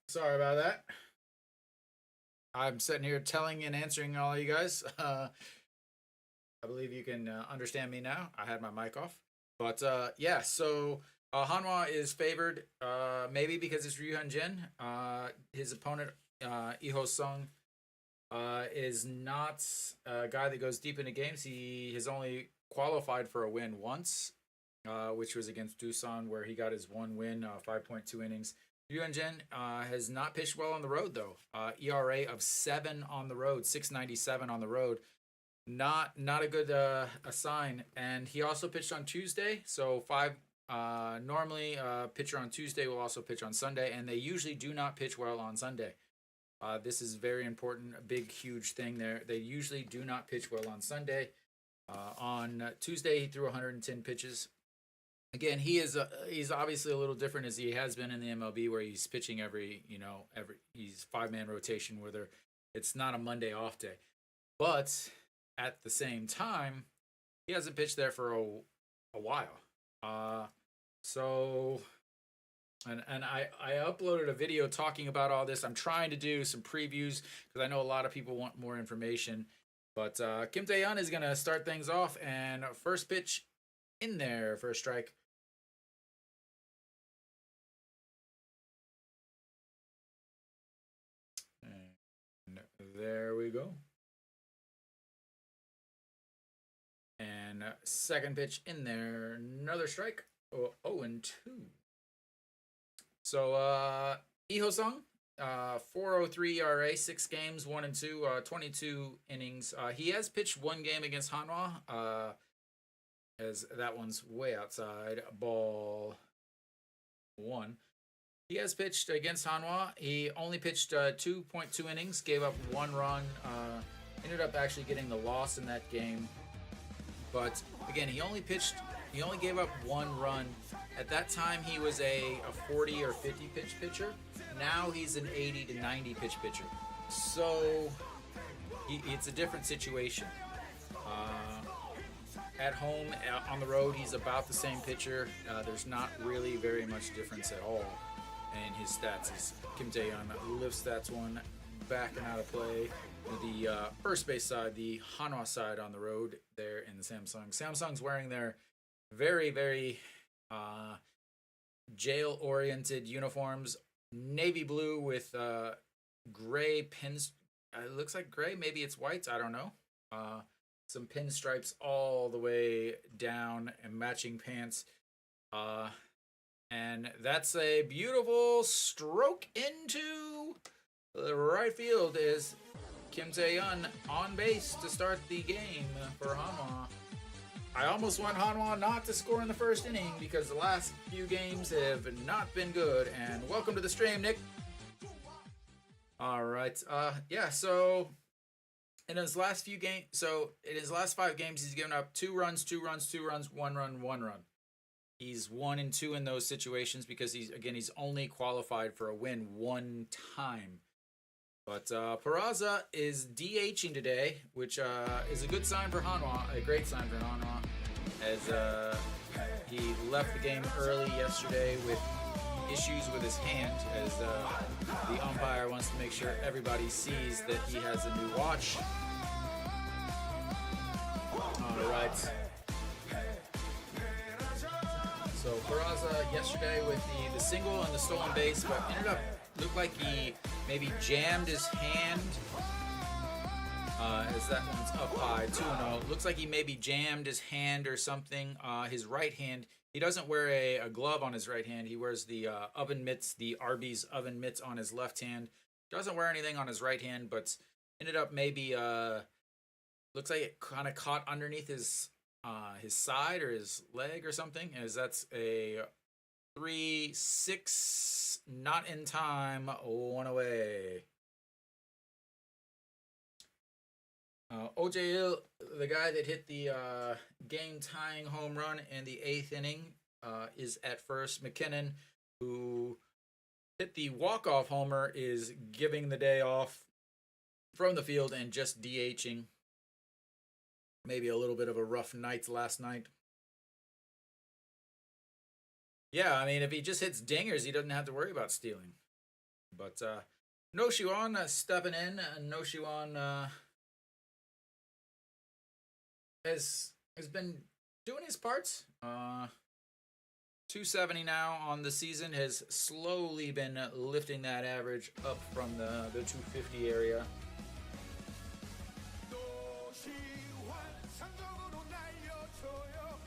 Sorry about that. I'm sitting here telling and answering all you guys. I believe you can understand me now. I had my mic off. But yeah, so Hanwha is favored, maybe because it's Ryuhan Jin. His opponent, Iho Sung, is not a guy that goes deep into games. He has only qualified for a win once, which was against Doosan, where he got his one win, 5.2 innings. Yuanjin has not pitched well on the road, though. ERA of 7 on the road, 6.97 on the road. Not a good a sign. And he also pitched on Tuesday, so five. Normally, pitcher on Tuesday will also pitch on Sunday, and they usually do not pitch well on Sunday. This is very important, a big, huge thing there. They usually do not pitch well on Sunday. On Tuesday, he threw 110 pitches. Again, he's obviously a little different as he has been in the MLB, where he's pitching every he's 5-man rotation, where it's not a Monday off day. But at the same time, he hasn't pitched there for a while. So and I uploaded a video talking about all this. I'm trying to do some previews because I know a lot of people want more information. But Kim Tae-yeon is going to start things off, and first pitch in there for a strike. And there we go. And second pitch in there, another strike. 0-2. So Iho Sung, 4.03 ERA, 6 games, 1-2, 22 innings. He has pitched one game against Hanwha, as that one's way outside. Ball 1. He has pitched against Hanwha. He only pitched 2.2 innings, gave up 1 run, ended up actually getting the loss in that game. But again, he only gave up 1 run. At that time, he was a 40 or 50 pitch pitcher. Now he's an 80 to 90 pitch pitcher. So it's a different situation. At home, on the road, he's about the same pitcher. There's not really very much difference at all in his stats. Kim Tae-yeon lifts stats one back and out of play. The first base side, the Hanwha side on the road there in the Samsung. Samsung's wearing their very, very jail-oriented uniforms. Navy blue with gray pins. It looks like gray. Maybe it's white. I don't know. Some pinstripes all the way down and matching pants. And that's a beautiful stroke into the right field is Kim Tae-yeon on base to start the game for Hanwha. I almost want Hanwha not to score in the first inning because the last few games have not been good. And welcome to the stream, Nick. All right. Yeah, so in his last 5 games, he's given up 2 runs, 2 runs, 2 runs, 1 run, 1 run. He's 1-2 in those situations because he's only qualified for a win 1 time. But Peraza is DHing today, which is a good sign for Hanwha, a great sign for Hanwha, as he left the game early yesterday with issues with his hand, as the umpire wants to make sure everybody sees that he has a new watch. All right. So Peraza yesterday with the single and the stolen base, but looked like he maybe jammed his hand, as that one's up high, 2-0. Looks like he maybe jammed his hand or something. His right hand, he doesn't wear a glove on his right hand. He wears the oven mitts, the Arby's oven mitts on his left hand. Doesn't wear anything on his right hand, but ended up maybe, looks like it kind of caught underneath his side or his leg or something, as that's a 3-6, not in time, 1 away. OJ Hill, the guy that hit the game-tying home run in the 8th inning, is at first. McKinnon, who hit the walk-off homer, is giving the day off from the field and just DHing. Maybe a little bit of a rough night last night. Yeah, I mean, if he just hits dingers, he doesn't have to worry about stealing. But No Shiwan stepping in. No Shiwan has been doing his parts. 270 now on the season, has slowly been lifting that average up from the 250 area.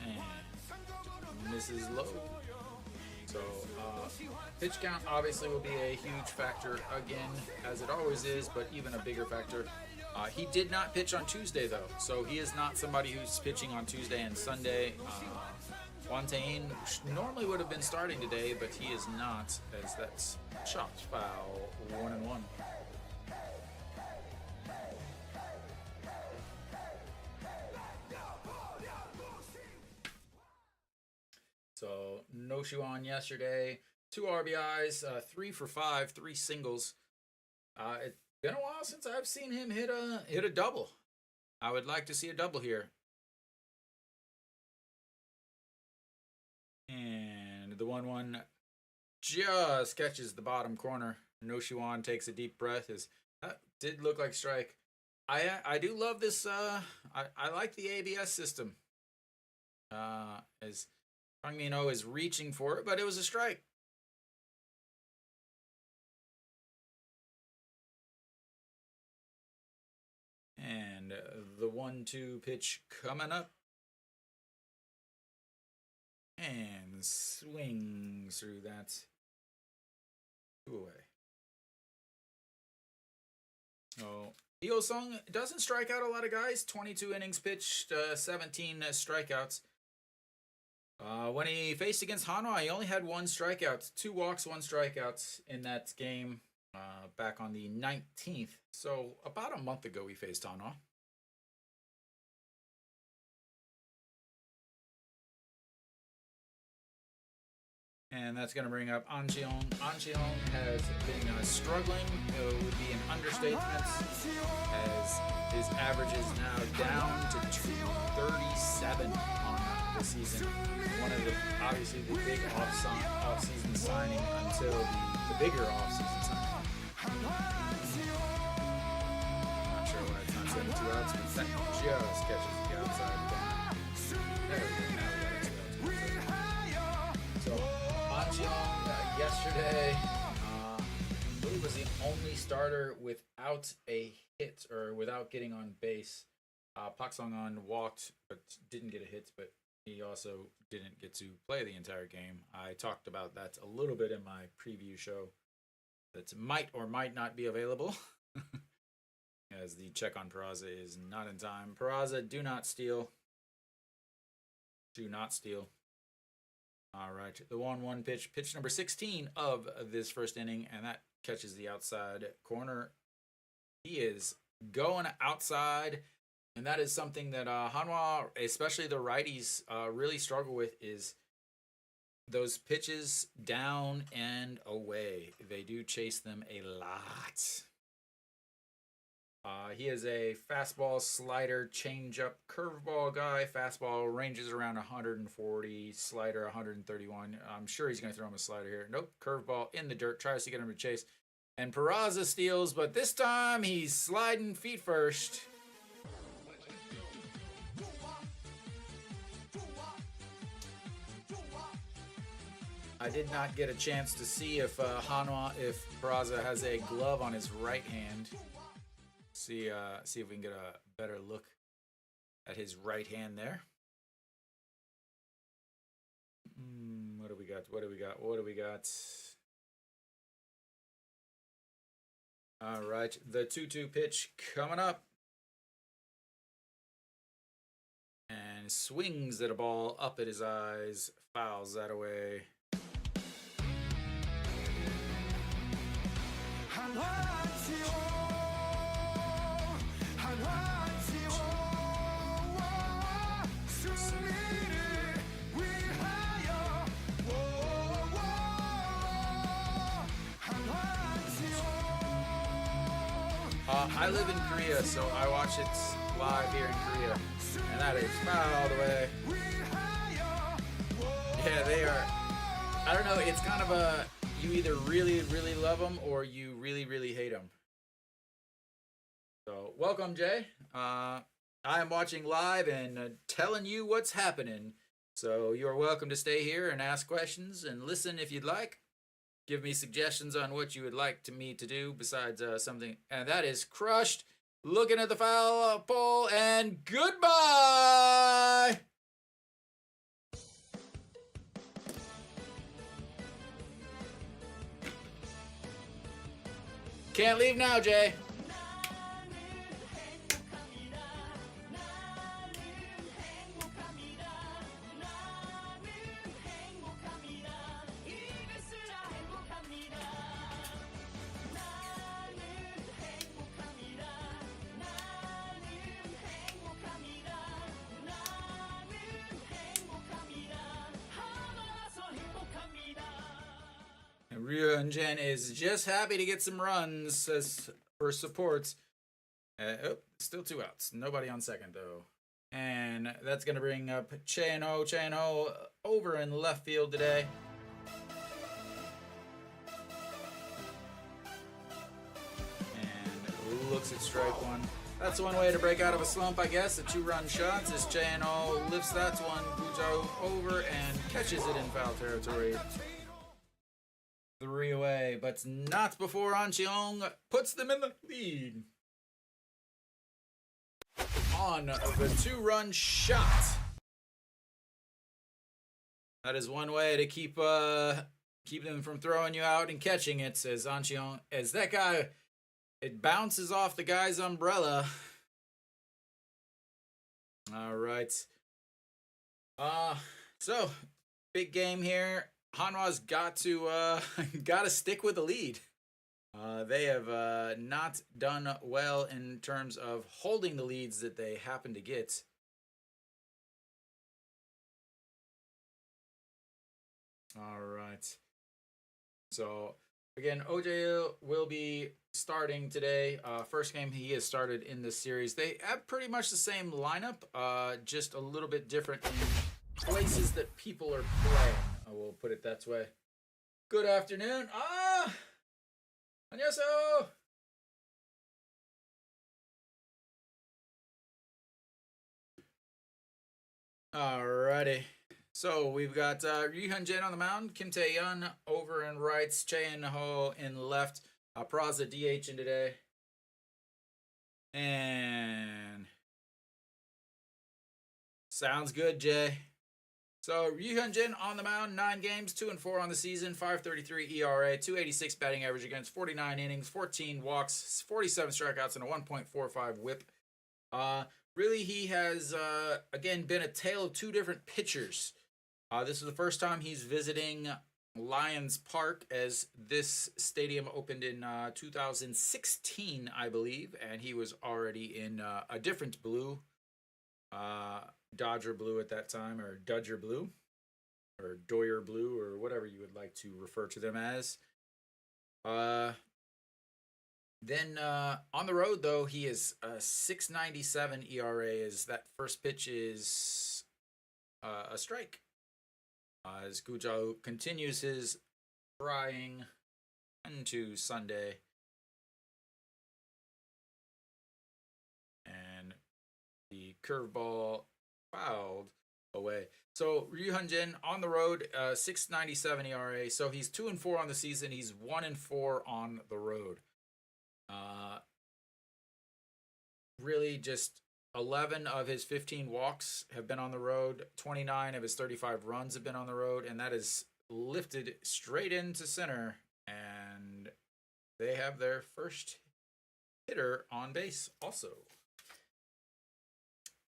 And misses low. So pitch count obviously will be a huge factor again, as it always is, but even a bigger factor. He did not pitch on Tuesday though, so he is not somebody who's pitching on Tuesday and Sunday. Fontaine normally would have been starting today, but he is not, as that's chopped foul, 1-1. So no Shiwan yesterday, 2 RBIs, 3 for 5, 3 singles. It's been a while since I've seen him hit a double. I would like to see a double here. And the 1-1 just catches the bottom corner. No Shiwan takes a deep breath. That did look like strike. I do love this. I like the ABS system. As Hong-Min-Oh is reaching for it, but it was a strike. And the 1-2 pitch coming up. And swings through that. 2 away. Oh, Il-sung doesn't strike out a lot of guys. 22 innings pitched, 17 strikeouts. When he faced against Hanwha, he only had 1 strikeout, 2 walks, 1 strikeouts in that game back on the 19th. So about a month ago, we faced Hanwha. And that's going to bring up An Cheong. An Cheong has been struggling. It would be an understatement, as his average is now down to 237 on the season. One of the, obviously, the big off-season signing until the bigger off-season signing. Not sure why it's not 72 outs, but that just catches the outside down. There we go. Now we got it. So, yesterday, I believe was the only starter without a hit or without getting on base. Pak Song-an walked but didn't get a hit, but he also didn't get to play the entire game. I talked about that a little bit in my preview show. That might or might not be available, as the check on Peraza is not in time. Peraza, do not steal. Do not steal. All right, the 1-1 pitch number 16 of this first inning, and that catches the outside corner. He is going outside, and that is something that Hanwha, especially the righties, really struggle with, is those pitches down and away. They do chase them a lot. He is a fastball, slider, changeup, curveball guy. Fastball ranges around 140, slider 131. I'm sure he's going to throw him a slider here. Nope, curveball in the dirt, tries to get him to chase. And Peraza steals, but this time he's sliding feet first. I did not get a chance to see if Peraza has a glove on his right hand. See if we can get a better look at his right hand there. What do we got? What do we got? What do we got? All right, the 2-2 pitch coming up. And swings at a ball up at his eyes, fouls that away. I live in Korea, so I watch it live here in Korea, and that is fouled away. Yeah, they are. I don't know. It's kind of a, you either really, really love them or you really, really hate them. So, welcome, Jay. I am watching live and telling you what's happening. So, you're welcome to stay here and ask questions and listen if you'd like. Give me suggestions on what you would like me to do besides something. And that is crushed. Looking at the foul pole and goodbye. Can't leave now, Jay. And Ryunjin is just happy to get some runs as for supports. Still 2 outs. Nobody on second, though. And that's going to bring up Chan-Ho. Chan-Ho over in left field today. And looks at strike one. That's one way to break out of a slump, I guess. The 2-run shots as Chan-Ho lifts that one. Gujo over and catches it in foul territory. 3 away, but not before An Cheong puts them in the lead. On the 2-run shot. That is one way to keep them from throwing you out and catching it, says An Cheong. As that guy, it bounces off the guy's umbrella. All right. So big game here. Hanwha's got to stick with the lead. They have not done well in terms of holding the leads that they happen to get. All right. So again, OJ will be starting today. First game he has started in this series. They have pretty much the same lineup, just a little bit different in places that people are playing. I will put it that way. Good afternoon. 안녕하세요. Alrighty. So we've got Ryunjin on the mound, Kim Tae-yeon over in rights, Chan-Ho in left, Praza DH in today. And sounds good, Jay. So Ryunjin on the mound, 9 games, 2-4 on the season, 5.33 ERA, 2.86 batting average against 49 innings, 14 walks, 47 strikeouts, and a 1.45 WHIP. Really, he has again been a tale of 2 different pitchers. This is the first time he's visiting Lions Park, as this stadium opened in 2016, I believe, and he was already in a different blue. Dodger blue at that time, or Dodger blue, or Doyer blue, or whatever you would like to refer to them as. Then on the road, though, he is 6.97 ERA. As that first pitch is a strike. As Gujo continues his trying into Sunday. And the curveball fouled away. So Ryunjin on the road, 6.97 ERA. So he's 2-4 on the season. He's 1-4 on the road. Really, just 11 of his 15 walks have been on the road. 29 of his 35 runs have been on the road, and that is lifted straight into center. And they have their first hitter on base also.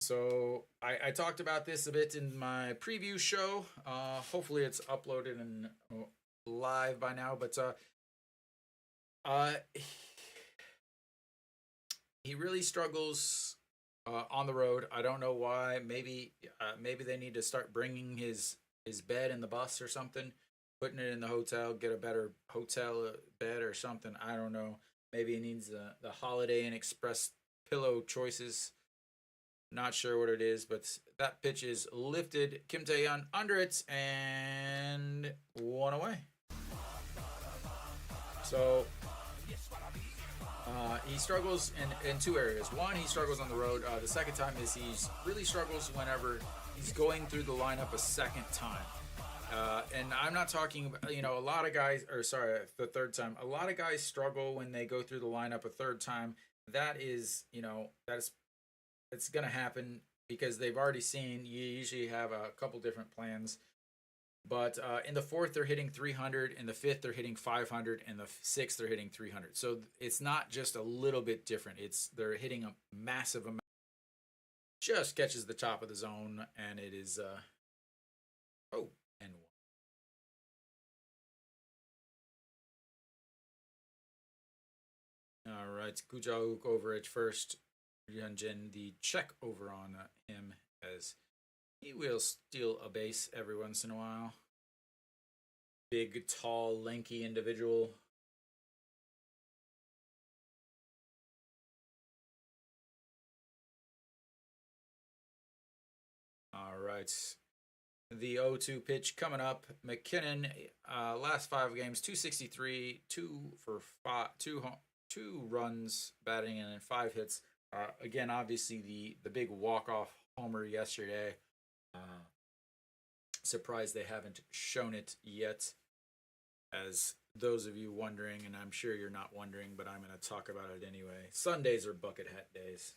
So I talked about this a bit in my preview show. Hopefully it's uploaded and live by now. But he really struggles on the road. I don't know why. Maybe they need to start bringing his bed in the bus or something, putting it in the hotel, get a better hotel bed or something. I don't know. Maybe he needs the Holiday Inn Express pillow choices. Not sure what it is, but that pitch is lifted. Kim Tae-yeon under it, and 1 away. So he struggles in two areas. One, he struggles on the road. The second time is he's really struggles whenever he's going through the lineup a second time. And I'm not talking about, a lot of guys, or sorry, the third time. A lot of guys struggle when they go through the lineup a third time. That is, it's going to happen because they've already seen, you usually have a couple different plans. But in the fourth, they're hitting 300. In the fifth, they're hitting 500. In the sixth, they're hitting 300. So it's not just a little bit different. They're hitting a massive amount. Just catches the top of the zone, and it is, and all right, Kujauk over at first. Yunjin, the check over on him, as he will steal a base every once in a while. Big, tall, lanky individual. All right. The 0-2 pitch coming up. McKinnon, last 5 games, 263, 2 runs batting in 5 hits. Again, obviously the big walk-off homer yesterday. Surprised they haven't shown it yet. As those of you wondering, and I'm sure you're not wondering, but I'm going to talk about it anyway. Sundays are bucket hat days.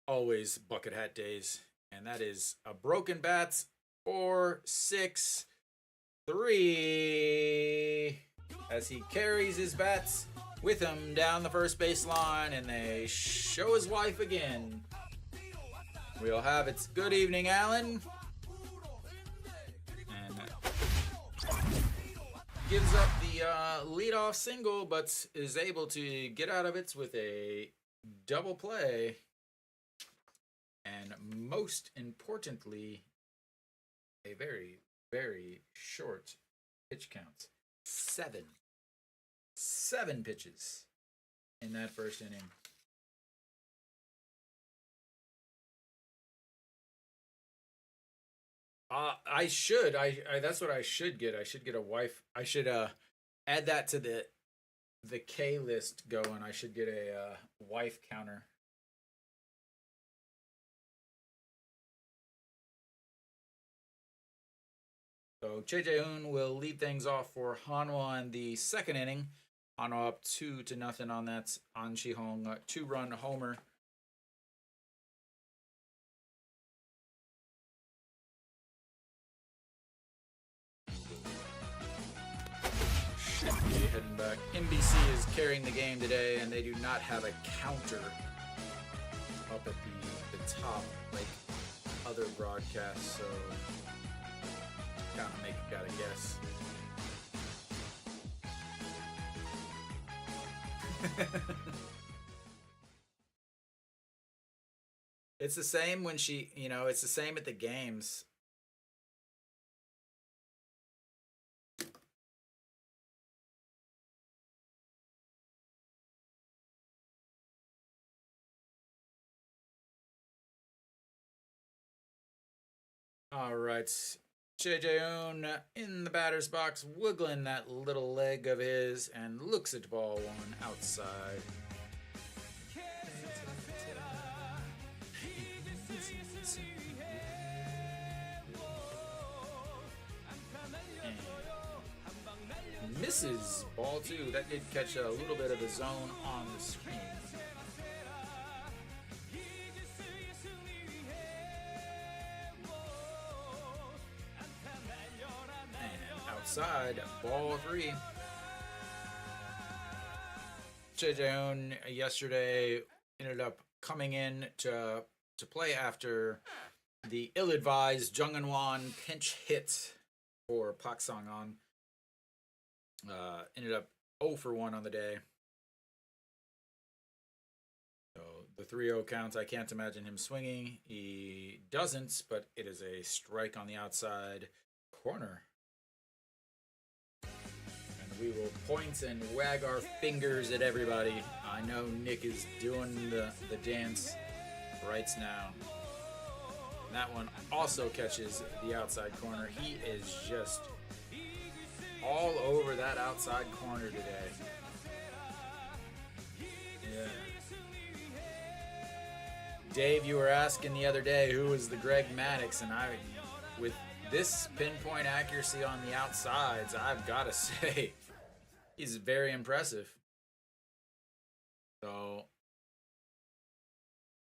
Always bucket hat days. And that is a broken bat, 4-6-3, as he carries his bats with him down the first base line, and they show his wife again. We'll have it's good evening, Alan. And gives up the leadoff single, but is able to get out of it with a double play. And most importantly, a very, very short pitch count. 7 pitches in that first inning. That's what I should get. I should get a wife. I should add that to the K list going. I should get a wife counter. So Jae-Hoon will lead things off for Hanwha in the second inning. Hanwha up 2-0 on that An Shi-hong 2-run homer. Should be heading back. NBC is carrying the game today, and they do not have a counter up at the top like other broadcasts, so kind of make you gotta guess. It's the same when she, it's the same at the games. All right. Jae-Hoon in the batter's box, wiggling that little leg of his, and looks at ball 1 outside. And misses ball 2. That did catch a little bit of a zone on the screen. Outside, ball 3. Jae-Hoon yesterday ended up coming in to play after the ill-advised Jung Eun-won pinch hit for Pak Sang-an. Ended up 0 for 1 on the day. So the 3-0 count, I can't imagine him swinging. He doesn't, but it is a strike on the outside corner. We will point and wag our fingers at everybody. I know Nick is doing the dance right now. And that one also catches the outside corner. He is just all over that outside corner today. Yeah. Dave, you were asking the other day who was the Greg Maddux, and with this pinpoint accuracy on the outsides, I've got to say he's very impressive. So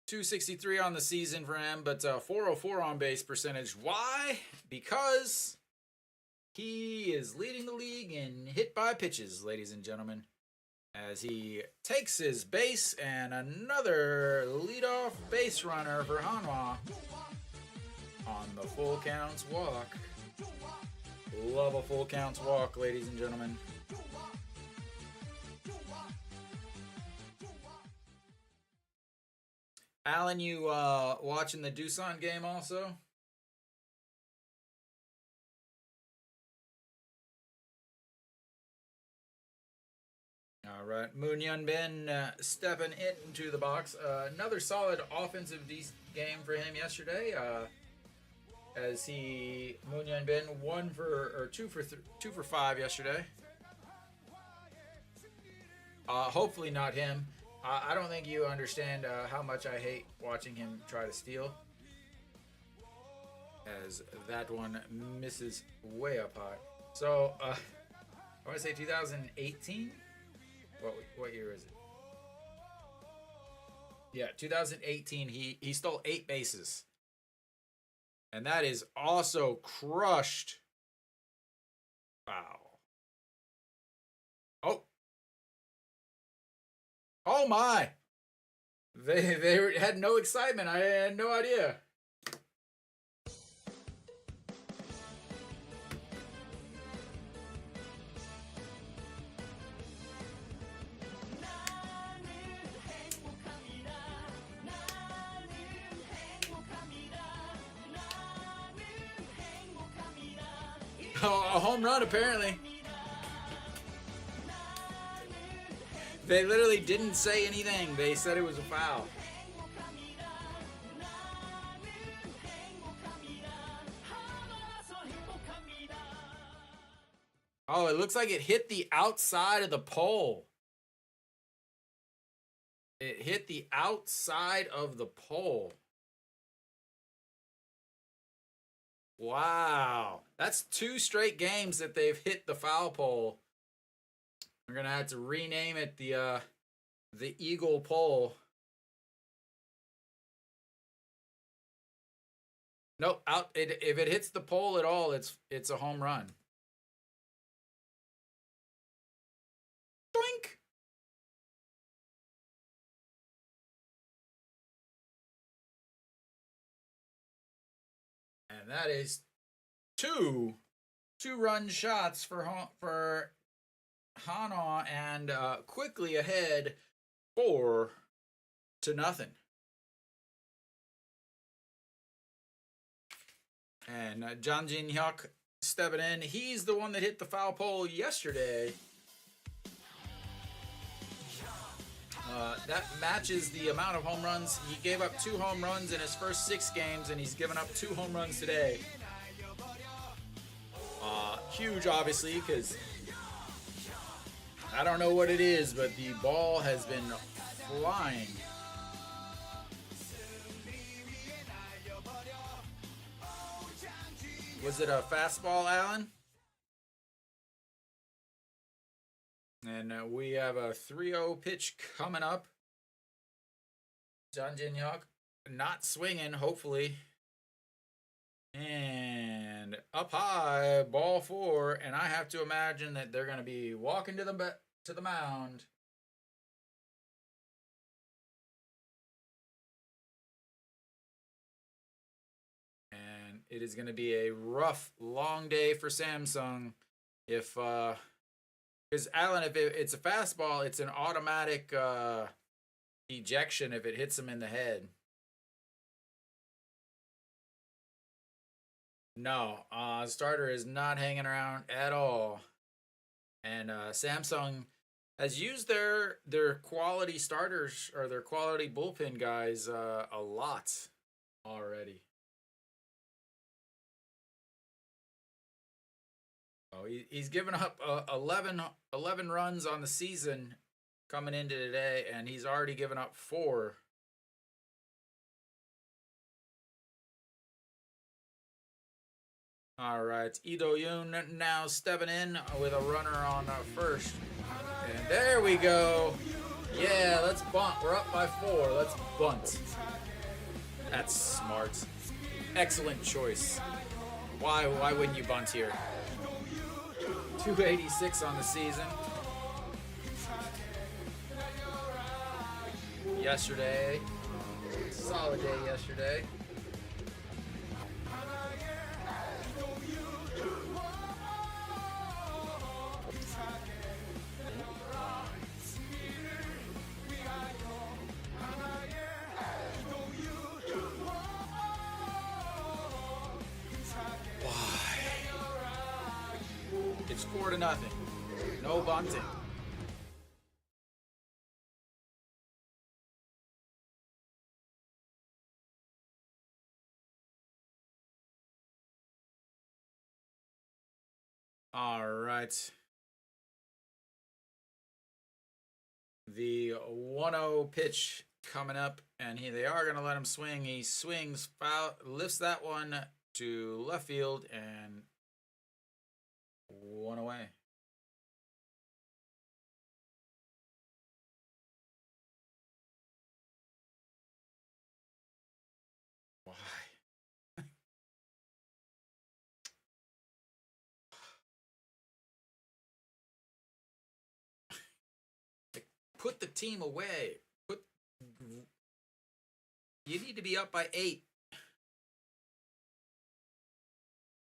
263 on the season for him, but 404 on base percentage. Why? Because he is leading the league in hit by pitches, ladies and gentlemen, as he takes his base and another leadoff base runner for Hanwha on the full counts walk. Love a full counts walk, ladies and gentlemen. Alan, you watching the Doosan game also? All right, Moon Yun Bin stepping into the box. Another solid offensive game for him yesterday. As Moon Yun Bin 2 for 5 yesterday. Hopefully not him. I don't think you understand how much I hate watching him try to steal. As that one misses way up high. So, I want to say 2018? What year is it? Yeah, 2018. He stole 8 bases. And that is also crushed. Wow. Oh. Oh my! They had no excitement. I had no idea. Oh, a home run apparently. They literally didn't say anything. They said it was a foul. Oh, it looks like it hit the outside of the pole. It hit the outside of the pole. Wow. That's 2 straight games that they've hit the foul pole. We're gonna have to rename it the Eagle Pole. Nope, if it hits the pole at all, it's a home run. Doink. And that is 2 2-run shots for Hanwha, and quickly ahead 4-0. And Jang Jin-hyuk stepping in. He's the one that hit the foul pole yesterday. That matches the amount of home runs. He gave up 2 home runs in his first 6 games, and he's given up 2 home runs today. Huge, obviously, because I don't know what it is, but the ball has been flying. Was it a fastball, Alan? And we have a 3-0 pitch coming up. Jang Jin-hyuk not swinging, hopefully. And up high, ball 4, and I have to imagine that they're going to be walking to the mound. And it is going to be a rough, long day for Samsung. Because Alan, if it's a fastball, it's an automatic ejection if it hits him in the head. No, starter is not hanging around at all. And Samsung has used their quality starters or their quality bullpen guys a lot already. Oh, he's given up 11 runs on the season coming into today, and he's already given up 4. All right, Ido Yoon now stepping in with a runner on first. And there we go. Yeah, let's bunt. We're up by 4. Let's bunt. That's smart. Excellent choice. Why wouldn't you bunt here? 286 on the season. Yesterday. Solid day yesterday. It's 4-0. No bunting. All right. The 1-0 pitch coming up, and they are going to let him swing. He swings, foul, lifts that one to left field, and 1 away. Why? Put the team away. You need to be up by 8.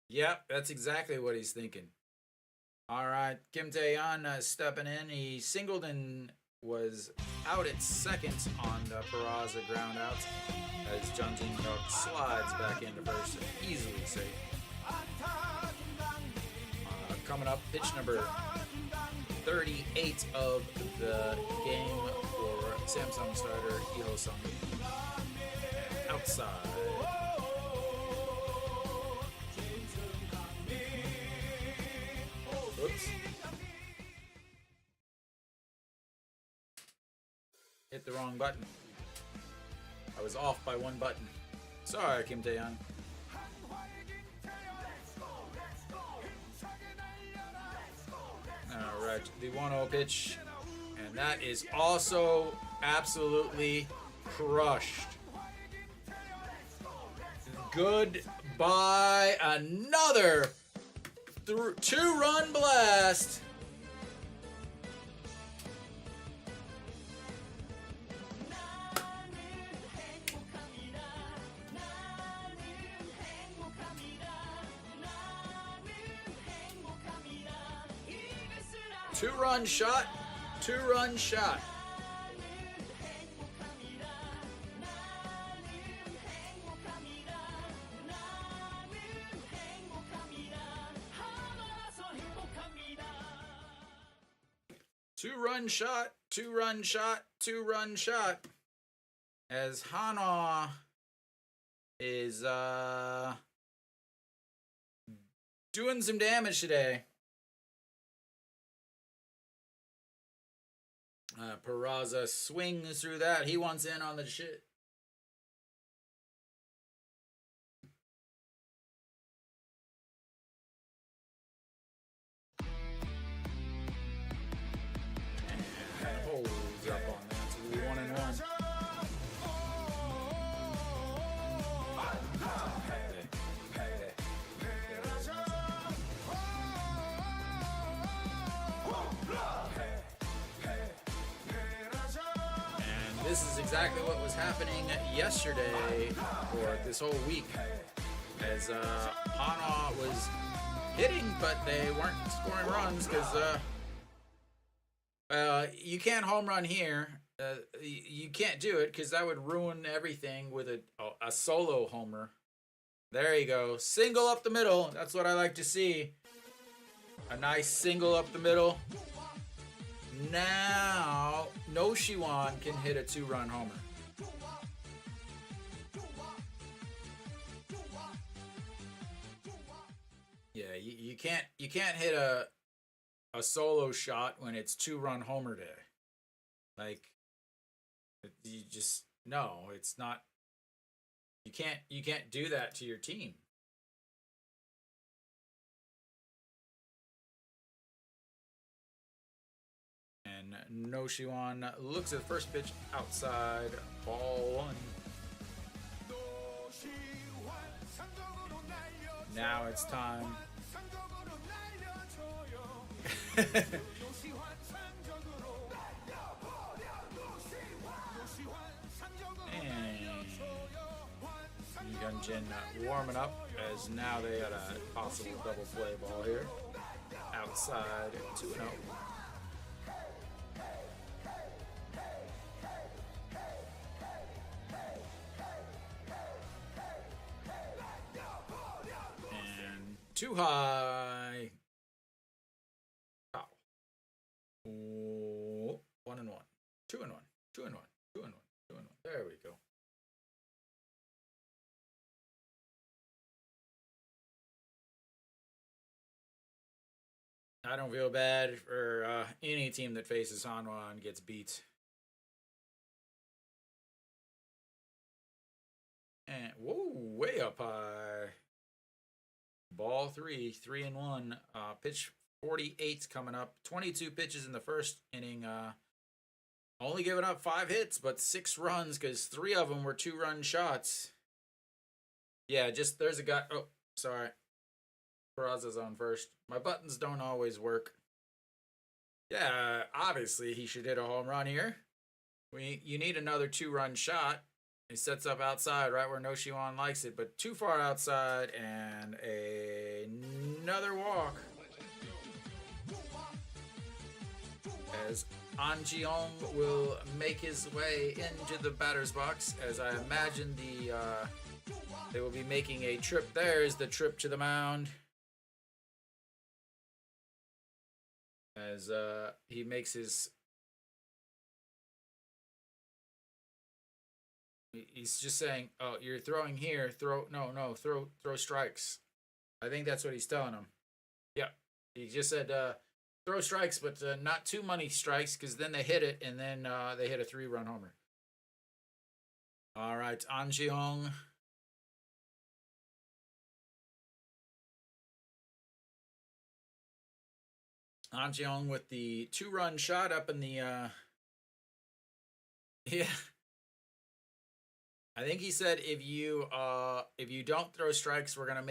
Yep, that's exactly what he's thinking. All right, Kim Tae-yeon stepping in. He singled and was out at second on the Peraza ground out as Jung Jin-hyuk slides back into first and easily safe. Coming up, pitch number 38 of the game for Samsung starter Iho Sung. Outside. Oops. Hit the wrong button. I was off by 1 button. Sorry, Kim Tae-yeon. Alright, the 1-0 pitch. And that is also absolutely crushed. Goodbye. Another 2-run blast. Two-run shot. 2-run shot. Two-run shot, 2-run shot, 2-run shot. As Hanwha is doing some damage today. Peraza swings through that. He wants in on the shit. Holds up on that. So we 1-1. This is exactly what was happening yesterday, or this whole week, as Hanwha was hitting, but they weren't scoring runs because you can't home run here. You can't do it because that would ruin everything with a solo homer. There you go. Single up the middle. That's what I like to see. A nice single up the middle. Now, No Shiwan can hit a 2-run homer. Yeah, you can't hit a solo shot when it's 2-run homer day. Like you just no, it's not. You can't do that to your team. And No Shiwan looks at the first pitch outside, ball one. Now it's time. And Yunjin warming up as now they got a possible double play ball here. Outside 2-0. Too high. Foul. 1-1. 2-1. 2-1. 2-1. 2-1. There we go. I don't feel bad for any team that faces Hanwha and gets beat. And whoa, way up high. Ball 3, 3-1. Pitch 48 coming up. 22 pitches in the first inning. Only giving up 5 hits, but 6 runs because 3 of them were 2-run shots. Yeah, just there's a guy. Oh, sorry. Peraza's on first. My buttons don't always work. Yeah, obviously he should hit a home run here. You need another 2-run shot. He sets up outside right where No Shiwan likes it, but too far outside and another walk. As An Ji-hong will make his way into the batter's box, as I imagine they will be making a trip. There's the trip to the mound. As he makes his... He's just saying, "Oh, you're throwing here. Throw strikes." I think that's what he's telling him. Yeah, he just said, "Throw strikes, but not too many strikes, because then they hit it, and then they hit a 3-run homer." All right, An Ji-hong. An Ji-hong with the 2-run shot up in the. Yeah. I think he said if you don't throw strikes, we're gonna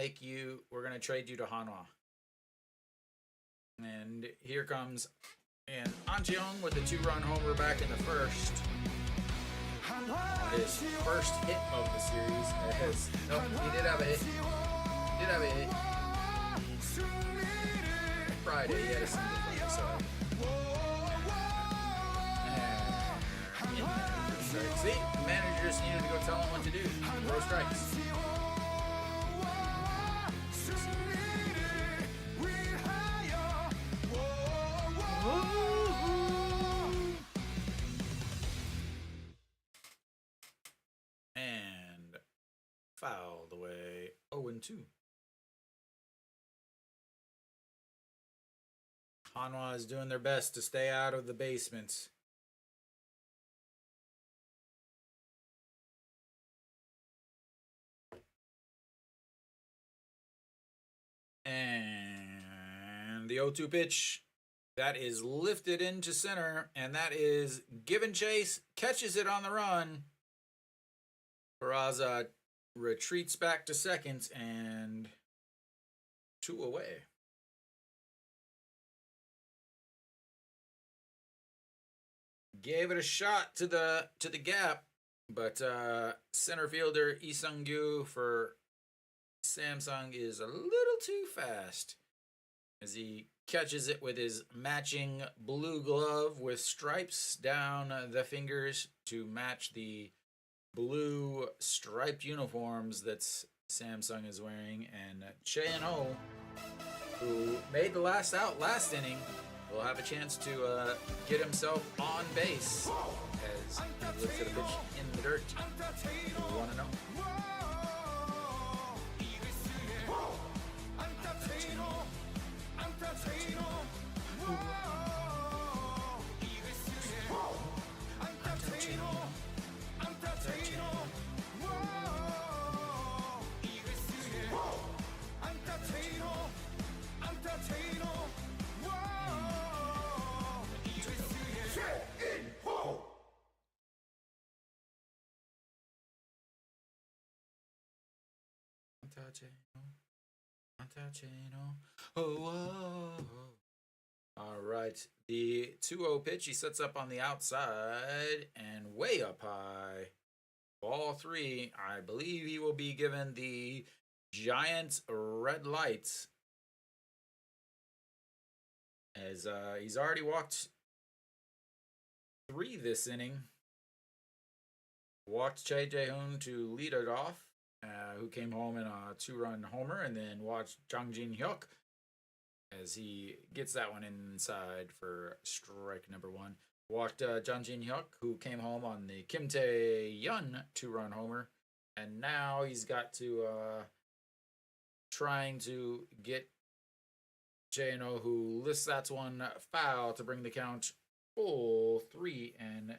trade you to Hanwha. And here comes An Ji-hong with the 2-run homer back in the first. His first hit of the series. He did have a hit. Friday, he had a single from the side. See, managers needed to go tell him what to do. Throw strikes. And fouled away. 0-2. Hanwha is doing their best to stay out of the basement. And the 0-2 pitch, that is lifted into center, and that is given chase, catches it on the run. Peraza retreats back to second, and 2 away. Gave it a shot to the gap, but center fielder Lee Sung-gyu for Samsung is a little too fast as he catches it with his matching blue glove with stripes down the fingers to match the blue striped uniforms that Samsung is wearing. And Che-in-ho, who made the last out last inning, will have a chance to get himself on base as he looks at a pitch in the dirt. 1-0. Oh, all right. The 2-0 pitch. He sets up on the outside and way up high. Ball 3. I believe he will be given the giant red light. As he's already walked 3 this inning. Walked Che Jae-hoon to lead it off, who came home in a 2-run homer, and then watched Jang Jin-hyuk as he gets that one inside for strike number 1. Walked Jang Jin-hyuk, who came home on the Kim Tae-yeon 2-run homer, and now he's got to trying to get J&O, who lists that one foul to bring the count full 3-2.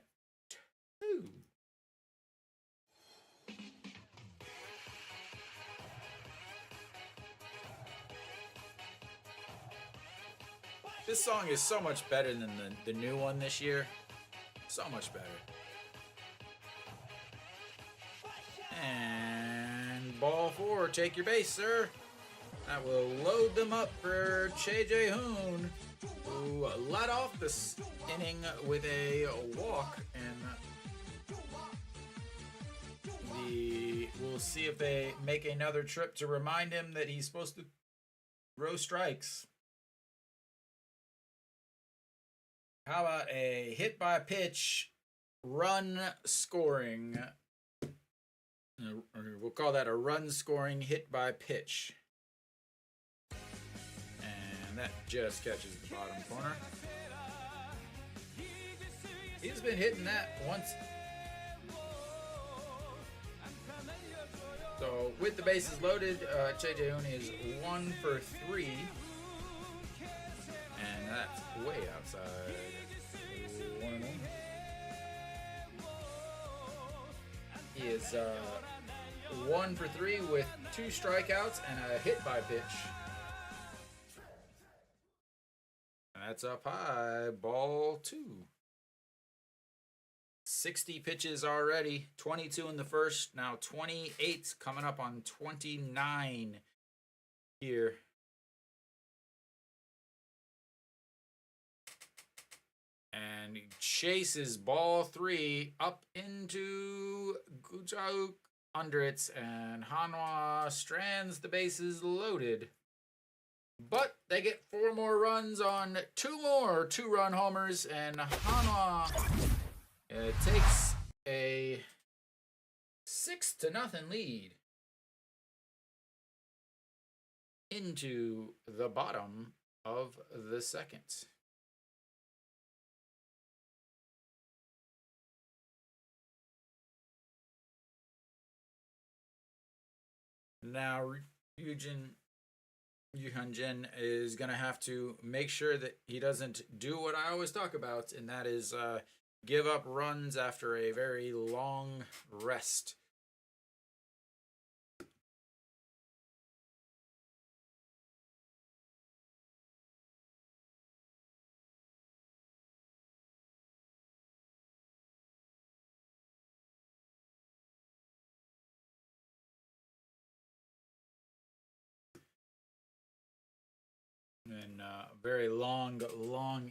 This song is so much better than the new one this year. So much better. And ball 4, take your base, sir. That will load them up for Che Jae-hoon, who led off this inning with a walk. And we'll see if they make another trip to remind him that he's supposed to throw strikes. How about a hit by pitch, run scoring? We'll call that a run scoring hit by pitch. And that just catches the bottom corner. He's been hitting that once. So with the bases loaded, Che Jae-hoon is 1 for 3. And that's way outside. 1-1. He is 1 for 3 with 2 strikeouts and a hit by pitch. And that's up high. Ball 2. 60 pitches already. 22 in the first. Now 28 coming up on 29 here. And chases ball 3 up into Gujauk under it, and Hanwha strands the bases loaded. But they get 4 more runs on 2 more 2-run homers, and Hanwha takes a 6-0 lead into the bottom of the second. Now, Yoo-hyun-jin is going to have to make sure that he doesn't do what I always talk about, and that is give up runs after a very long rest. And very long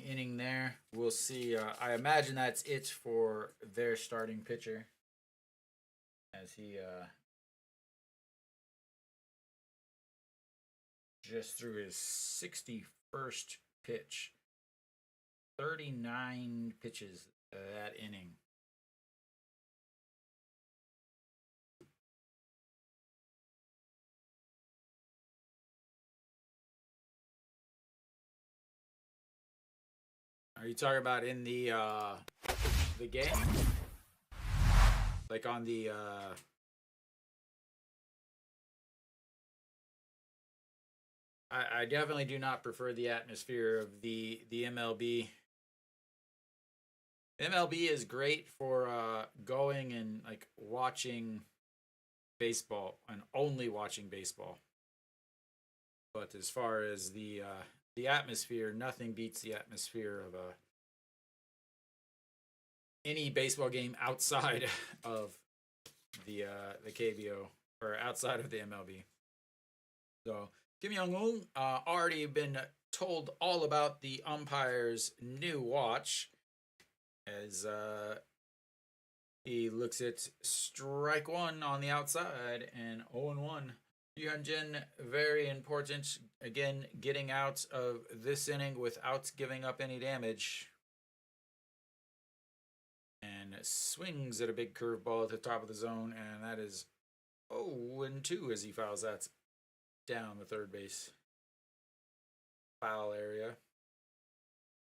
inning there. We'll see. I imagine that's it for their starting pitcher, as he just threw his 61st pitch. 39 pitches that inning. Are you talking about in the game? Like on the I definitely do not prefer the atmosphere of the MLB. MLB is great for going and like watching baseball and only watching baseball. But as far as the atmosphere, nothing beats the atmosphere of any baseball game outside of the KBO or outside of the MLB. So Kim Jong-un already been told all about the umpire's new watch as he looks at strike one on the outside and 0-1. Yu Hyunjin, very important. Again, getting out of this inning without giving up any damage. And swings at a big curveball at the top of the zone, and that is 0-2 as he fouls that down the third base foul area.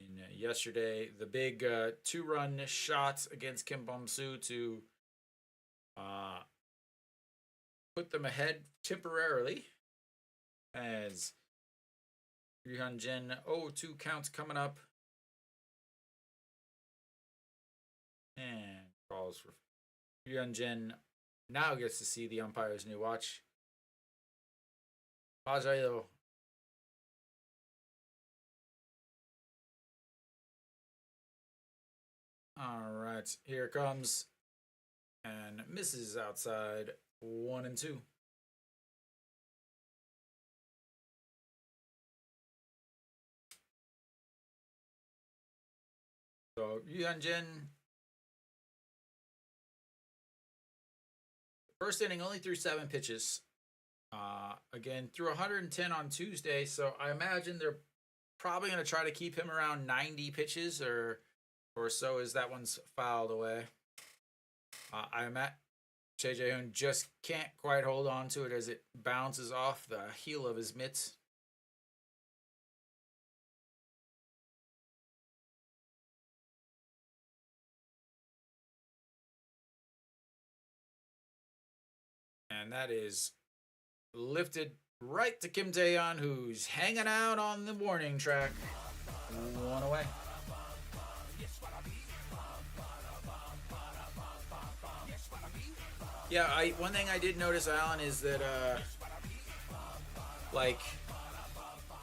And yesterday, the big 2-run shot against Kim Bum-soo to put them ahead temporarily as Yu Hyunjin 0-2 counts coming up. And calls for Yu Hyunjin now gets to see the umpire's new watch. 맞아요. All right, here it comes. And misses outside 1-2. So Yu Hyunjin, first inning only threw 7 pitches. Again, threw 110 on Tuesday, so I imagine they're probably going to try to keep him around 90 pitches or so as that one's fouled away. I'm at Choi Jae-hoon just can't quite hold on to it as it bounces off the heel of his mitts. And that is lifted right to Kim Tae-yeon, who's hanging out on the warning track. 1 away. Yeah, one thing I did notice, Alan, is that like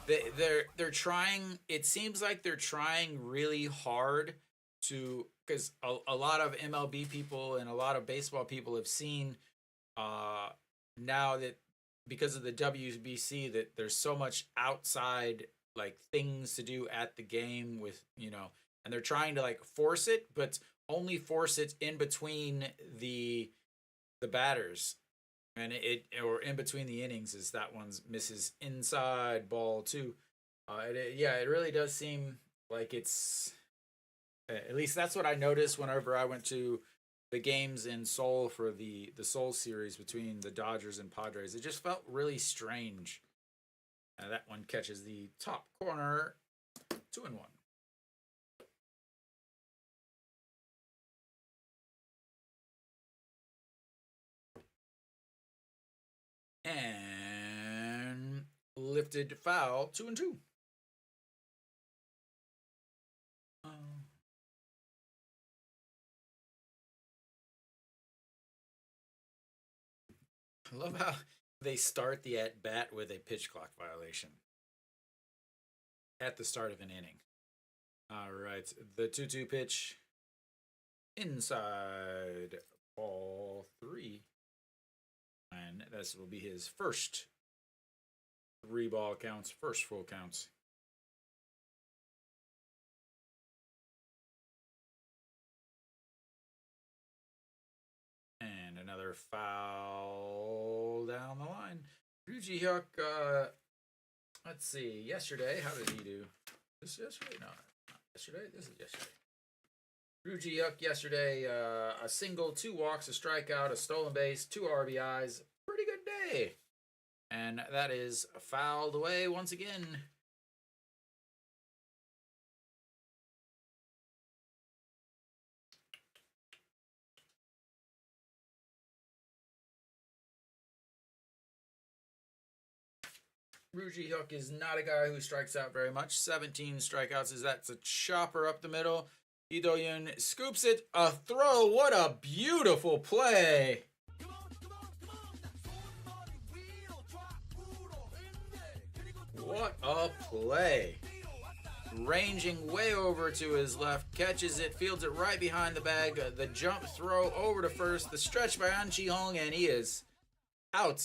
they're trying. It seems like they're trying really hard to, because a lot of MLB people and a lot of baseball people have seen now that because of the WBC that there's so much outside like things to do at the game with and they're trying to like force it, but only force it in between the batters, and or in between the innings, as that one's misses inside ball 2. It really does seem like it's at least that's what I noticed whenever I went to the games in Seoul for the Seoul series between the Dodgers and Padres. It just felt really strange. That one catches the top corner, 2-1. And lifted foul, 2-2. I love how they start the at bat with a pitch clock violation at the start of an inning. All right, the 2-2 pitch inside ball 3. And this will be his first 3-ball counts, first full counts. And another foul down the line. Ryu Ji-hyuk, let's see, yesterday, how did he do? This yesterday? No, not yesterday. This is yesterday. Ryu Ji-hyuk yesterday, a single, 2 walks, a strikeout, a stolen base, 2 RBIs. Pretty good day. And that is fouled away once again. Ryu Ji-hyuk is not a guy who strikes out very much. 17 strikeouts as that's a chopper up the middle. Lee Do-yoon scoops it. A throw. What a beautiful play. What a play. Ranging way over to his left. Catches it. Fields it right behind the bag. The jump throw over to first. The stretch by An Chi-hong. And he is out.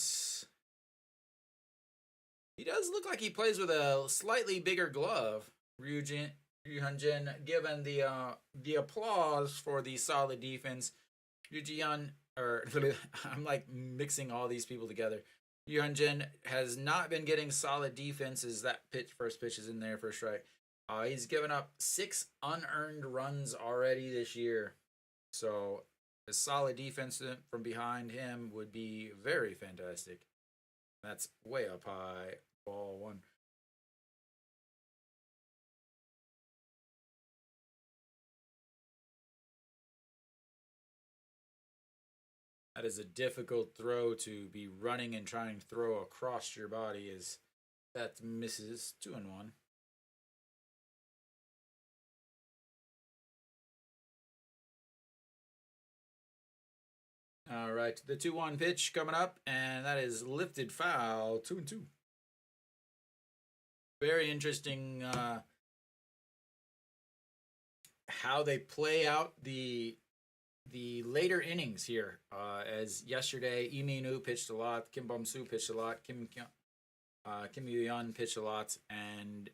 He does look like he plays with a slightly bigger glove. Ryujin given the applause for the solid defense. Ryujin, or I'm like mixing all these people together. Ryujin has not been getting solid defenses. That first pitch is in there for a strike. He's given up 6 unearned runs already this year. So a solid defense from behind him would be very fantastic. That's way up high. Ball 1. That is a difficult throw to be running and trying to throw across your body. Is that misses 2-1. All right, the 2-1 pitch coming up, and that is lifted foul, 2-2. Very interesting how they play out the later innings here. As yesterday, Lee Min-woo pitched a lot, Kim Bum-soo pitched a lot, Kim Yu-yeon pitched a lot, and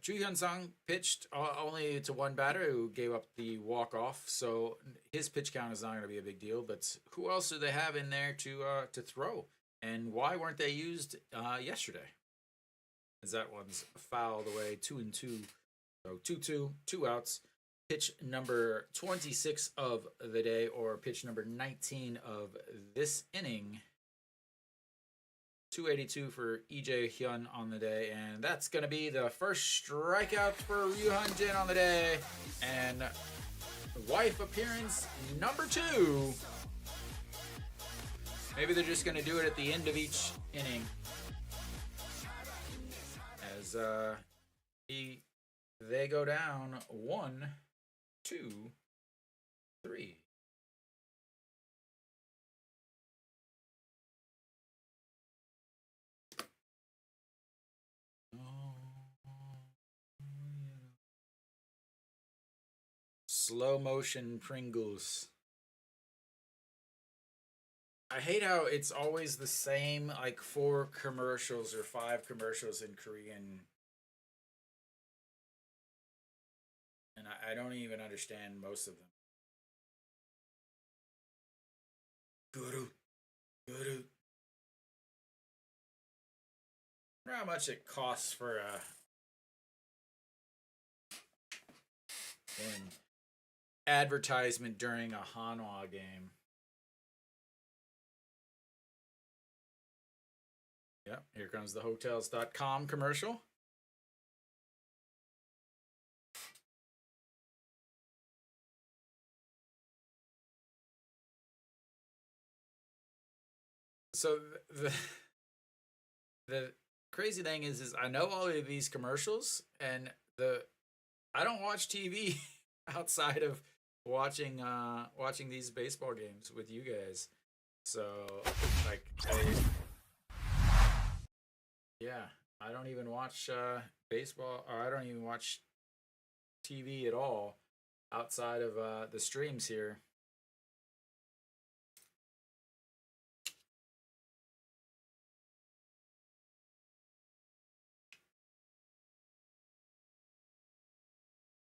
Chu Hyun-sung pitched only to one batter who gave up the walk-off, so his pitch count is not going to be a big deal. But who else do they have in there to throw? And why weren't they used yesterday? As that one's fouled away, 2-2. So 2-2, 2 outs. Pitch number 26 of the day, or pitch number 19 of this inning. 282 for EJ Hyun on the day, and that's going to be the first strikeout for Ryu Hyun-jin on the day, and wife appearance number 2. Maybe they're just going to do it at the end of each inning, as they go down 1, 2, 3. Slow motion Pringles. I hate how it's always the same, like 4 commercials or 5 commercials in Korean. And I don't even understand most of them. Guru. Guru. I wonder how much it costs for an advertisement during a Hanwha game. Yep, here comes the Hotels.com commercial. So the crazy thing is I know all of these commercials, and I don't watch TV outside of watching these baseball games with you guys. So like I don't even watch baseball, or I don't even watch TV at all outside of the streams here.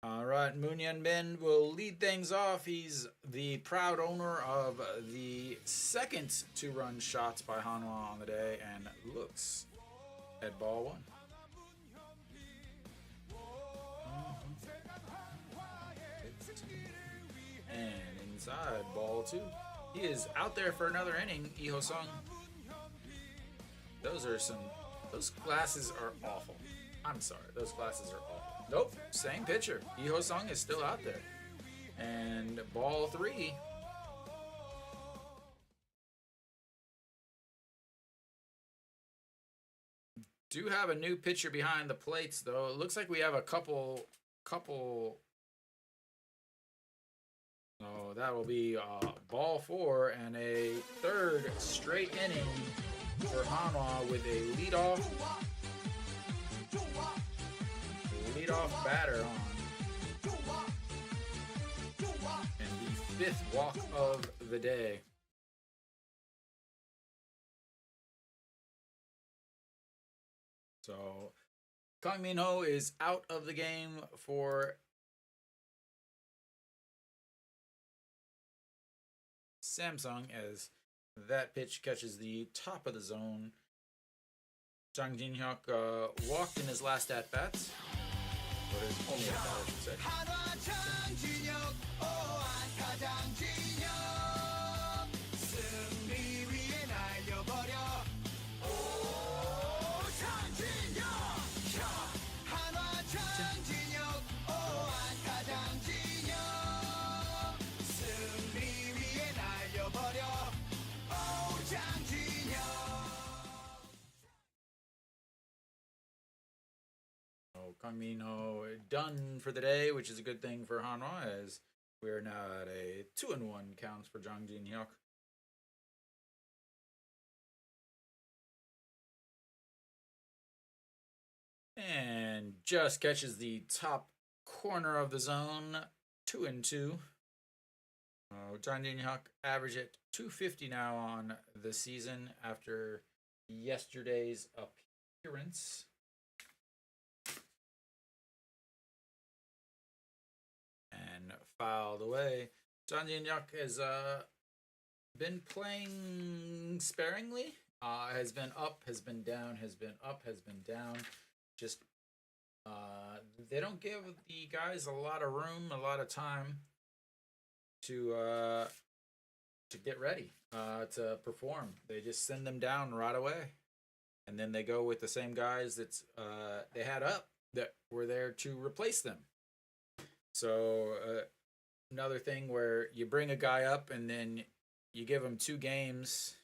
All right, Moon Hyun-min will lead things off. He's the proud owner of the second 2-run shots by Hanwha on the day, and looks at ball 1. And inside ball 2. He is out there for another inning, Lee Ho-sung. Those glasses are awful. I'm sorry, those glasses are awful. Nope, same pitcher. Lee Ho-sung is still out there. And ball 3. Do have a new pitcher behind the plates, though. It looks like we have a couple. Oh, that will be ball 4 and a third straight inning for Hanwha with a leadoff batter on, and the 5th walk of the day. So Kang Min Ho is out of the game for Samsung as that pitch catches the top of the zone. Jang Jin Hyuk walked in his last at bat, or his only at bat, I should say. Kang Min Ho done for the day, which is a good thing for Hanwha, as we're now at a 2-1 count for Jang Jin Hyuk. And just catches the top corner of the zone, 2-2. Jang Jin Hyuk average at 250 now on the season after yesterday's appearance. And fouled away. Jang Jin Hyuk has been playing sparingly. Has been up, has been down, has been up, has been down. Just they don't give the guys a lot of room, a lot of time to get ready to perform. They just send them down right away, and then they go with the same guys that they had up that were there to replace them. So another thing where you bring a guy up and then you give him 2 games,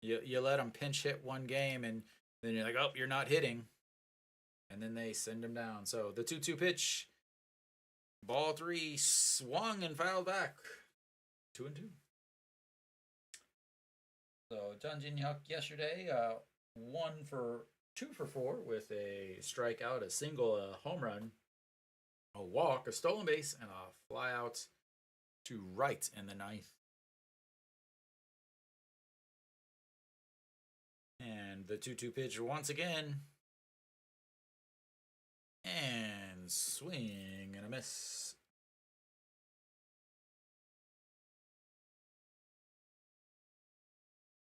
you let him pinch hit 1 game, and then you're like, oh, you're not hitting, and then they send him down. So the 2-2 pitch, ball 3 swung and fouled back, 2-2. So Jang Jin Hyuk yesterday 2 for 4 with a strikeout, a single, a home run, a walk, a stolen base, and a fly out to right in the 9th. And the 2-2 pitch once again. And swing and a miss.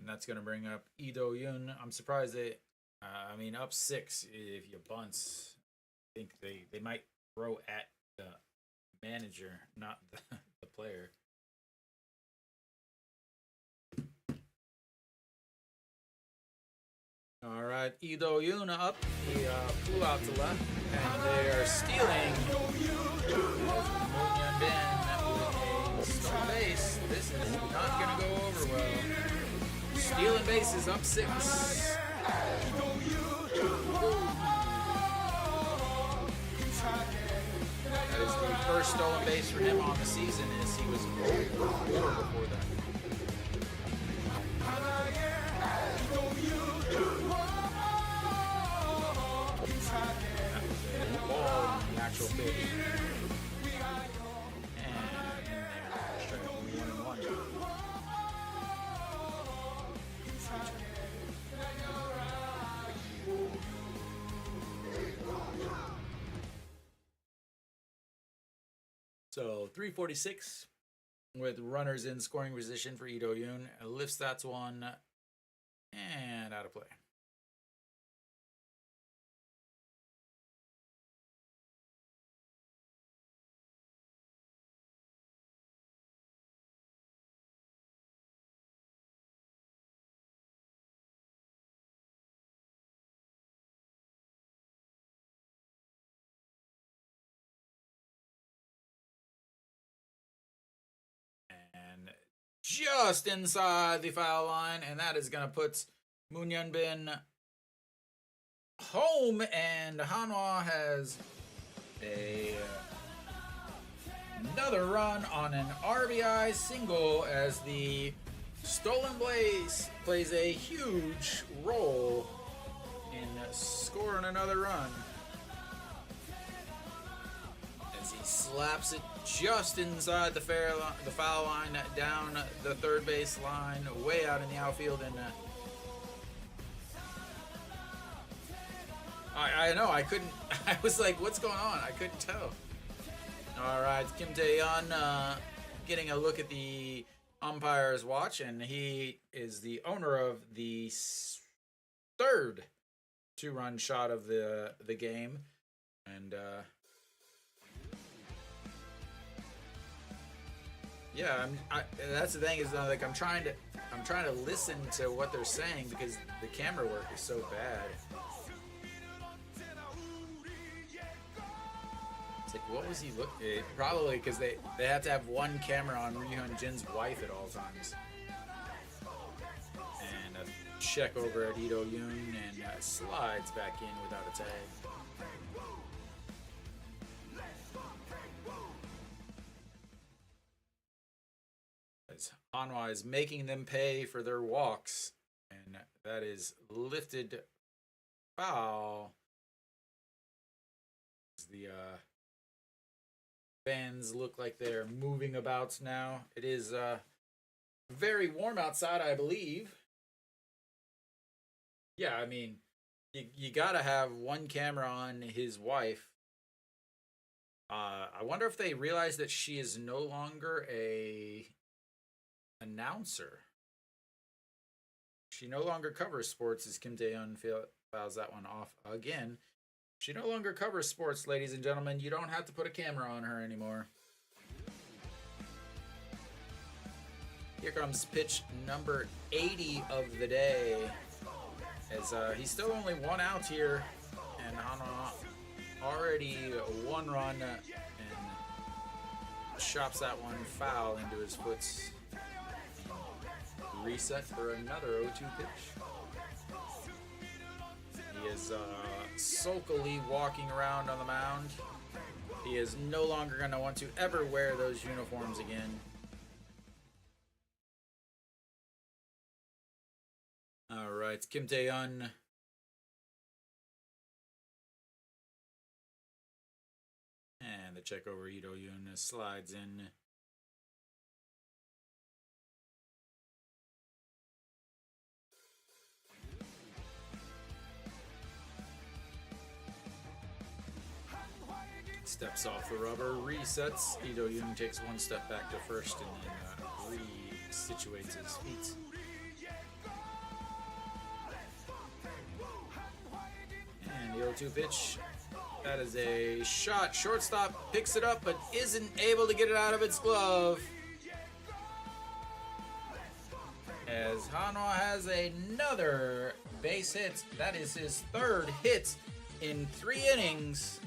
And that's going to bring up Lee Do-yoon. I'm surprised they, up 6 if you bunts. I think they might throw at the manager, not the player. All right, Lee Do-yoon up. He flew out to left, and they are stealing. Moon Hyun-bin with a stolen base. This is not going to go over well. Stealing bases up 6. That is the first stolen base for him on the season, as he was 0 for 4 before that. Ball in the actual pitch. And in there, strike 1-1. So 346 with runners in scoring position for Lee Do-yoon. Lifts that's 1 and out of play. And just inside the foul line, and that is going to put Moon Hyun-bin home, and Hanwha has another run on an RBI single, as the stolen base plays a huge role in scoring another run, as he slaps it just inside the foul line, down the third base line, way out in the outfield, and I know, I couldn't. I was like, what's going on? I couldn't tell. All right, Kim Tae-yeon getting a look at the umpire's watch, and he is the owner of the third two-run shot of the game, and yeah, that's the thing is like I'm trying to listen to what they're saying because the camera work is so bad. It's like, what was he looking? Probably because they have to have one camera on Ryun Jin's wife at all times. And a check over at Ito Yoon, and slides back in without a tag. As Hanwha is making them pay for their walks, and that is lifted foul. The fans look like they're moving about now. It is very warm outside, I believe. Yeah, I mean, you gotta have one camera on his wife. I wonder if they realize that she is no longer a announcer. She no longer covers sports, as Kim Tae-yeon fouls that one off again. She no longer covers sports, ladies and gentlemen. You don't have to put a camera on her anymore. Here comes pitch number 80 of the day. As he's still only one out here. And Hanwha already one run and chops that one foul into his foot. Reset for another 0-2 pitch. He is sulkily walking around on the mound. He is no longer going to want to ever wear those uniforms again. All right, Kim Tae-yeon. And the check over Ito Yoon slides in. Steps off the rubber, resets. Ito Yoon takes one step back to first and then re-situates his feet. And the 0-2 pitch. That is a shot. Shortstop picks it up but isn't able to get it out of its glove. As Hanwha has another base hit. That is his third hit in 3 innings.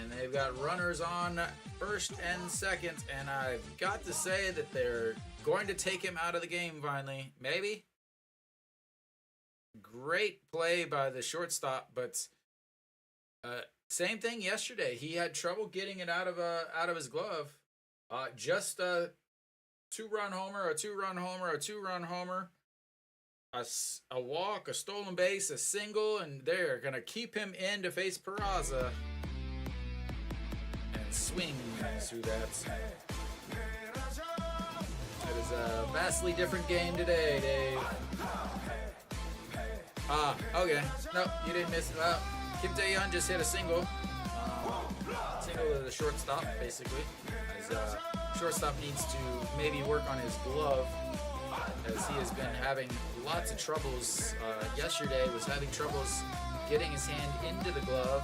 And they've got runners on first and second, and I've got to say that they're going to take him out of the game finally. Maybe. Great play by the shortstop, but same thing yesterday. He had trouble getting it out of his glove. Just a 2-run homer, a 2-run homer, a 2-run homer, a walk, a stolen base, a single, and they're gonna keep him in to face Peraza. Swing through that. That is a vastly different game today, Dave. Okay. No, you didn't miss it. Well, Kim Tae-yeon just hit a single. Single to the shortstop, basically. As shortstop needs to maybe work on his glove, as he has been having lots of troubles. Yesterday was having troubles getting his hand into the glove,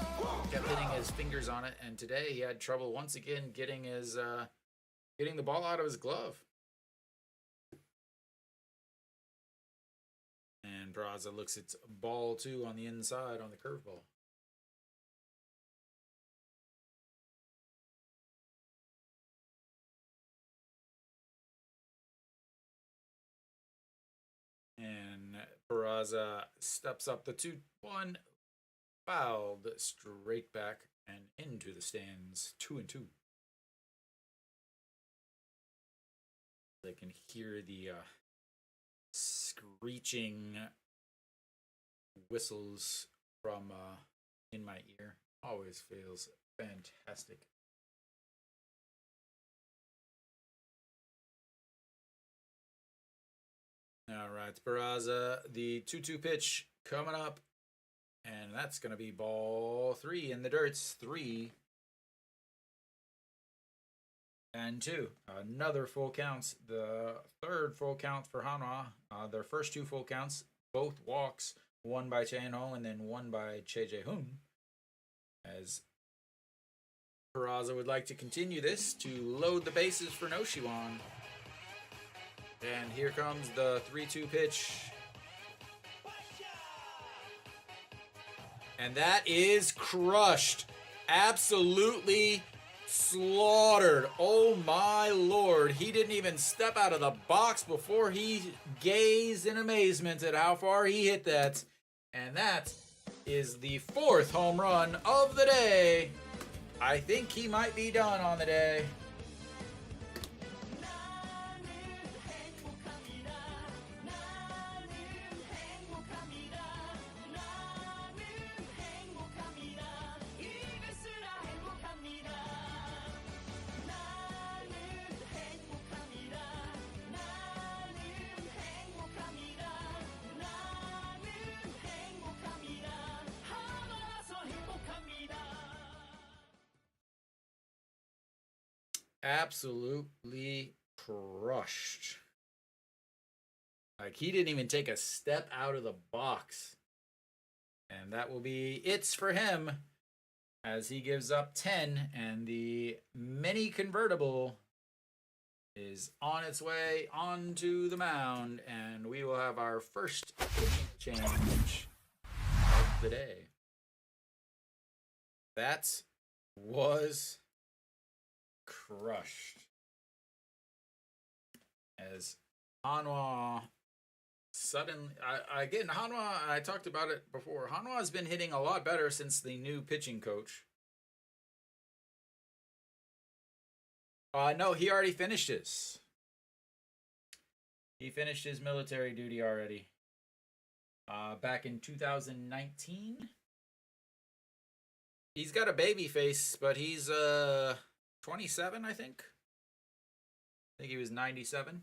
kept hitting his fingers on it, and today he had trouble once again getting the ball out of his glove. And Peraza looks at ball 2 on the inside on the curveball. And Peraza steps up the 2-1. Fouled straight back and into the stands. 2-2. They can hear the screeching whistles from in my ear. Always feels fantastic. All right, Peraza, the 2-2 pitch coming up. And that's going to be ball 3 in the dirts. 3 and 2. Another full counts. The third full count for Hanwha. Their first 2 full counts, both walks. One by Hanwha and then one by Che Jae-hoon. As Peraza would like to continue this to load the bases for No Shiwan. And here comes the 3-2 pitch. And that is crushed. Absolutely slaughtered. Oh my lord. He didn't even step out of the box before he gazed in amazement at how far he hit that. And that is the 4th home run of the day. I think he might be done on the day. Absolutely crushed. Like, he didn't even take a step out of the box. And that will be it's for him as he gives up 10, and the mini convertible is on its way onto the mound, and we will have our first change of the day. That was crushed. As Hanwha suddenly, Hanwha, I talked about it before. Hanwha has been hitting a lot better since the new pitching coach. No, he already finished his. He finished his military duty already. Back in 2019. He's got a baby face, but he's 27, I think. I think he was 97.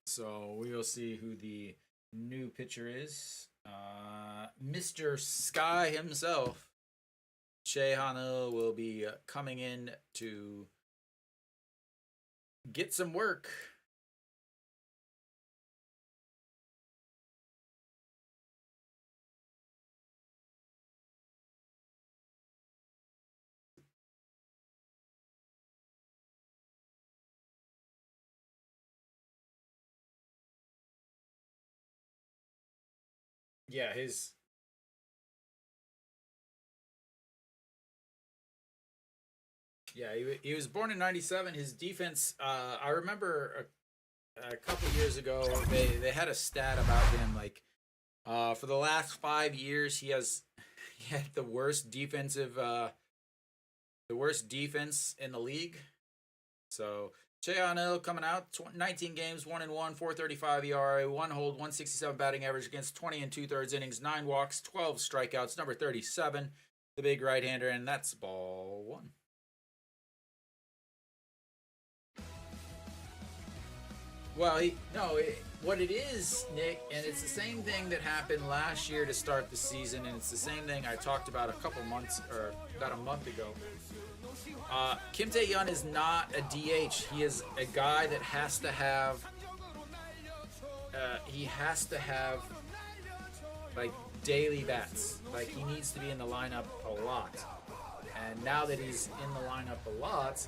So we will see who the new pitcher is. Mr. Sky himself, Che Hanwha, will be coming in to get some work. Yeah, he was born in 97. His defense, I remember a couple years ago, they had a stat about him, like, for the last 5 years, he had the worst defense in the league. So Che Hanwha coming out, 19 games, 1-1, 4.35 ERA, 1 hold, 167 batting average against 20 2/3 innings, 9 walks, 12 strikeouts, number 37, the big right-hander, and that's ball 1. Well, what it is, Nick, and it's the same thing that happened last year to start the season, and it's the same thing I talked about about a month ago. Kim Tae-yeon is not a DH. He is a guy that has to have like daily bats. Like, he needs to be in the lineup a lot. And now that he's in the lineup a lot,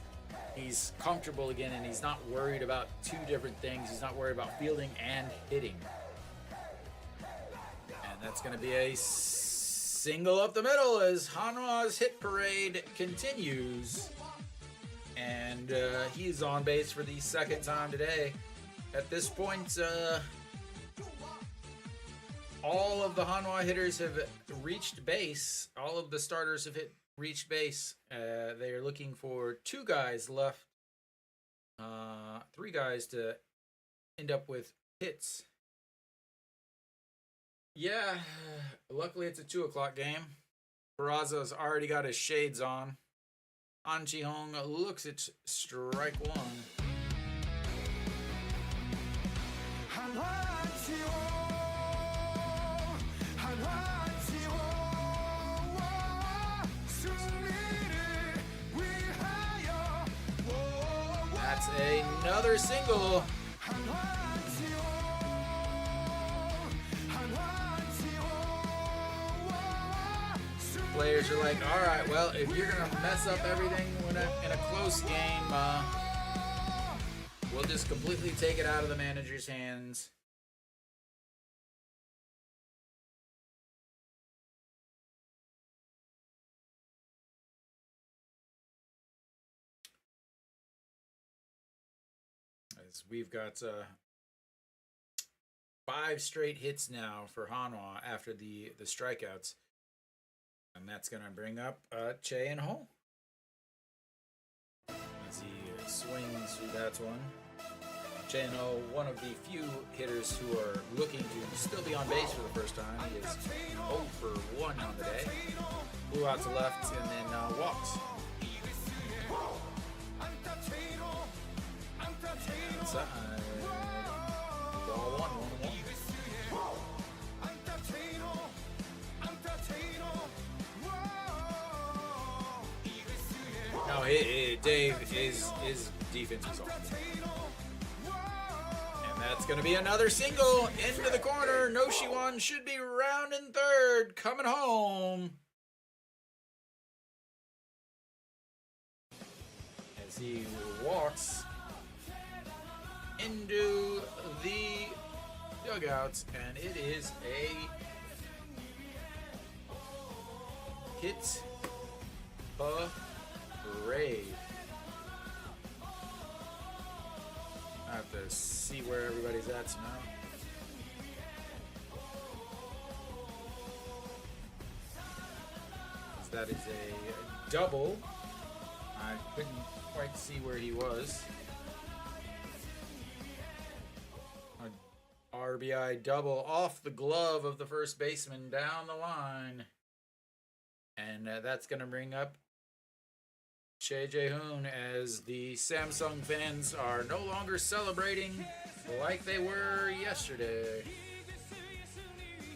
he's comfortable again, and he's not worried about 2 different things. He's not worried about fielding and hitting. And that's going to be a single up the middle as Hanwha's hit parade continues. And he's on base for the 2nd time today. At this point, all of the Hanwha hitters have reached base. All of the starters have reached base. They are looking for 2 guys left. 3 guys to end up with hits. Yeah, luckily it's a 2 o'clock game. Peraza's already got his shades on. An Ji-hong looks at strike 1. another single. Players are like, all right, well, if you're gonna mess up everything in a close game, we'll just completely take it out of the manager's hands. As we've got 5 straight hits now for Hanwha after the strikeouts. And that's going to bring up Che and Ho. As he swings through that one. Che and Ho, one of the few hitters who are looking to still be on base for the first time. He is 0 for 1 on the day. Blew out to left and then walked. Inside. Ball 1, 1-1. No, Dave, his defense is off. And that's going to be another single into the corner. Noshiwan should be rounding third, coming home. As he walks into the dugouts, and it is a hit parade. I have to see where everybody's at now. That is a double. I couldn't quite see where he was. A RBI double off the glove of the first baseman down the line. And that's going to bring up Che Jae-hoon as the Samsung fans are no longer celebrating like they were yesterday.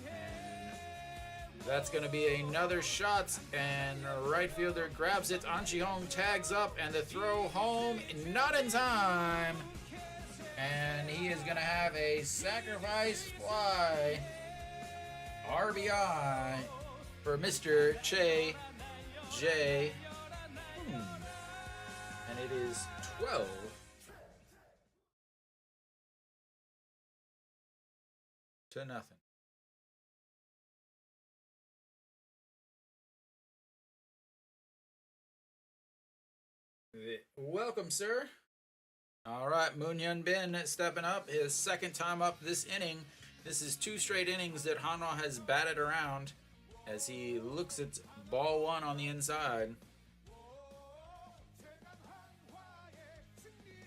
And that's going to be another shot, and right fielder grabs it. An Chi-hong tags up, and the throw home, not in time. And he is going to have a sacrifice fly. RBI for Mr. Che Jae-hoon. And it is 12 to nothing. Welcome, sir. All right, Moon Hyun Bin stepping up, his second time up this inning. This is 2 straight innings that Hanwha has batted around as he looks at ball 1 on the inside.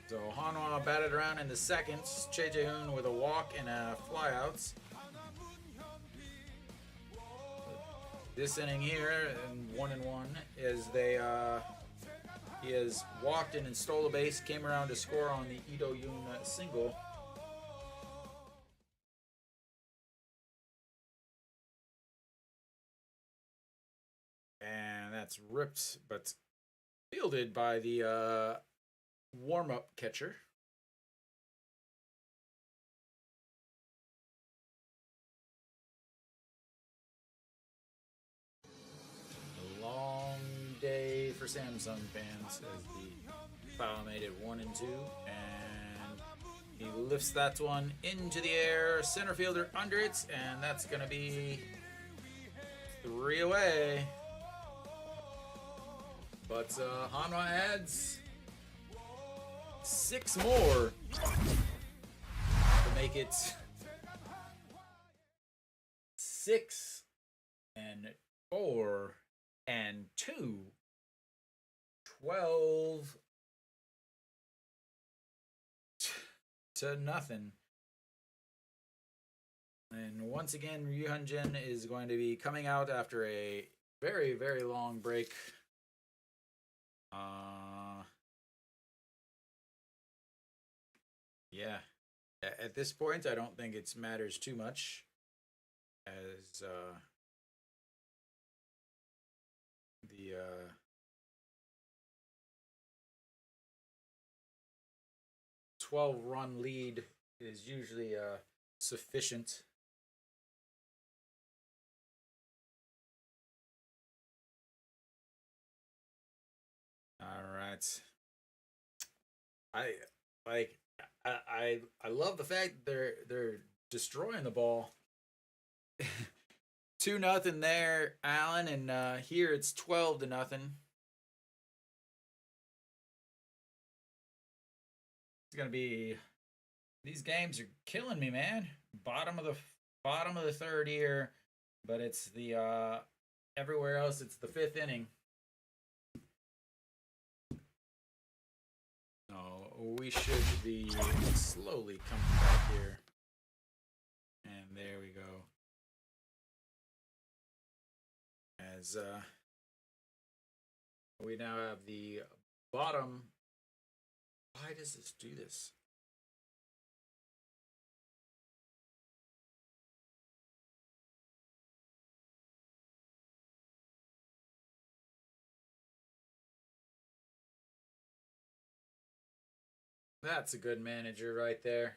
So Hanwha batted around in the second. Che Jae-hoon with a walk and a flyouts. This inning here, and 1-1, is he has walked in and stole a base, came around to score on the Lee Do-yoon single. And that's ripped, but fielded by the warm-up catcher. A long day for Samsung fans as the foul made it 1-2, and he lifts that one into the air. Center fielder under it, and that's going to be 3 away. But Hanwha adds 6 more to make it 6 and 4 and 2, 12 to nothing. And once again, Ryu Hyun-jin is going to be coming out after a very, very long break. Yeah. At this point, I don't think it matters too much, as 12-run lead is usually sufficient. All right. I like I love the fact they're destroying the ball. 2-0 there, Allen, and here it's 12-0. It's gonna be these games are killing me, man. Bottom of the third here, but it's the everywhere else it's the fifth inning. No, we should be slowly coming back here. And there we go. As we now have the bottom. Why does this do this? That's a good manager right there.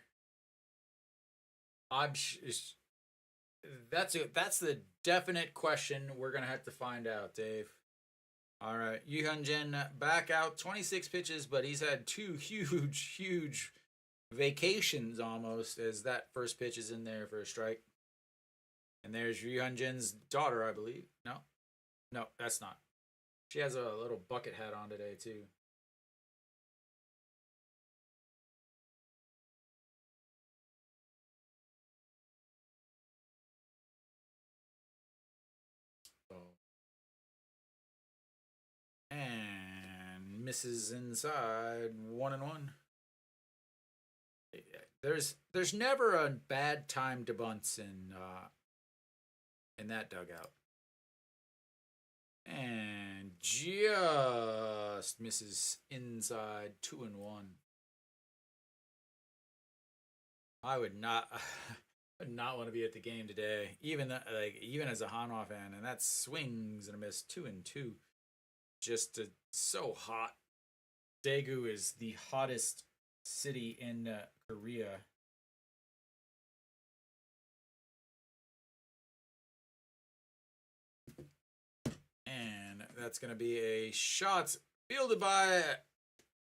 I'm that's the definite question we're gonna have to find out, Dave. All right, Yu Jin back out 26 pitches, but he's had two huge vacations almost as that first pitch is in there for a strike. And there's Yu Jin's daughter, I believe. No, no, that's not. She has a little bucket hat on today too. So and misses inside 1-1. There's never a bad time to bunts in that dugout. And just misses inside 2-1. I would not would not want to be at the game today, even even as a Hanwha fan, and that swings and a miss 2-2. Just so hot. Daegu is the hottest city in Korea. And that's going to be a shot fielded by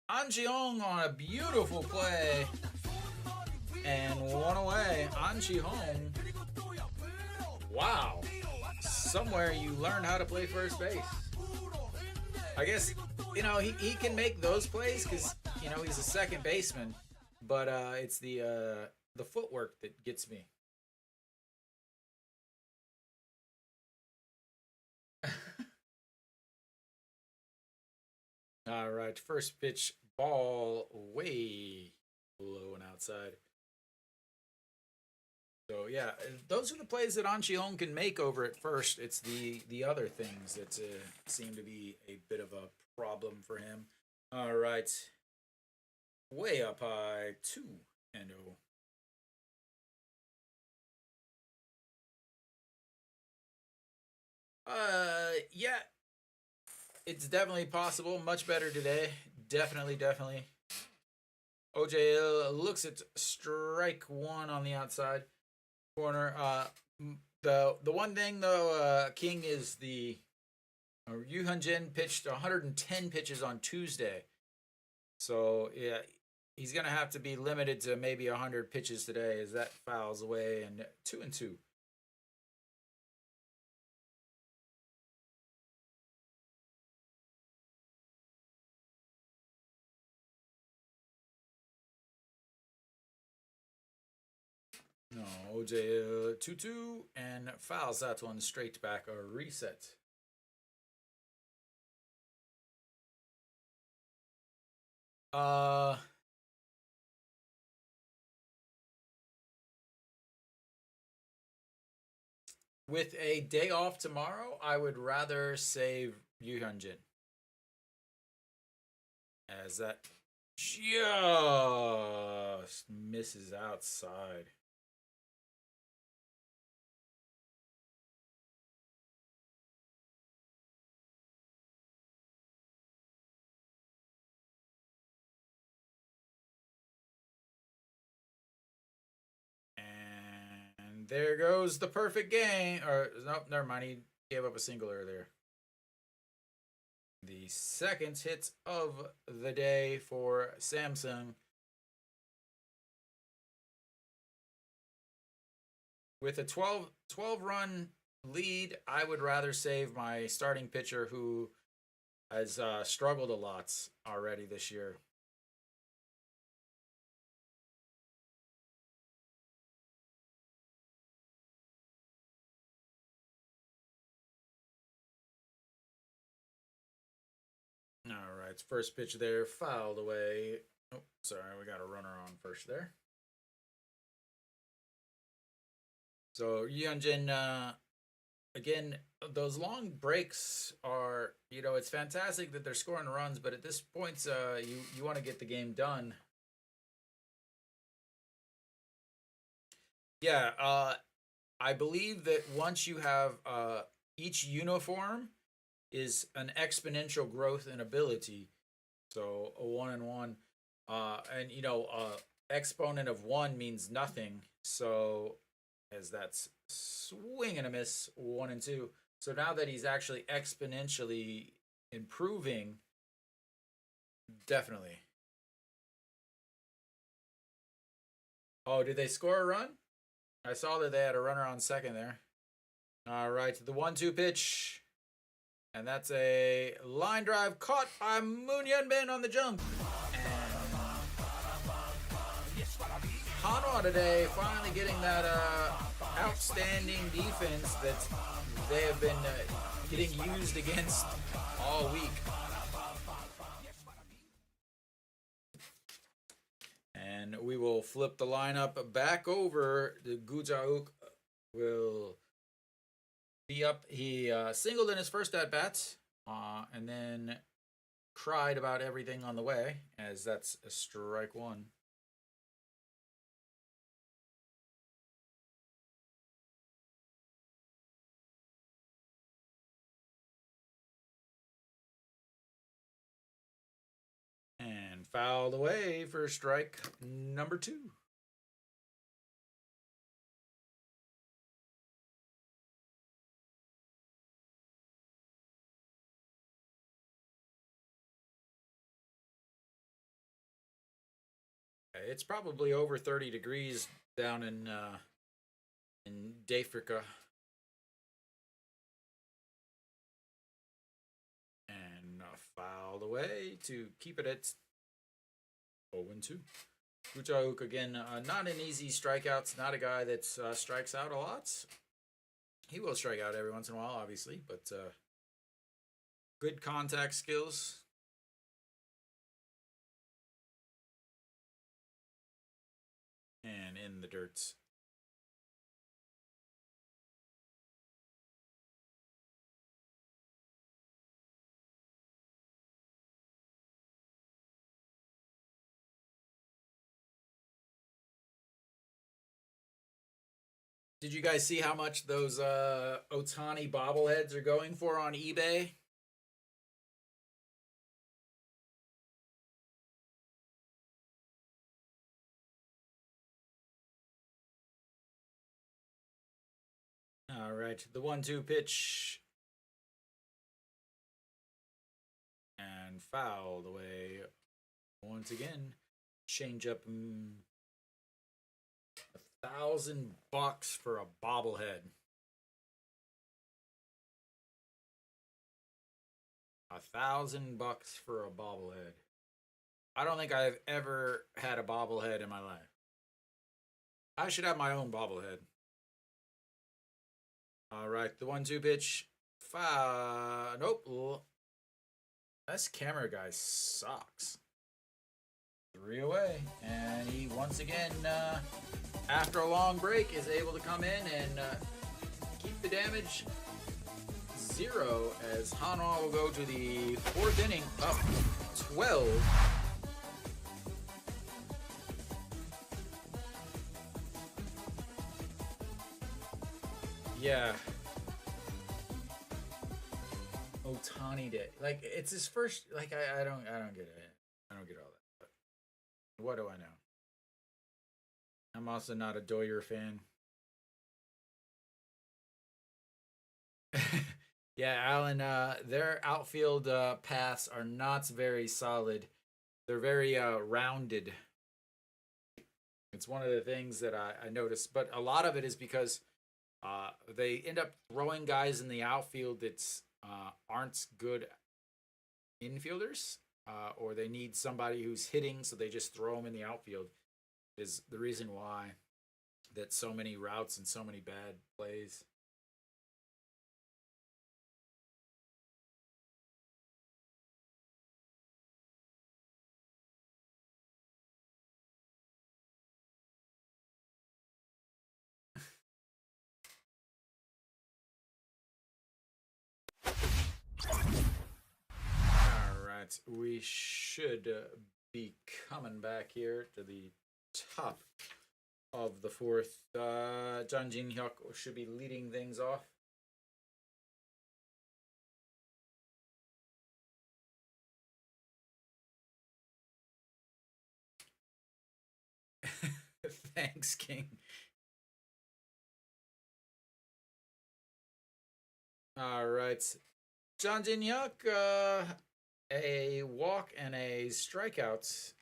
An Ji-hong on a beautiful play. And one away. An Ji-hong. Wow. Somewhere you learn how to play first base. I guess, he can make those plays because, he's a second baseman. But it's the footwork that gets me. All right, first pitch, ball way low and outside. So yeah, those are the plays that An Ji-hong can make over at first. It's the other things that seem to be a bit of a problem for him. All right, way up high, 2-0. Yeah, it's definitely possible. Much better today. Definitely. OJ looks at strike one on the outside corner. The one thing though, King is the Yu Jin pitched 110 pitches on Tuesday, so yeah, he's gonna have to be limited to maybe 100 pitches today as that fouls away and 2-2. No, OJ 2-2 and fouls that one straight back. A reset. Uh, with a day off tomorrow, I would rather save Yu Jin. As that just misses outside. there goes the perfect game. Or nope, never mind. He gave up a single earlier. The second hit of the day for Samsung. With a 12 run lead, I would rather save my starting pitcher who has struggled a lot already this year. All right, first pitch there, fouled away. Oh, sorry, we got a runner on first there. So Yunjin, again, those long breaks are, it's fantastic that they're scoring runs, but at this point, you want to get the game done. Yeah, I believe that once you have each uniform is an exponential growth in ability. So a 1 and 1, and exponent of 1 means nothing. So as that's swing and a miss, 1 and 2. So now that he's actually exponentially improving, definitely. Oh, did they score a run? I saw that they had a runner on second there. All right, the 1-2 pitch. And that's a line drive caught by Moon Yunbin on the jump. And Hanwha today finally getting that outstanding defense that they have been getting used against all week. And we will flip the lineup back over. The Gujauk will be up. He singled in his first at bat, and then cried about everything on the way, as that's a strike one. And fouled away for strike number 2. It's probably over 30 degrees down in Dafrica. And fouled away to keep it at 0-2. Gujauk again, not an easy strikeout. Not a guy that strikes out a lot. He will strike out every once in a while, obviously, but good contact skills. And in the dirt. Did you guys see how much those Otani bobbleheads are going for on eBay? All right, the 1-2 pitch. And fouled away once again. Change up $1,000 for a bobblehead. $1,000 for a bobblehead. I don't think I've ever had a bobblehead in my life. I should have my own bobblehead. All right, the 1-2 pitch. Nope. This camera guy sucks. 3 away. And he once again, after a long break, is able to come in and keep the damage 0 as Hanwha will go to the 4th inning up 12. Yeah. Otani Day. Like, it's his first, like, I don't get it. I don't get all that. But what do I know? I'm also not a Doyer fan. Yeah, Alan, their outfield paths are not very solid. They're very rounded. It's one of the things that I noticed, but a lot of it is because they end up throwing guys in the outfield that aren't good infielders, or they need somebody who's hitting, so they just throw them in the outfield. Is the reason why that so many routes and so many bad plays. All right, we should be coming back here to the top of the fourth. John Jin Hyuk should be leading things off. Thanks, King. All right, John Jin Hyuk, a walk and a strikeout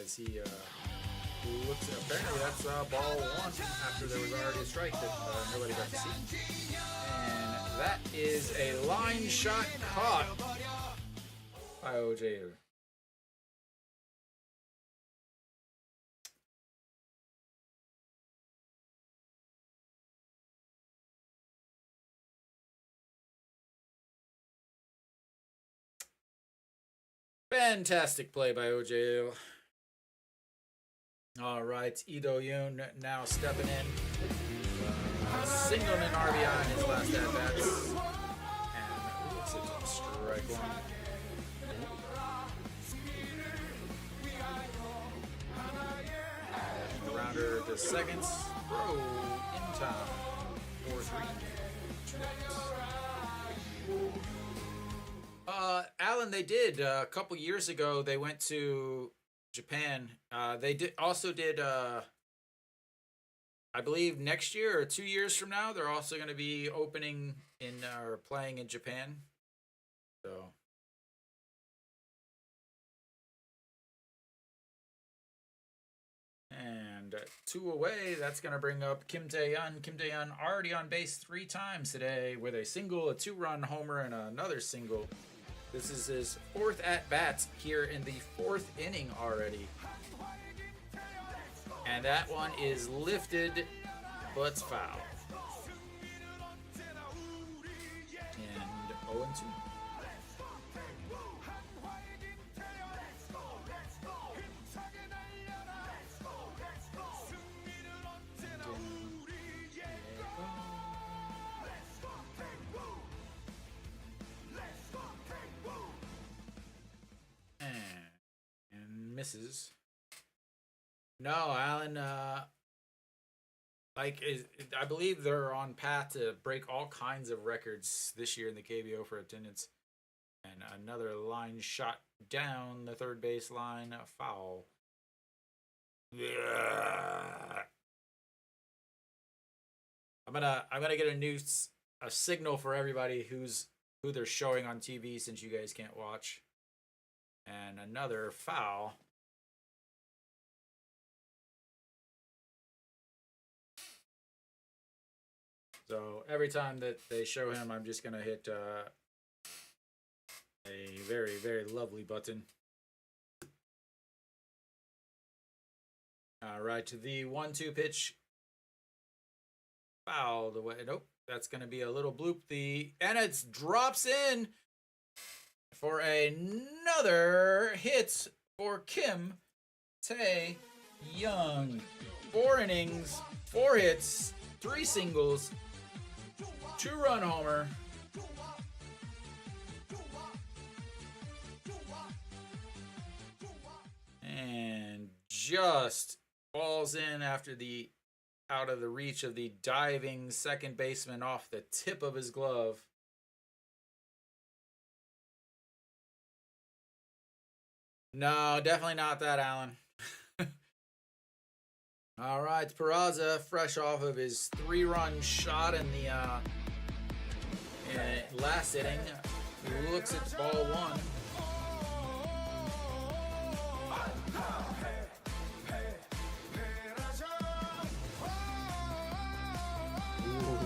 as he looks. Apparently, that's ball one after there was already a strike that nobody got to see, and that is a line shot caught by OJ. Fantastic play by OJ. All right, Ido Yoon now stepping in. Singled an RBI in his last at bats. And looks at strike one. And the rounder to seconds. Throw in time. 4-3. Alan, they did a couple years ago. They went to Japan. They did. I believe next year or 2 years from now, they're also going to be opening in or playing in Japan. So. And two away, that's going to bring up Kim Tae-yeon. Kim Tae-yeon already on base 3 times today with a single, a 2-run homer, and another single. This is his 4th at-bat here in the 4th inning already. And that one is lifted, but it's foul. And 0-2. And misses. No, Alan. I believe they're on path to break all kinds of records this year in the KBO for attendance. And another line shot down the third base line, a foul. Yeah. I'm gonna get a signal for everybody who they're showing on TV since you guys can't watch. And another foul. So every time that they show him, I'm just gonna hit a very, very lovely button. All right, to the 1-2 pitch. Fouled away. Nope, that's gonna be a little bloop. And it drops in for another hit for Kim Tae-yeon. 4 innings, 4 hits, 3 singles, 2-run homer. And just falls in after out of the reach of the diving second baseman off the tip of his glove. No, definitely not that, Alan. All right, Peraza, fresh off of his 3-run shot in the last inning, looks at ball one. Ooh,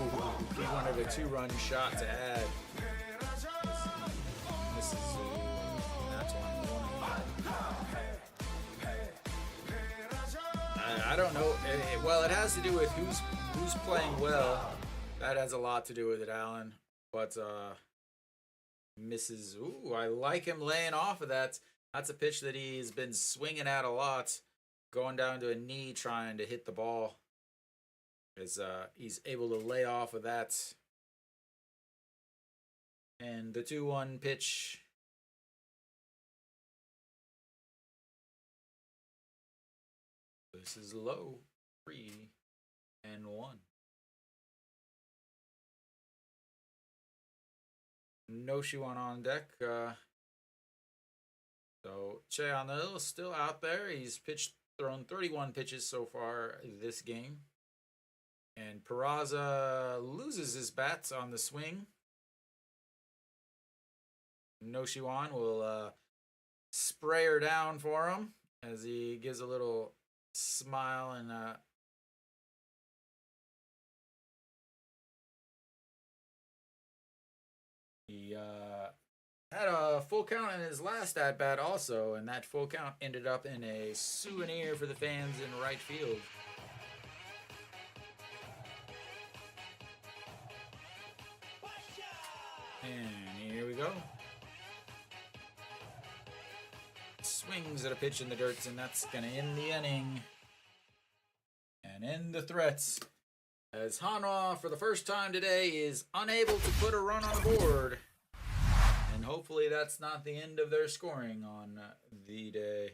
he wanted a 2-run shot to add. This is that's one. I don't know. Well, it has to do with who's playing well. That has a lot to do with it, Alan. But misses. Ooh, I like him laying off of that. That's a pitch that he's been swinging at a lot, going down to a knee, trying to hit the ball. He's able to lay off of that. And the 2-1 pitch. This is low. 3-1. No Shiwan on deck. So Cheonil is still out there. He's thrown 31 pitches so far this game. And Peraza loses his bats on the swing. No Shiwan will spray her down for him as he gives a little smile and he had a full count in his last at bat also, and that full count ended up in a souvenir for the fans in right field. And here we go. Swings at a pitch in the dirt, and that's going to end the inning. And end the threats. As Hanwha, for the first time today, is unable to put a run on the board. And hopefully that's not the end of their scoring on the day.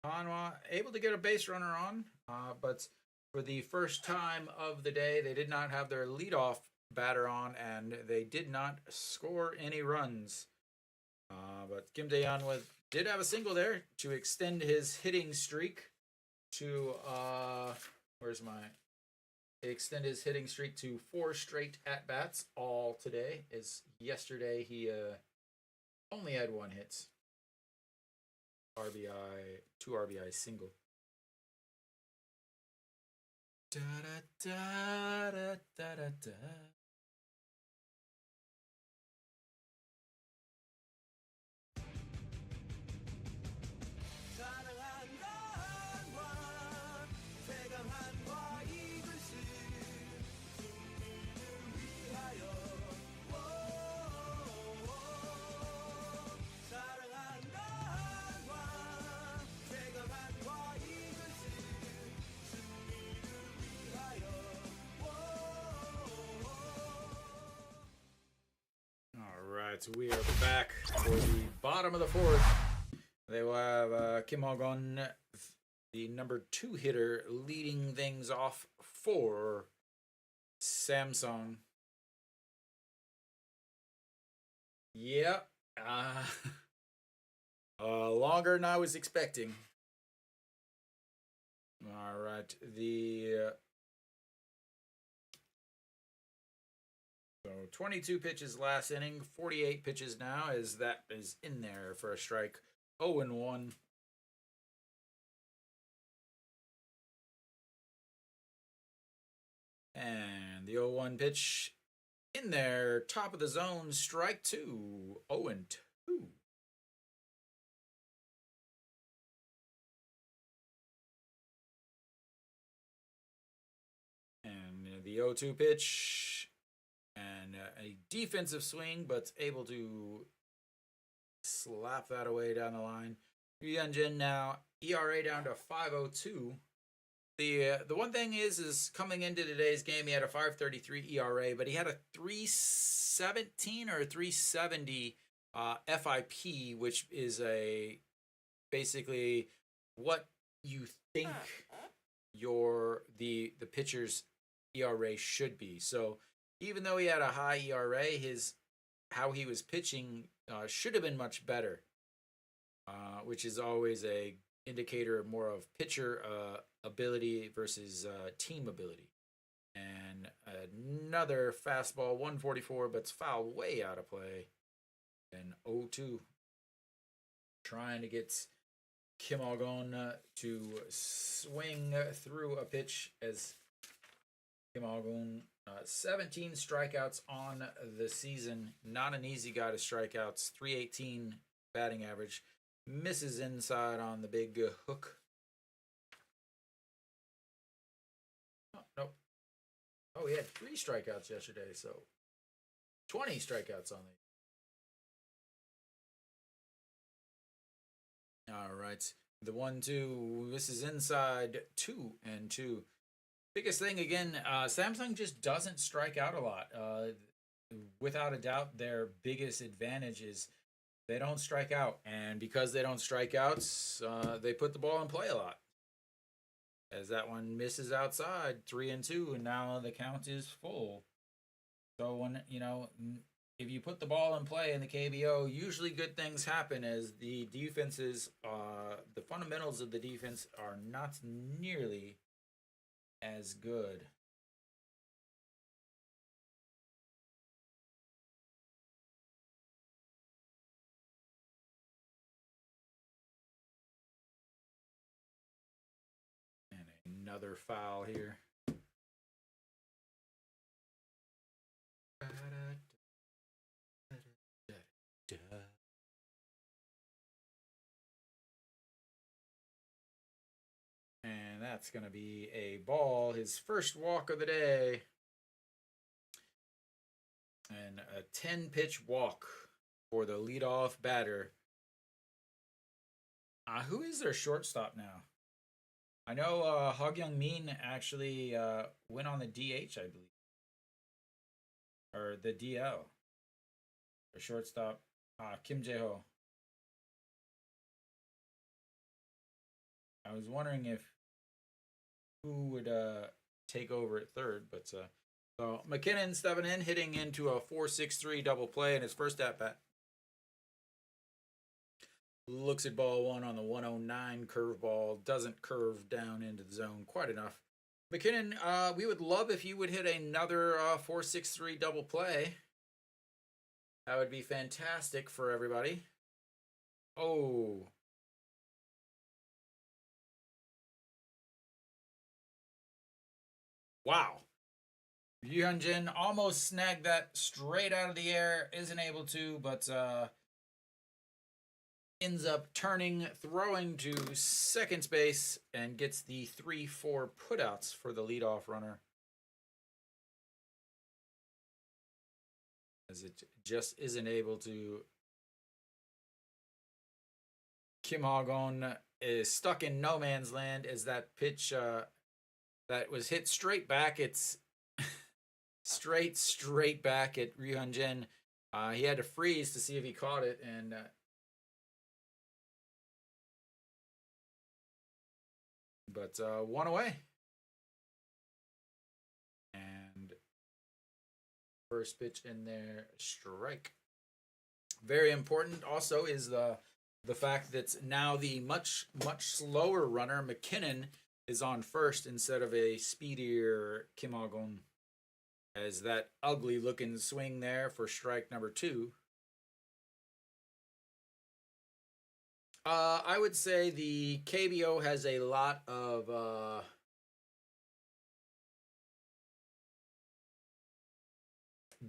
Hanwha able to get a base runner on, but for the first time of the day, they did not have their leadoff batter on, and they did not score any runs. But Kim Dae-yeon did have a single there to extend his hitting streak to extend his hitting streak to 4 straight at bats all today. As yesterday he only had 1 hit. RBI, 2 RBI single. Da da da da da da da. So we are back for the bottom of the 4th. They will have Kim Ho-gun, the number 2 hitter, leading things off for Samsung. Yeah, longer than I was expecting. All right, so 22 pitches last inning, 48 pitches now, as that is in there for a strike. 0-1. And the 0-1 pitch in there, top of the zone, strike 2. 0-2. And the 0-2 pitch. And a defensive swing, but able to slap that away down the line. Hyunjin now, ERA down to 5.02. The one thing is coming into today's game, he had a 5.33 ERA, but he had a 3.17 or 3.70 FIP, which is a basically what you think the pitcher's ERA should be. So even though he had a high ERA, his how he was pitching should have been much better, which is always a indicator more of pitcher ability versus team ability. And another fastball, 144, but it's fouled way out of play. And 0-2, trying to get Kim Algon to swing through a pitch as Kim Algon, 17 strikeouts on the season. Not an easy guy to strikeouts. 318 batting average. Misses inside on the big hook. Oh, nope. Oh, he had 3 strikeouts yesterday, so 20 strikeouts on the. All right. The 1-2. This is inside 2-2. Biggest thing again, Samsung just doesn't strike out a lot. Without a doubt, their biggest advantage is they don't strike out, and because they don't strike out, they put the ball in play a lot. As that one misses outside, 3-2, and now the count is full. So when if you put the ball in play in the KBO, usually good things happen as the defenses, the fundamentals of the defense are not nearly as good. And another foul here. And that's going to be a ball, his first walk of the day. And a 10-pitch walk for the leadoff batter. Who is their shortstop now? I know Hug Young Min actually went on the DH, I believe. Or the DL. Their shortstop, Kim Jae-ho. I was wondering if who would take over at third, but so McKinnon stepping in, hitting into a 4-6-3 double play in his first at bat. Looks at ball one on the 109 curveball, doesn't curve down into the zone quite enough. McKinnon, we would love if you would hit another 4-6-3 double play. That would be fantastic for everybody. Oh. Wow. Hyunjin almost snagged that straight out of the air. Isn't able to, but ends up turning, throwing to second base, and gets the 3-4 putouts for the leadoff runner. As it just isn't able to. Kim Ha-gon is stuck in no man's land as that pitch that was hit straight back. It's straight back at Ryu Hyun-jin. He had to freeze to see if he caught it, and but one away. And first pitch in there, strike. Very important also is the fact that now the much slower runner McKinnon is on first instead of a speedier Kim Ha-gon, as that ugly looking swing there for strike number 2. I would say the KBO has a lot of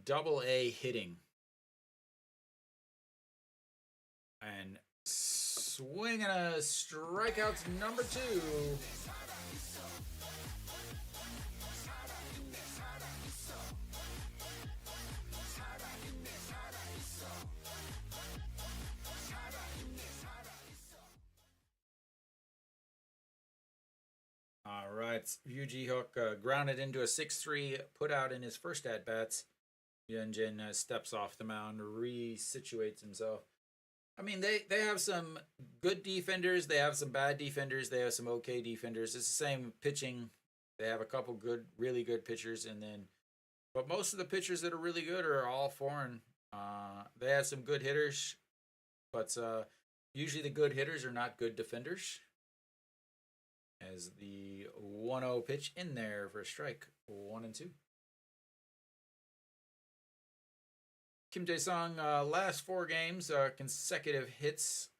double A hitting. And swinging a strikeout number 2. All right, Yu Ji-hook grounded into a 6-3 put out in his first at-bats. Hyun-jin steps off the mound, resituates himself. I mean, they have some good defenders. They have some bad defenders. They have some okay defenders. It's the same pitching. They have a couple good, really good pitchers, and then, but most of the pitchers that are really good are all foreign. They have some good hitters, but usually the good hitters are not good defenders. As the 1-0 pitch in there for a strike, 1-2. Kim Jae-sung, last 4 games, consecutive hits.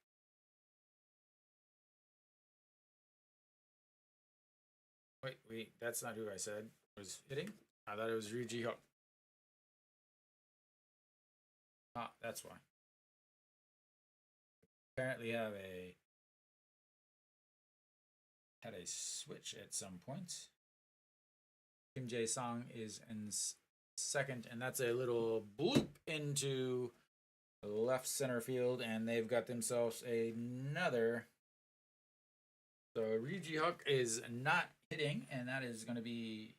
Wait, that's not who I said was hitting. I thought it was Ryu Ji-hook. Ah, that's why. Apparently had a switch at some point. Kim Jae-sung is in second, and that's a little bloop into left center field, and they've got themselves another. So Ryu Ji-hook is not hitting, and that is going to be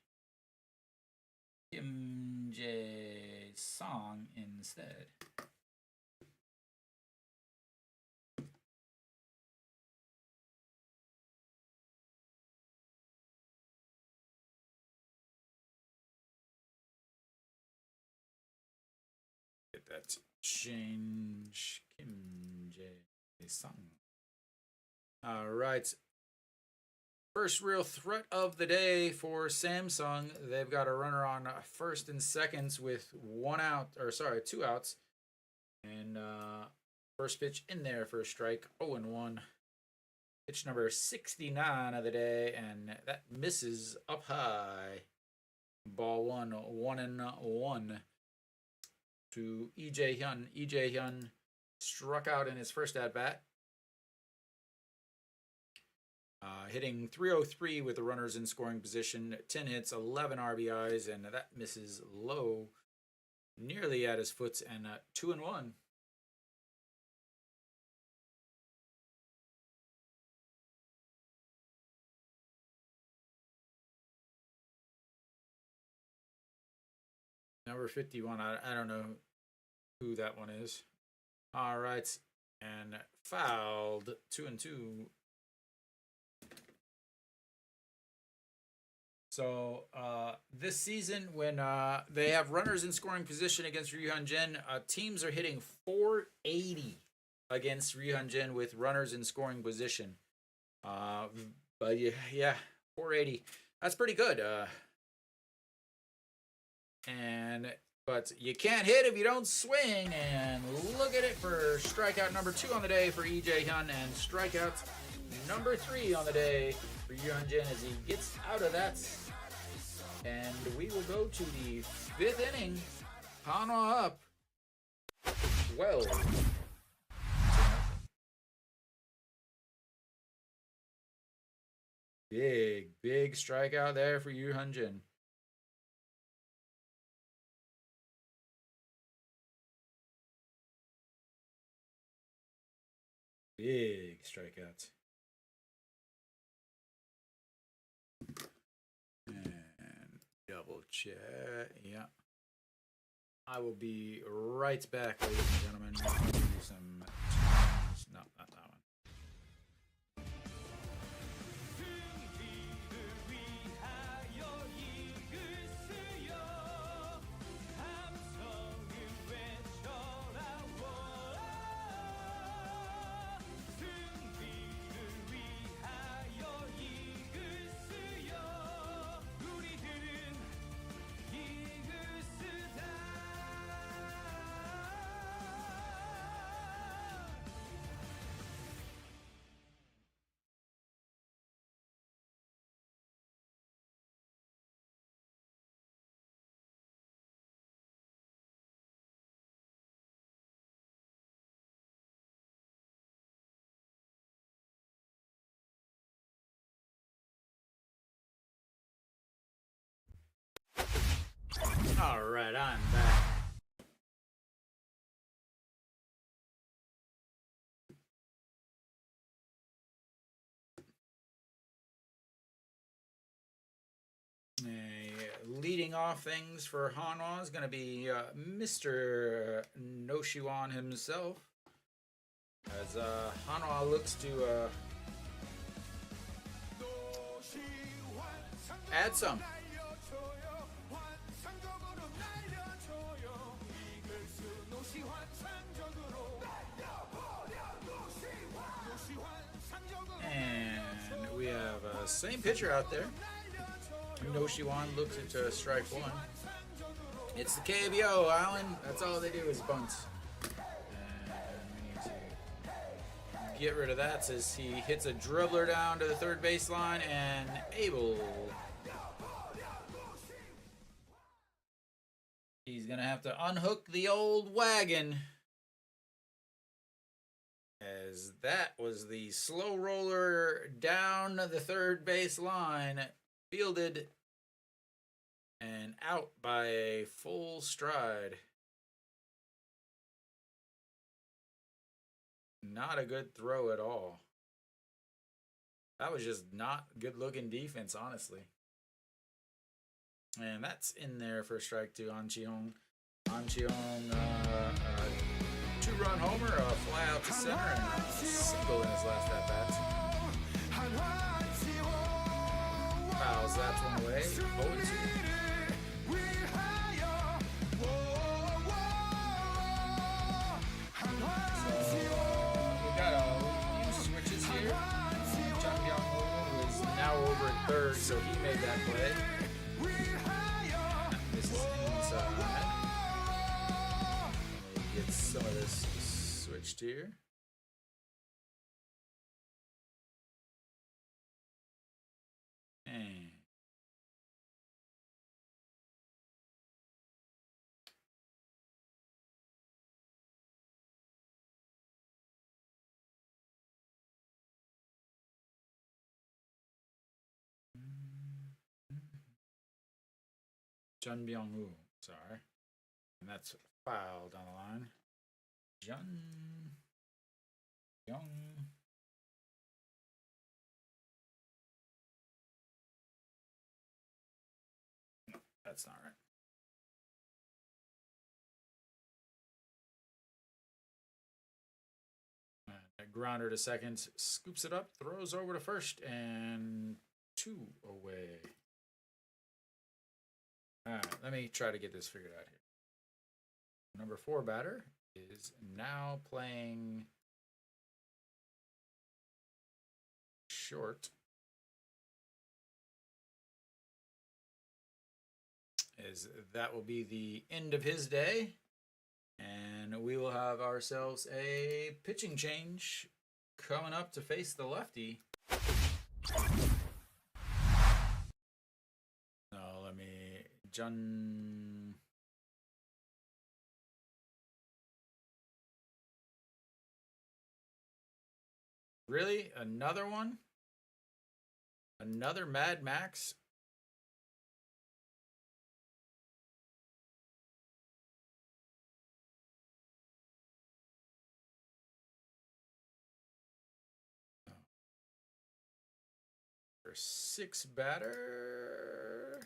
Kim Jae-sung instead. Get that change. Kim Jae-sung. All right. First real threat of the day for Samsung. They've got a runner on first and seconds with 2 outs. And first pitch in there for a strike, 0-1. Pitch number 69 of the day, and that misses up high. Ball 1, 1-1 to Lee Jae-hyun. Lee Jae-hyun struck out in his first at-bat. Hitting .303 with the runners in scoring position, 10 hits, 11 RBIs, and that misses low, nearly at his foot, and 2-1. Number 51, I don't know who that one is. All right, and fouled, 2-2. So this season, when they have runners in scoring position against Ryuhyun Jin, teams are hitting .480 against Ryuhyun Jin with runners in scoring position. But yeah, .480. That's pretty good. But you can't hit if you don't swing. And look at it for strikeout number 2 on the day for Lee Jae-hyun, and strikeout number 3 on the day for Ryuhyun Jin as he gets out of that. And we will go to the 5th inning. Hanwha up 12. Big strikeout there for Ryuhyun Jin. Big strikeout. And double check. Yeah. I will be right back, ladies and gentlemen. I'll do some. No, not that one. All right, I'm back. Leading off things for Hanwha is going to be Mr. Noshiwan himself. as Hanwha looks to add some. And we have same pitcher out there. No Shiwan looks at strike one. It's the KBO, Alan. That's all they do is bunt. And we need to get rid of that. Says he hits a dribbler down to the third baseline and able. He's going to have to unhook the old wagon. As that was the slow roller down the third base line, fielded and out by a full stride. Not a good throw at all. That was just not good looking defense, honestly. And that's in there for strike two on Cheong. Two-run homer, a fly out to center, and a single in his last at-bat. Fouls that one away. 0-2. So we got a few switches here. John Young is now over at third, so he made that play. This is inside. Get some of this switched here. And Jun Byung-woo, sorry. And that's foul down the line. Jun Young. No, that's not right. A grounder to second, scoops it up, throws over to first, and 2 away. All right, let me try to get this figured out here. Number 4 batter is now playing short. As that will be the end of his day. And we will have ourselves a pitching change coming up to face the lefty. No, let me... Jun... Really? Another one? Another Mad Max? For 6 batter.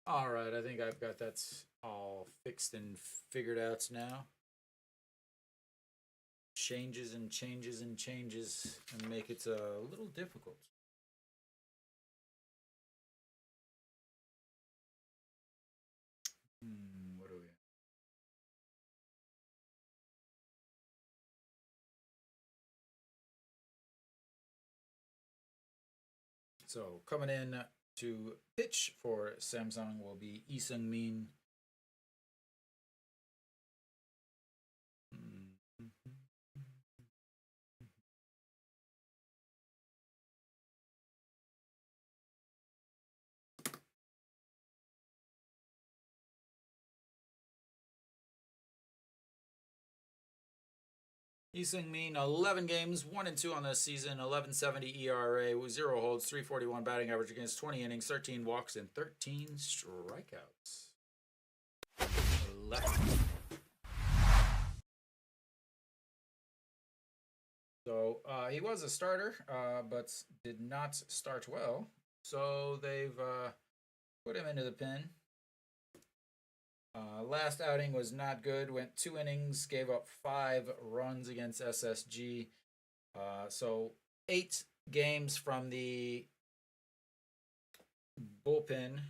All right, I think I've got that all fixed and figured out now. Changes and changes and changes and make it a little difficult. What do we have? So coming in to pitch for Samsung will be Lee Seung-min. Lee Seung-min, 11 games, 1-2 on this season, 11.70 ERA, with 0 holds, 341 batting average against 20 innings, 13 walks, and 13 strikeouts. Left. So he was a starter, but did not start well. So they've put him into the pen. Last outing was not good. Went 2 innings, gave up 5 runs against SSG. So 8 games from the bullpen.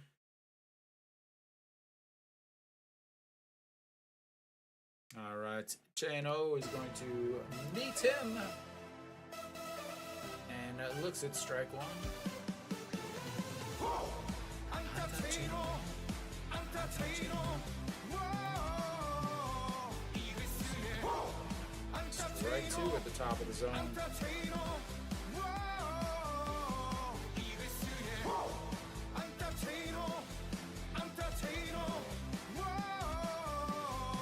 All right, Chano is going to meet him, and looks at strike one. Strike two at the top of the zone.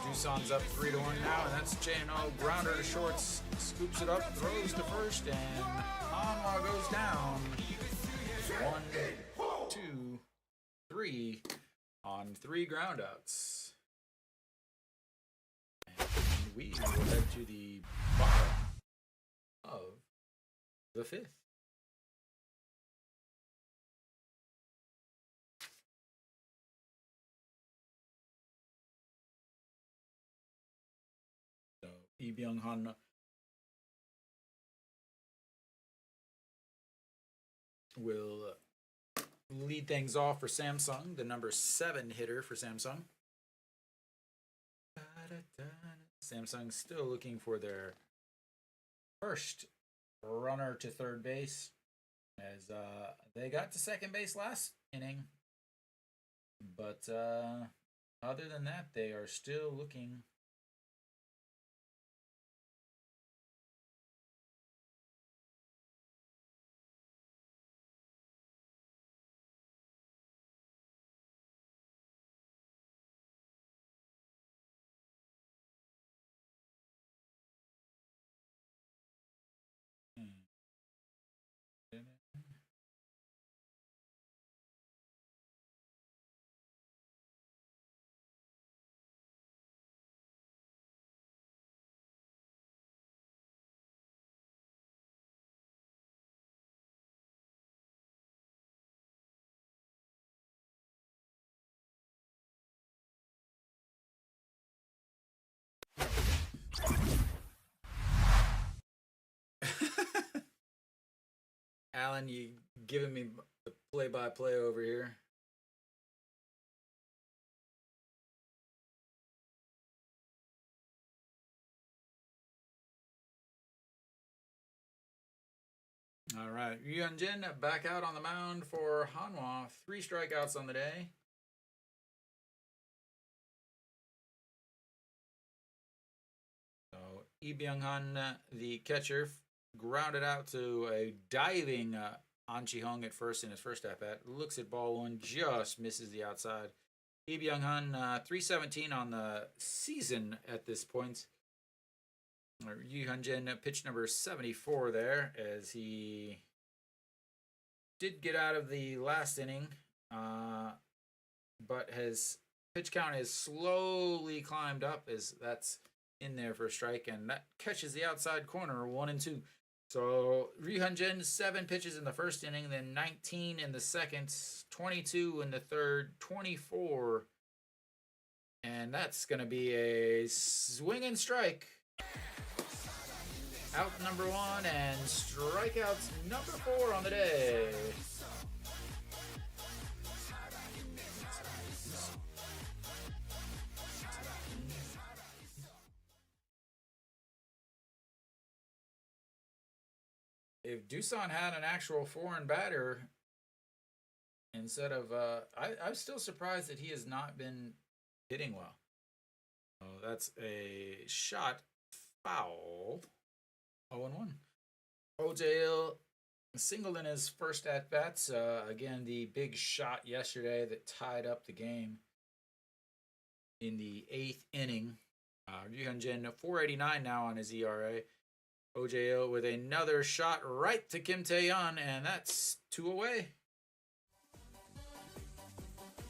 Doosan's up 3-1 now, and that's Chano. Grounder to shorts, scoops it up, throws to first, and Hanwha goes down. 1, 2, 3 on 3 groundouts. And we will head to the bottom of the 5th. So Lee Byung-hun will lead things off for Samsung, the number 7 hitter for Samsung. Samsung still looking for their first runner to third base, as they got to second base last inning. But other than that, they are still looking. Alan, you giving me the play-by-play over here. All right, Hyunjin back out on the mound for Hanwha. 3 strikeouts on the day. So Lee Byung-hun, the catcher, grounded out to a diving An Chi-hung at first in his first at-bat. Looks at ball one, just misses the outside. Lee Byung-hun, 317 on the season at this point. Yu Hyunjin pitch number 74 there, as he did get out of the last inning, but his pitch count has slowly climbed up, as that's in there for a strike, and that catches the outside corner, 1-2. So Ryu Hyunjin, 7 pitches in the first inning, then 19 in the second, 22 in the third, 24, and that's going to be a swing and strike. Out number 1 and strikeouts number 4 on the day. If Doosan had an actual foreign batter instead of, I'm still surprised that he has not been hitting well. Oh, that's a shot foul. 0-1. OJL singled in his first at-bats. Again, the big shot yesterday that tied up the game in the 8th inning. Ryu Hyunjin, 4.89 now on his ERA. OJL with another shot right to Kim Tae-yeon, and that's 2 away.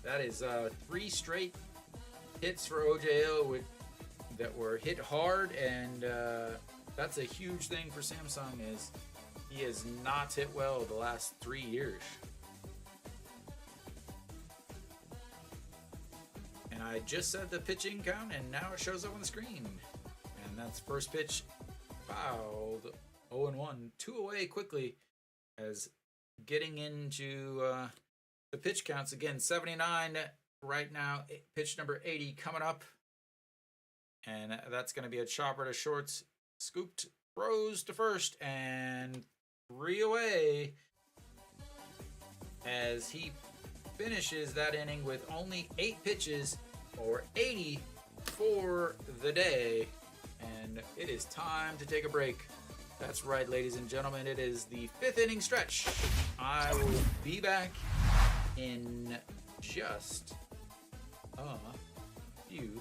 That is 3 straight hits for OJL that were hit hard and That's a huge thing for Samsung, is he has not hit well the last 3 years. And I just said the pitching count, and now it shows up on the screen. And that's first pitch fouled. 0-1, 2 away quickly, as getting into the pitch counts again. 79 right now. Pitch number 80 coming up, and that's going to be a chopper to shorts. Scooped, throws to first, and 3 away, as he finishes that inning with only 8 pitches, or 80 for the day. And it is time to take a break. That's right, ladies and gentlemen, it is the 5th inning stretch. I will be back in just a few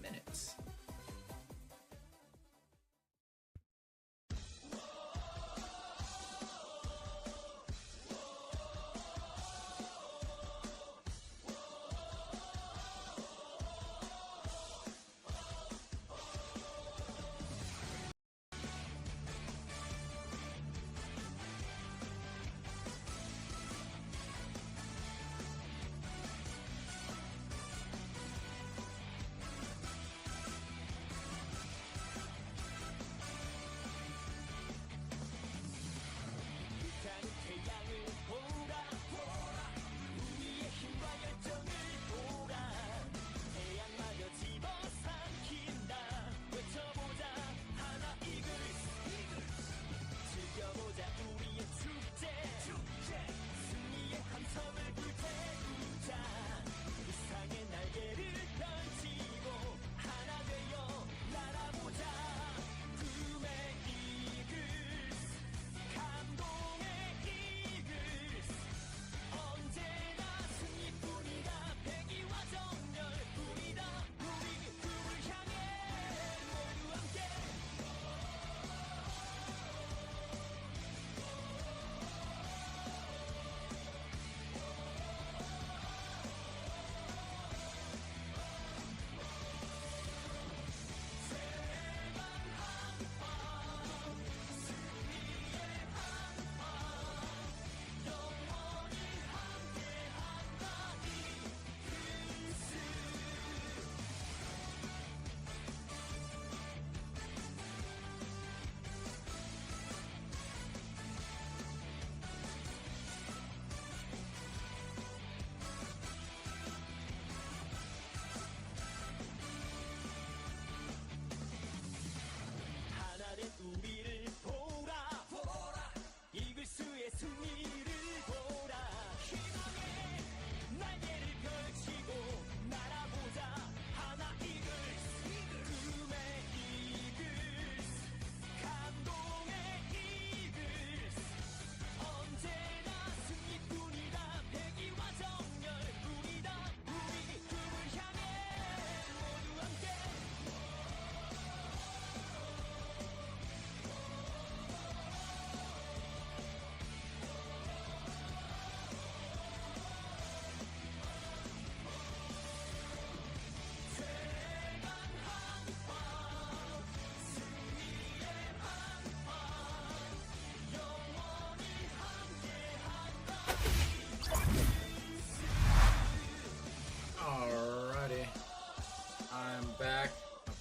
minutes.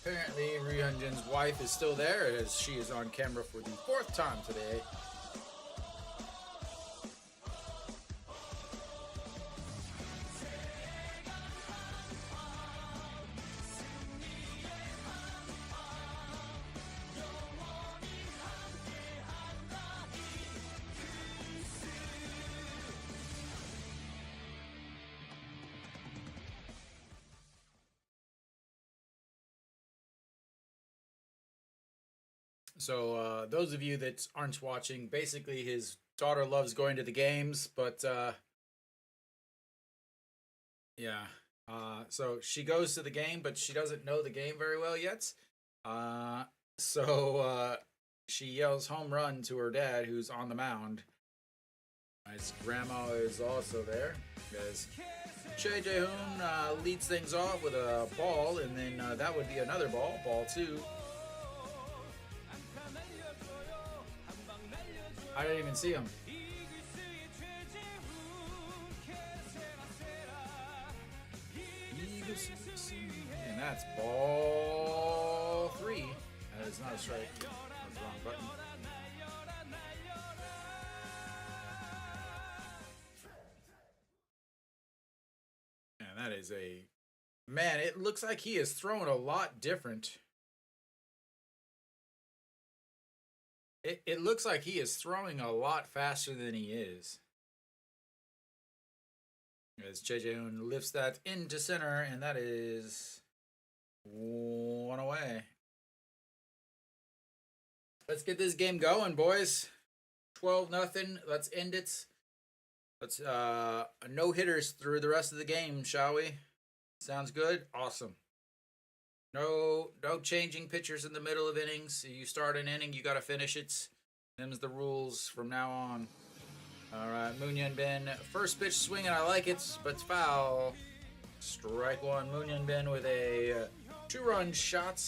Apparently, Ryunjin's wife is still there, as she is on camera for the 4th time today. So those of you that aren't watching, basically his daughter loves going to the games, but yeah. So she goes to the game, but she doesn't know the game very well yet. So she yells home run to her dad, who's on the mound. His grandma is also there, because Choi Jae-hoon leads things off with a ball, and then that would be another ball, ball 2. I didn't even see him. And that's ball 3. That is not a strike. That's the wrong button. And that is a... Man, it looks like he is throwing a lot different. It looks like he is throwing a lot faster than he is. As Jaejaeun lifts that into center, and that is 1 away. Let's get this game going, boys. 12-0. Let's end it. Let's no hitters through the rest of the game, shall we? Sounds good. Awesome. No changing pitchers in the middle of innings. You start an inning, you got to finish it. Them's the rules from now on. All right, Moon Yun Bin. First pitch swinging, I like it, but it's foul. Strike 1. Moon Yun Bin with a 2-run shot,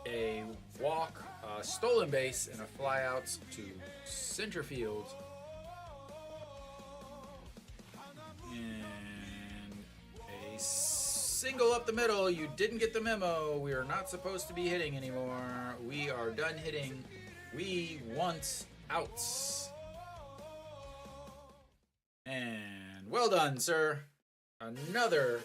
a walk, a stolen base, and a fly out to center field. And a single up the middle. You didn't get the memo. We are not supposed to be hitting anymore. We are done hitting. We want outs. And well done, sir. Another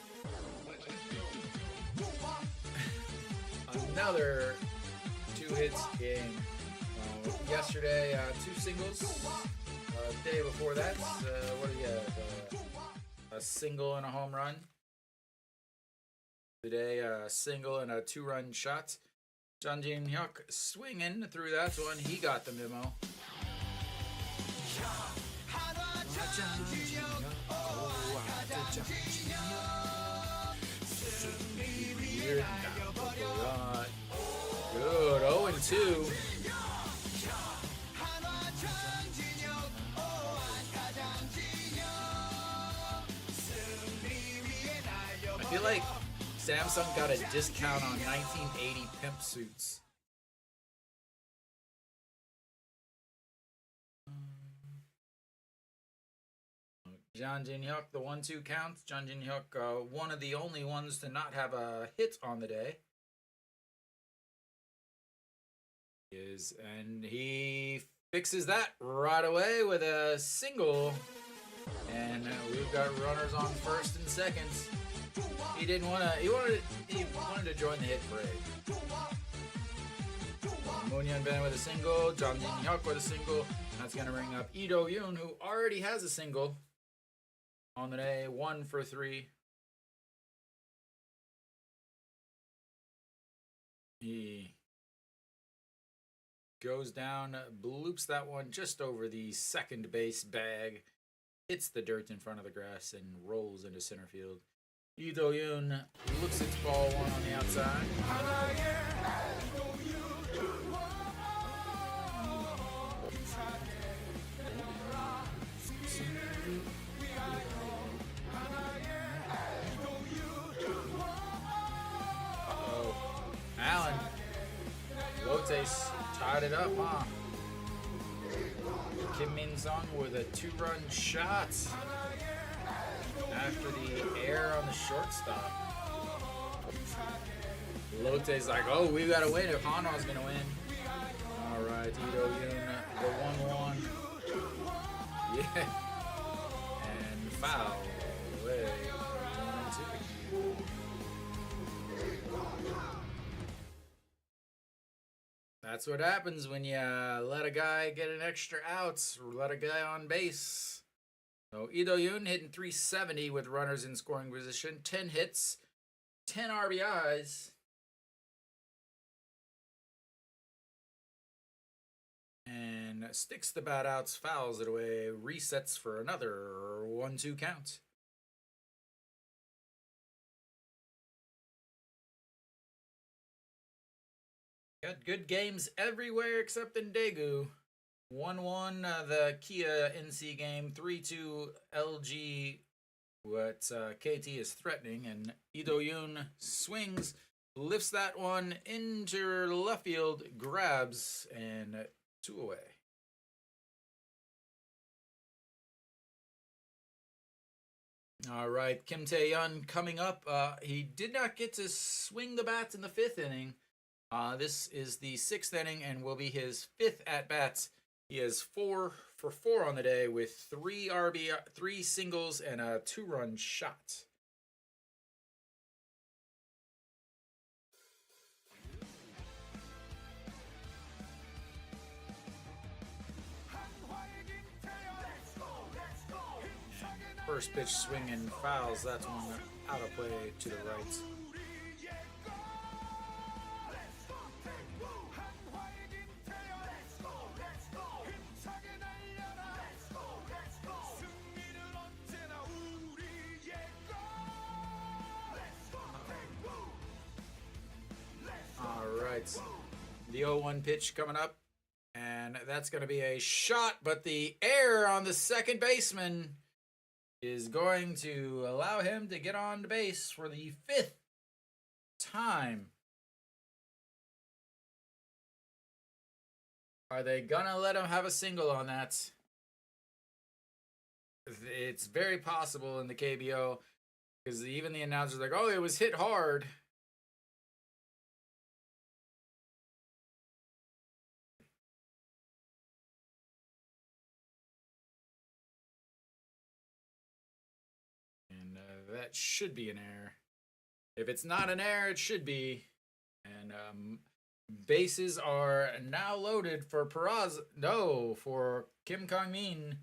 2 hits game. Yesterday, 2 singles. Day before that, what do you have? A single and a home run. Today, a single and a 2-run shot. Jun Jin Hyuk swinging through that one. He got the memo. Good, 0-2. I feel like Samsung got a discount on 1980 pimp suits. Jun Jin Hyuk, the 1-2 count. Jun Jin Hyuk, one of the only ones to not have a hit on the day. And he fixes that right away with a single. And we've got runners on first and second. He didn't want to. He wanted to join the hit parade. Moon Yun Bin with a single. Jun Jin Hyuk with a single. That's going to bring up Lee Do-yoon, who already has a single on the day. 1 for 3. He goes down, bloops that one just over the second base bag, hits the dirt in front of the grass, and rolls into center field. Lee Do-yoon looks at ball 1 on the outside. Allen. Lotes tied it up, huh? Kim Min-sung with a 2-run shot after the error on the shortstop. Lote's like, oh, we gotta win if Hanwha's gonna win. Alright, Lee Do-yoon, the 1-1. Yeah. And foul away. 1-2. That's what happens when you let a guy get an extra out, or let a guy on base. So Lee Do-yoon hitting 370 with runners in scoring position, 10 hits, 10 RBIs. And sticks the bat outs, fouls it away, resets for another 1-2 count. Got good games everywhere except in Daegu. 1-1 the Kia NC game. 3-2 LG. What KT is threatening, and Lee Do-yoon swings, lifts that one into left field, grabs, and 2 away. All right, Kim Tae-yeon coming up. He did not get to swing the bats in the fifth inning. This is the sixth inning and will be his fifth at bats. He has 4 for 4 on the day with 3 RBI, 3 singles, and a 2-run shot. First pitch swing and fouls. That's one out of play to the right. All right. The 0-1 pitch coming up. And that's going to be a shot, but the air on the second baseman is going to allow him to get on the base for the 5th time. Are they gonna let him have a single on that? It's very possible in the KBO, because even the announcer's like, oh, it was hit hard. That should be an error. If it's not an error, it should be. And bases are now loaded for for Kim Kang-min.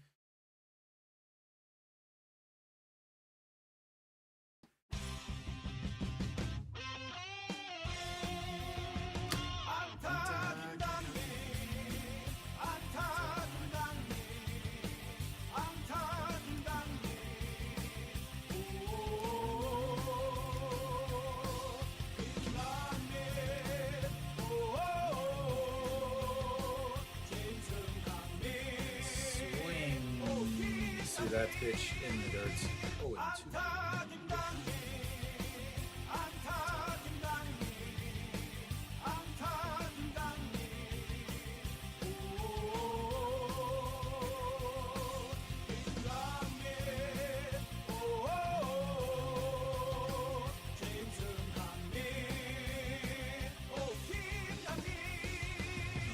That pitch in the dirt. 0-2.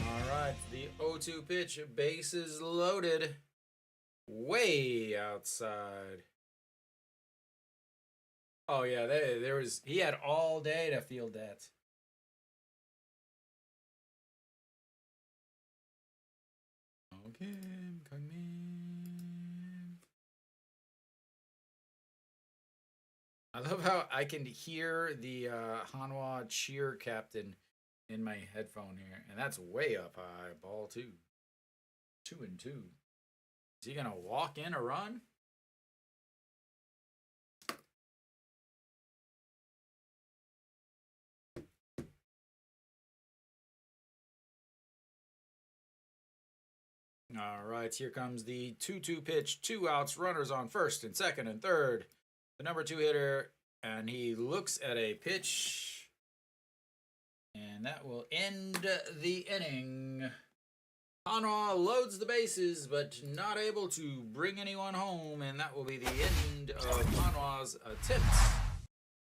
All right, the 0-2 pitch, bases loaded. Way outside. Oh yeah, he had all day to field that. Okay, I love how I can hear the Hanwha cheer captain in my headphone here, and that's way up high. Ball 2. 2-2. Is he going to walk in a run? All right, here comes the 2-2 pitch. 2 outs, runners on first and second and third. The number 2 hitter, and he looks at a pitch. And that will end the inning. Hanwha loads the bases, but not able to bring anyone home, and that will be the end of Hanwha's attempt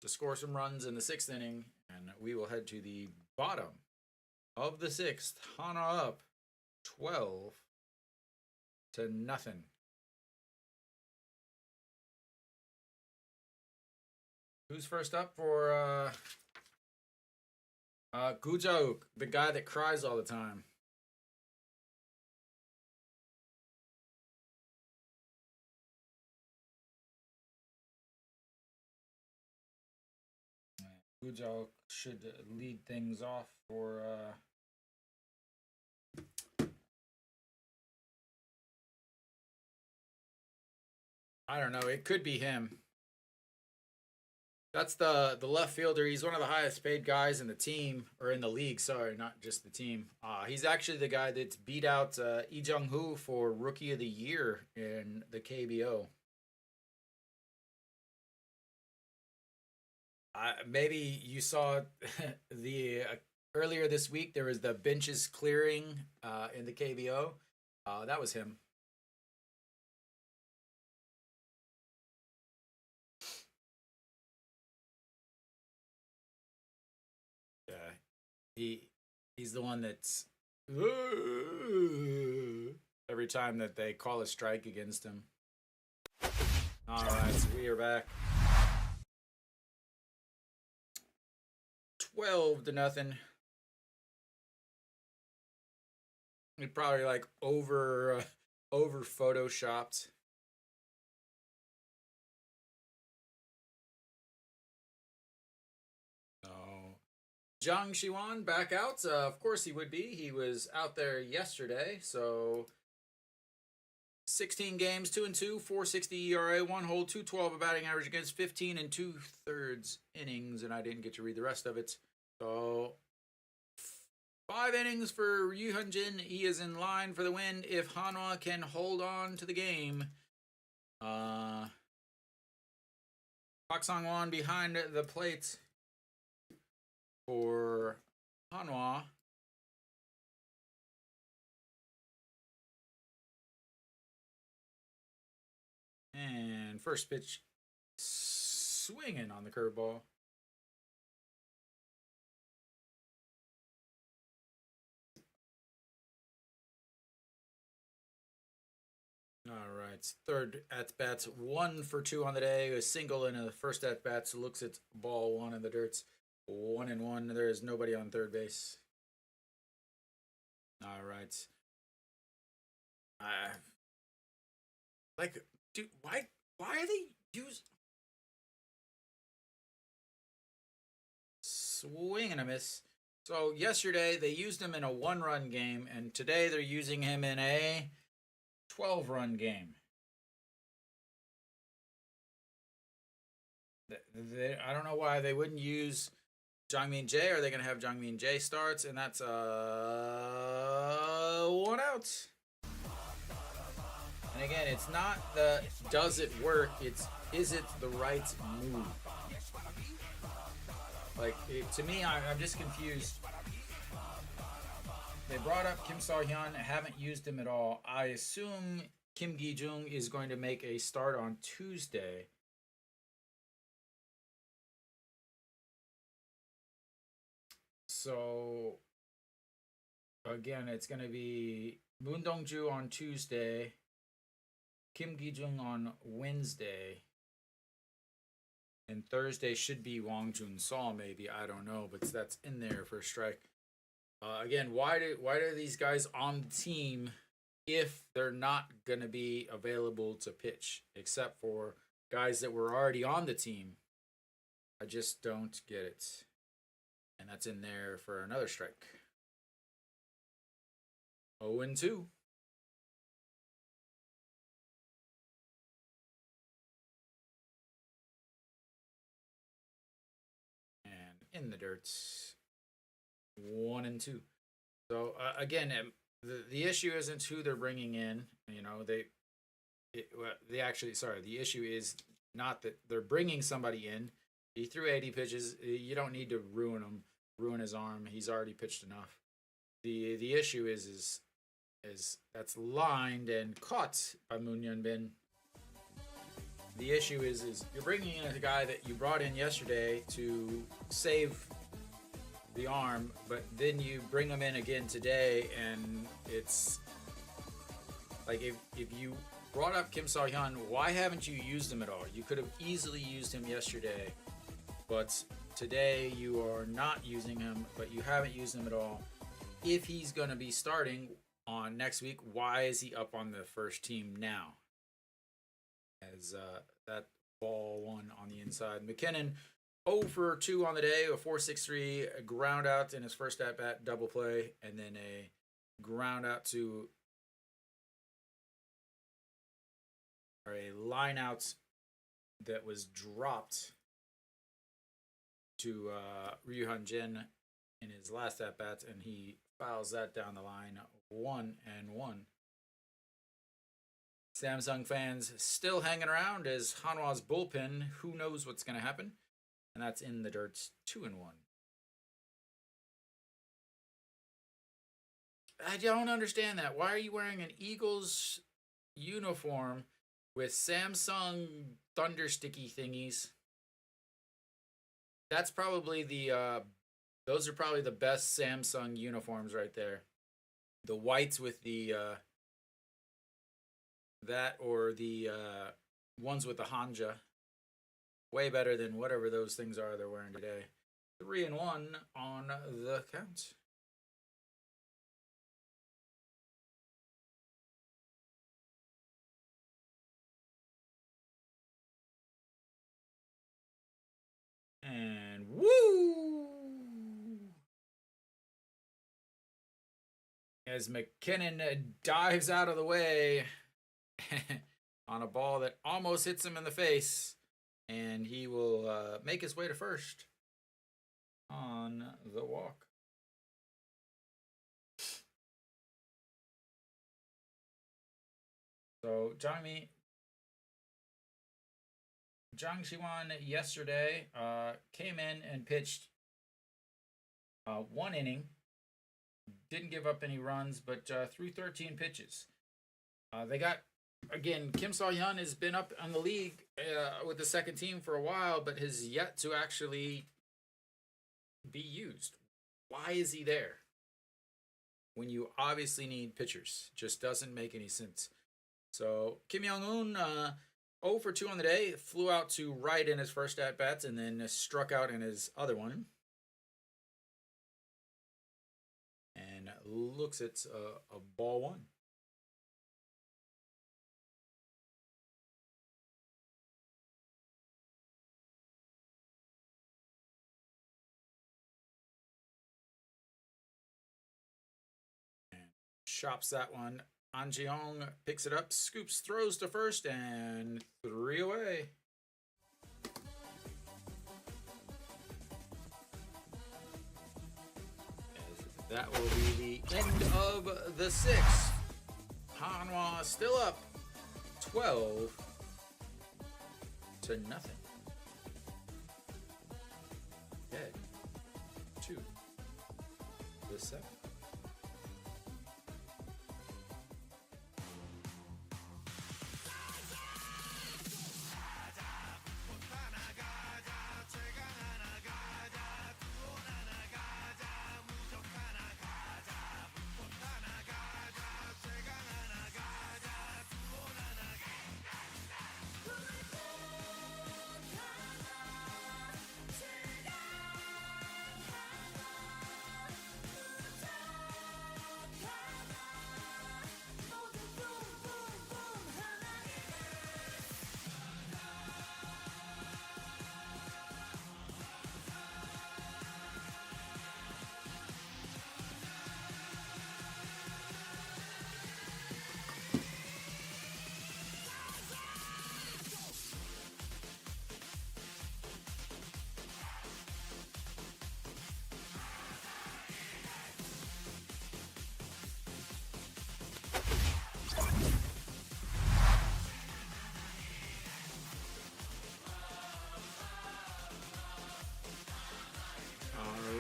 to score some runs in the 6th inning, and we will head to the bottom of the 6th. Hanwha up 12-0. Who's first up for Gujauk, the guy that cries all the time? Gujauk should lead things off for I don't know, it could be him. That's the left fielder. He's one of the highest paid guys in the team, or in the league, sorry, not just the team. He's actually the guy that's beat out Lee Jung-hoo for Rookie of the Year in the KBO. Maybe you saw the earlier this week, there was the benches clearing in the KBO. That was him. he's the one that's every time that they call a strike against him. All right, so we are back. 12-0. We probably like over photoshopped. Zhang Xiwan back out. Of course he would be. He was out there yesterday. So 16 games, 2-2, 4.60 ERA, 1 hold, 2.12 a batting average against 15 and 2/3 innings, and I didn't get to read the rest of it. So 5 innings for Ryu Hyunjin. He is in line for the win if Hanwha can hold on to the game. Park Sang-won behind the plate for Hanwha. And first pitch, swinging on the curveball. All right, third at bats, 1 for 2 on the day. A single in the first at bats. Looks at ball 1 in the dirts. 1-1. There is nobody on third base. All right. Like, dude, why are they swing and a miss? So yesterday they used him in a 1-run game, and today they're using him in a 12-run game. I don't know why they wouldn't use Jangmin Jae. Are they going to have Jangmin Jae starts? And that's 1 out. And again, it's not the does it work, it's is it the right move? Like, to me, I'm just confused. They brought up Kim So-hyun, haven't used him at all. I assume Kim Gi-jung is going to make a start on Tuesday. So, again, it's going to be Moon Dong-ju on Tuesday, Kim Gi-jung on Wednesday, and Thursday should be Wang Jun-sol, maybe. I don't know, but that's in there for a strike. Again, why are these guys on the team if they're not going to be available to pitch, except for guys that were already on the team? I just don't get it. And that's in there for another strike. 0-2. And in the dirt, 1-2. So again, the issue isn't who they're bringing in. You know, the issue is not that they're bringing somebody in. He threw 80 pitches. You don't need to ruin his arm. He's already pitched enough. The issue is that's lined and caught by Moon Hyun-bin. The issue is you're bringing in a guy that you brought in yesterday to save the arm, but then you bring him in again today, and it's like if you brought up Kim So-hyun, why haven't you used him at all? You could have easily used him yesterday, but today you are not using him, but you haven't used him at all. If he's going to be starting on next week, why is he up on the first team now? As that ball 1 on the inside. McKinnon 0 for 2 on the day, a 4.63, a ground out in his first at bat, double play, and then a ground out to or a line out that was dropped to Ryu Hyunjin in his last at bat, and he fouls that down the line, 1-1. Samsung fans still hanging around as Hanwha's bullpen. Who knows what's going to happen? And that's in the dirt, 2-1. I don't understand that. Why are you wearing an Eagles uniform with Samsung thunder sticky thingies? That's probably the Those are probably the best Samsung uniforms right there. The whites with the that or the ones with the Hanja. Way better than whatever those things are they're wearing today. 3-1 on the count. And woo! As McKinnon dives out of the way on a ball that almost hits him in the face. And he will make his way to first on the walk. So Jiang Shiwan yesterday came in and pitched 1 inning. Didn't give up any runs, but threw 13 pitches. They got, again, Kim Saw-hyun has been up on the league with the second team for a while, but has yet to actually be used. Why is he there when you obviously need pitchers? Just doesn't make any sense. So Kim Young-un, 0 for 2 on the day, flew out to right in his first at-bats and then struck out in his other one. And looks at a ball 1. Chops that one. An Ji-hong picks it up, scoops, throws to first, and 3 away. That will be the end of the 6th. Hanwha still up 12-0. Head to the 7th.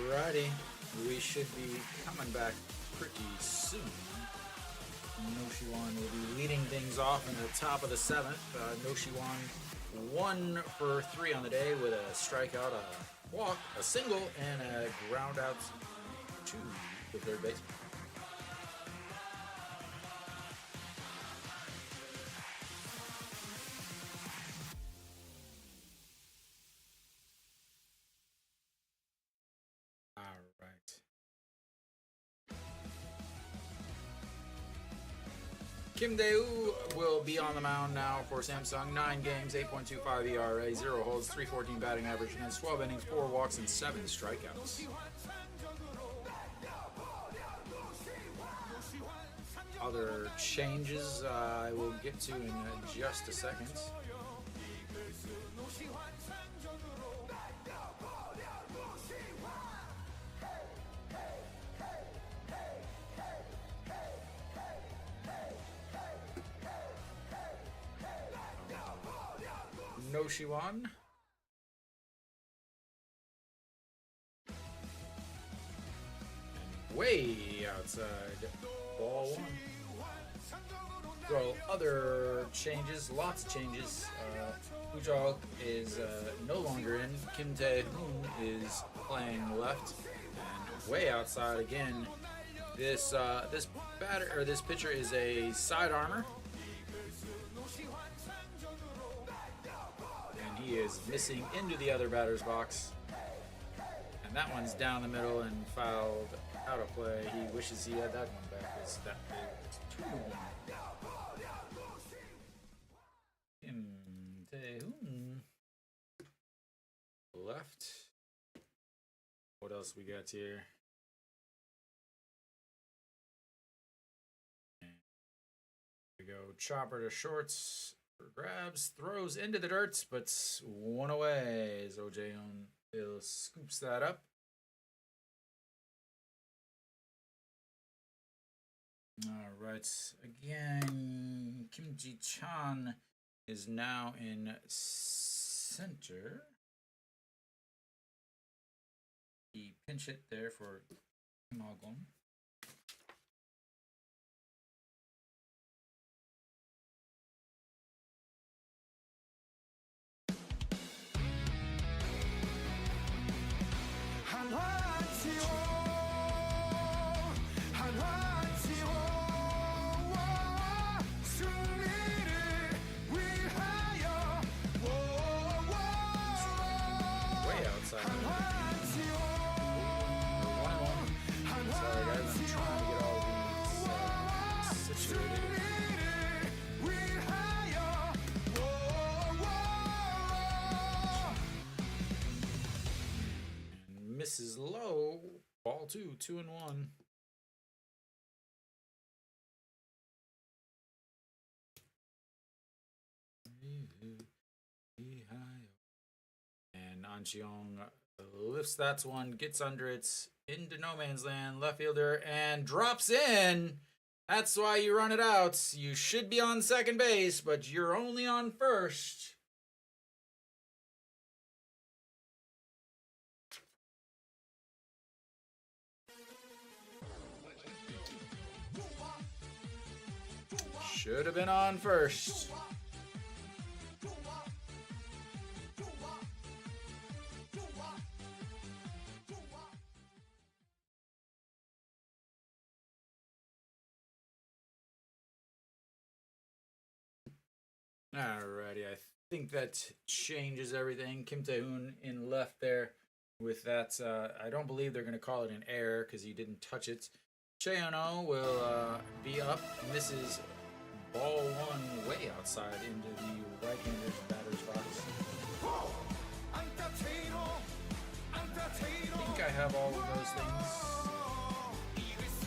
Alrighty, we should be coming back pretty soon. No Shiwan will be leading things off in the top of the 7th. No Shiwan 1 for 3 on the day with a strikeout, a walk, a single, and a ground out to the third baseman. Kim Dae-woo will be on the mound now for Samsung. 9 games, 8.25 ERA, 0 holds, 314 batting average against 12 innings, 4 walks, and 7 strikeouts. Other changes I will get to in just a second. No Shiwan. Way outside. Ball 1. So other changes, lots of changes. Ujog is no longer in. Kim Tae-hoon is playing left. way outside again. This this pitcher is a side armor, and he is missing into the other batter's box. And that one's down the middle and fouled out of play. He wishes he had that one back. It's that big. 2-1. Left. What else we got here? And we go chopper to shorts for grabs, throws into the dirt, but one away as Ojeon Bill scoops that up. All right, again, Kim Ji-chan is now in center. He pinch hit there for Kim Ha-gon. Way outside. Sorry guys, I'm trying to get all these situated. And misses low. Ball 2-1. And Ancheong lifts that one, gets under it, into no man's land, left fielder, and drops in. That's why you run it out. You should be on second base, but you're only on first. Should have been on first. Alrighty, I think that changes everything. Kim Tae-hoon in left there with that. I don't believe they're going to call it an error because he didn't touch it. Cheon-oh will be up, misses ball 1 way outside into the right-handed batter's box. I think I have all of those things.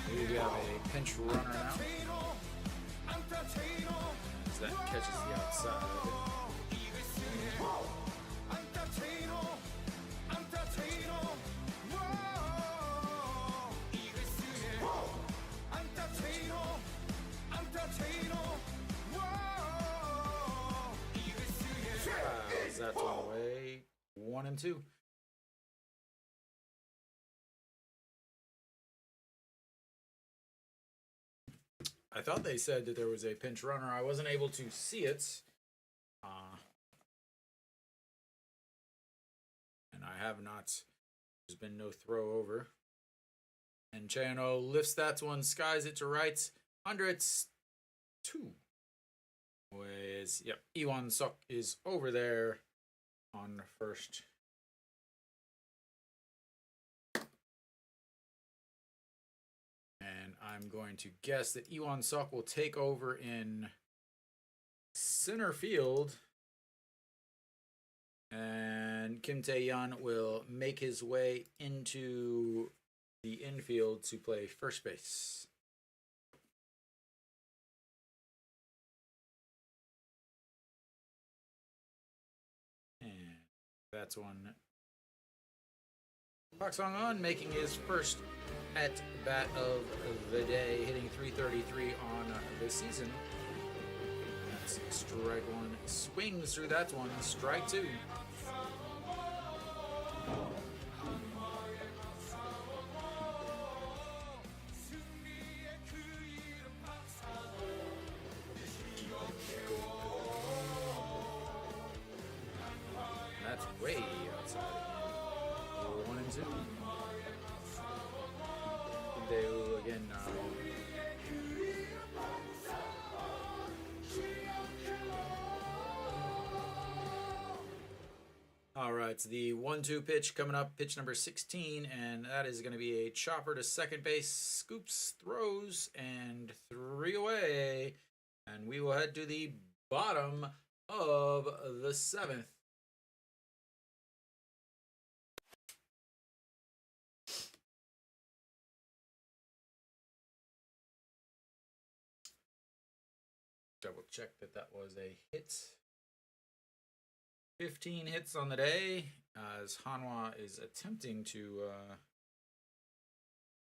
We have a pinch runner now. That catches the outside of it. That's all the way. 1-2. I thought they said that there was a pinch runner. I wasn't able to see it. And I have not. There's been no throw over. And Cheon-oh lifts that one, skies it to right. Under it's 2. Yep, Iwan Suk is over there on first. And I'm going to guess that Iwan Suk will take over in center field. And Kim Tae-yeon will make his way into the infield to play first base. And that's one. Park Sung-on making his first at bat of the day, hitting .333 on the season. That's strike 1. Swings through that one. Strike 2. That's way outside again. 1-2. right, the 1-2 pitch coming up, pitch number 16, and that is going to be a chopper to second base. Scoops, throws, and 3 away. And we will head to the bottom of the 7th. Double check that that was a hit. 15 hits on the day, as Hanwha is attempting to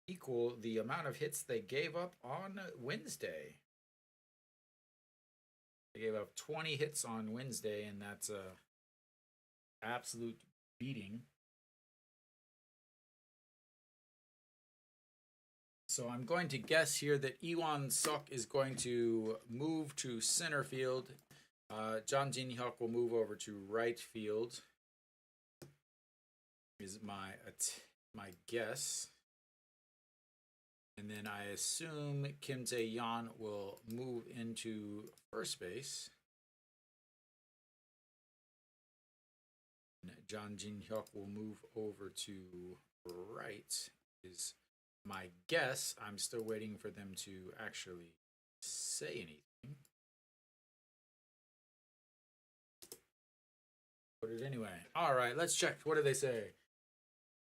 equal the amount of hits they gave up on Wednesday. They gave up 20 hits on Wednesday, and that's a absolute beating. So I'm going to guess here that Iwan Suk is going to move to center field. John Jin Hyuk will move over to right field. Is my guess. And then I assume Kim Tae-yeon will move into first base. And John Jin Hyuk will move over to right. Is my guess. I'm still waiting for them to actually say anything. Put it anyway. All right, let's check. What did they say?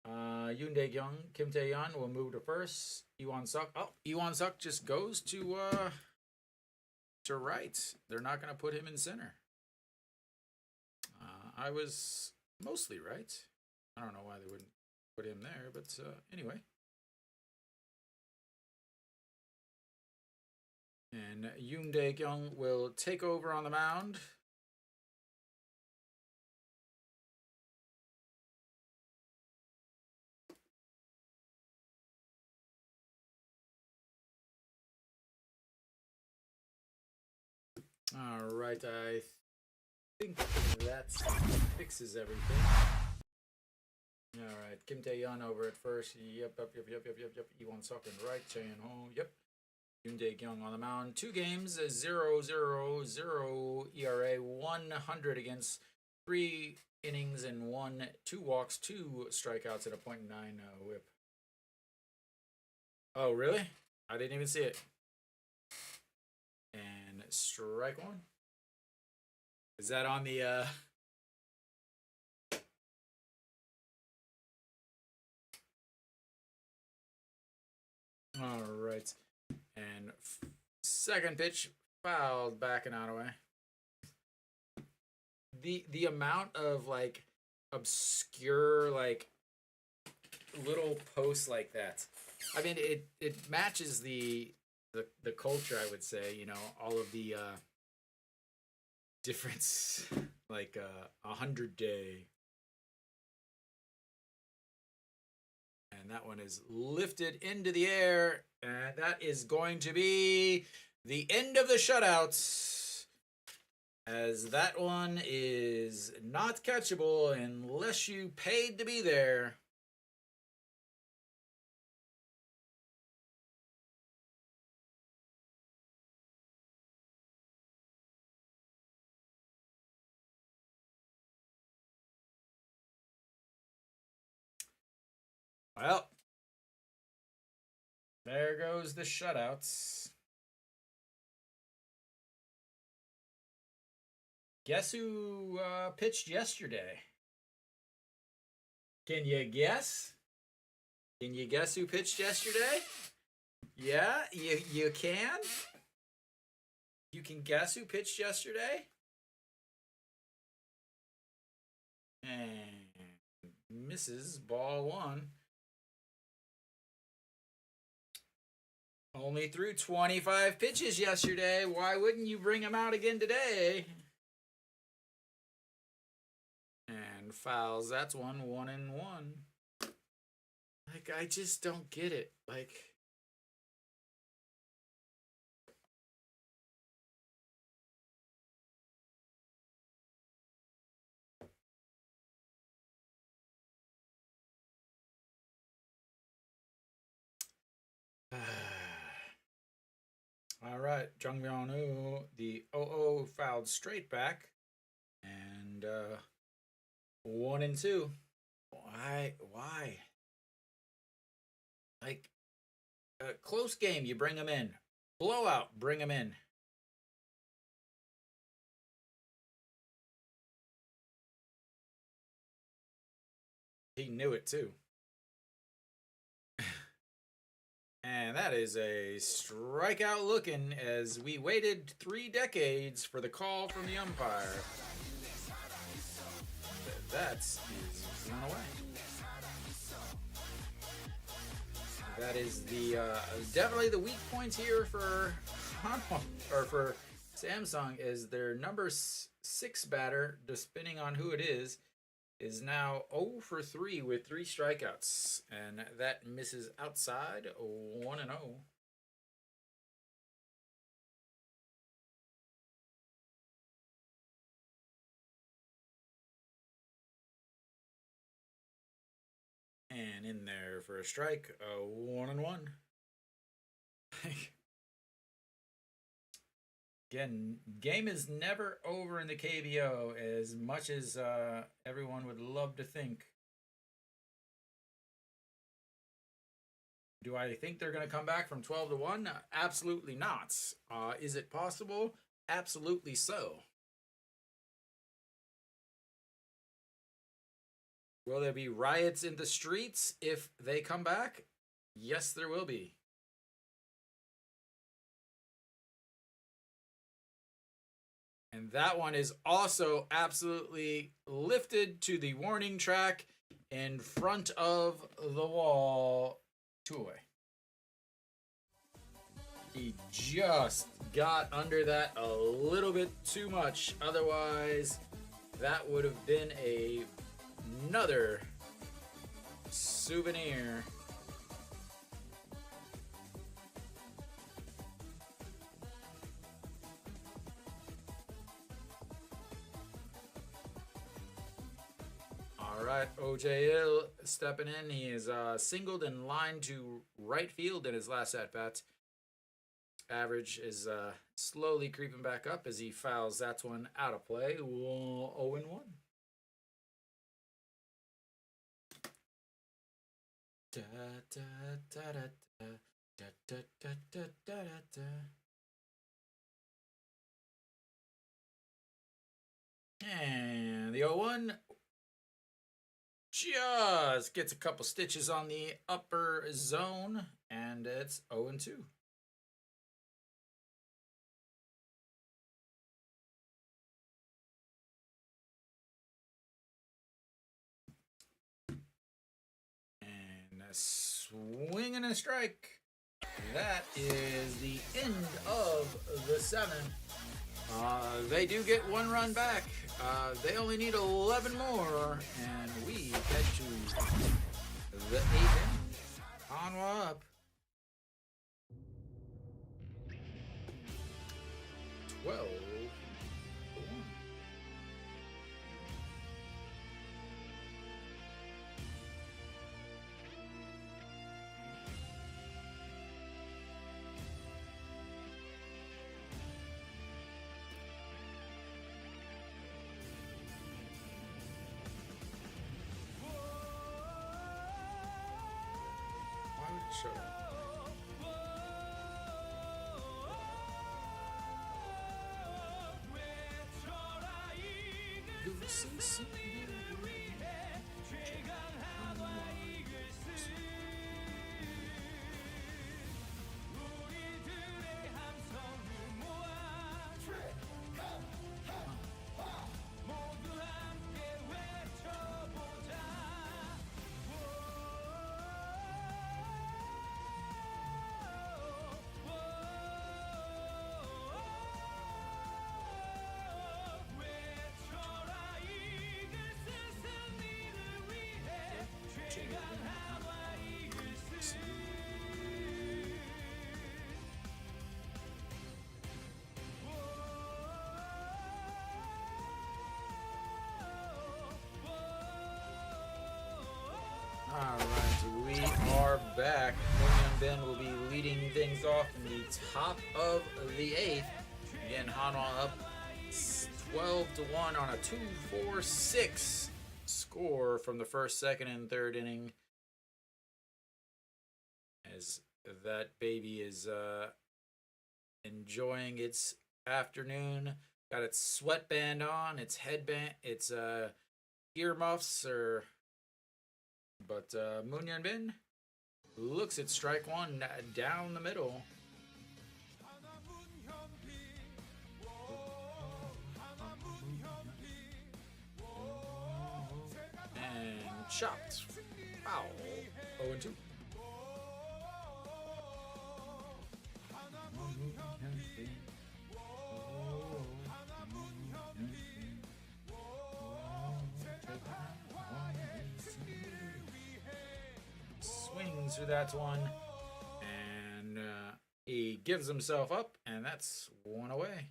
Yoon Dae-kyung, Kim Tae-yeon will move to first. Iwan Suk. Oh, Iwan Suk just goes to right. They're not going to put him in center. I was mostly right. I don't know why they wouldn't put him there, but anyway. And Yoon Dae-kyung will take over on the mound. All right, I think that fixes everything. All right, Kim Tae-yeon over at first. Yep. Iwan Suk in right. Chae-in-ho. Yep. Yoon Dae-kyung on the mound. 2 games, 0-0-0 ERA, 100 against 3 innings and 2 walks, 2 strikeouts, and a .9 whip. Oh, really? I didn't even see it. And strike 1. Is that on the all right. And second pitch fouled back and out away. The amount of like obscure like little posts like that. I mean, it matches the culture, I would say. You know, all of the difference, like 100-day. And that one is lifted into the air, and that is going to be the end of the shutouts, as that one is not catchable unless you paid to be there. Well, there goes the shutouts. Guess who pitched yesterday? Can you guess? Can you guess who pitched yesterday? Yeah, you can? You can guess who pitched yesterday? And misses, ball 1. Only threw 25 pitches yesterday. Why wouldn't you bring him out again today? And fouls. That's 1-1-1. Like, I just don't get it. Like, all right, Jung Myung-woo, the 0-0 fouled straight back, and 1-2. Why? Why? Like a close game, you bring them in. Blowout, bring them in. He knew it too. And that is a strikeout looking as we waited 3 decades for the call from the umpire. That's run away. That is the definitely the weak points here for Hanwha, or for Samsung, is their number 6 batter, depending on who it is now 0 for 3 with 3 strikeouts, and that misses outside 1-0. And in there for a strike, 1-1. Again, game is never over in the KBO as much as everyone would love to think. Do I think they're going to come back from 12-1? Absolutely not. Is it possible? Absolutely so. Will there be riots in the streets if they come back? Yes, there will be. And that one is also absolutely lifted to the warning track in front of the wall. 2 away. He just got under that a little bit too much. Otherwise, that would have been another souvenir. All right, OJL stepping in. He is singled in line to right field in his last at bat. Average is slowly creeping back up as he fouls that one out of play. 0-1. Da, da, da, da, da, da, da, da, da, da, da. And the 0-1 just gets a couple stitches on the upper zone, and it's 0-2. And a swing and a strike. That is the end of the 7. They do get 1 run back. They only need 11 more, and we get to the 8th inning. Hanwha up 12. Sure. Alright, we are back. William Ben will be leading things off in the top of the 8th. Again, Hanwha up 12-1 on a 2-4-6 score from the first, second, and third inning, as that baby is enjoying its afternoon. Got its sweatband on, its headband, its earmuffs, but Moon Bin looks at strike one down the middle. And chopped. Foul. 0-2. Swings through that one, and he gives himself up, and that's one away.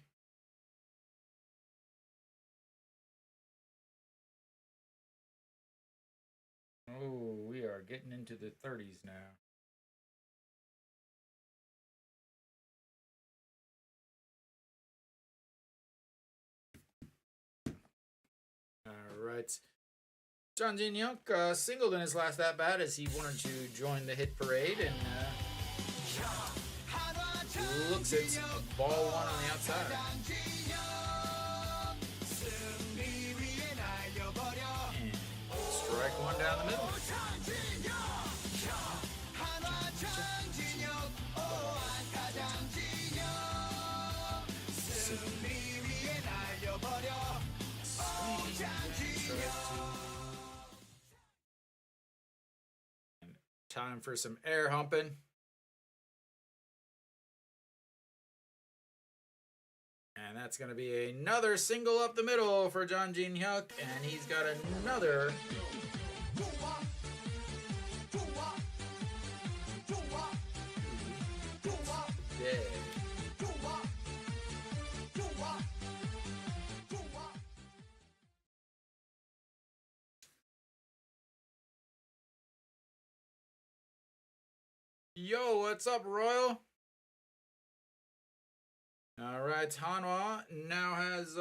Oh, we are getting into the 30s now. All right. John Jin Hyuk singled in his last at bat as he wanted to join the hit parade, and looks at ball one on the outside. And strike one down the middle. Time for some air humping. And that's going to be another single up the middle for John Jin Hyuk. And he's got another day. Yo, what's up, Royal? All right, Hanwha now has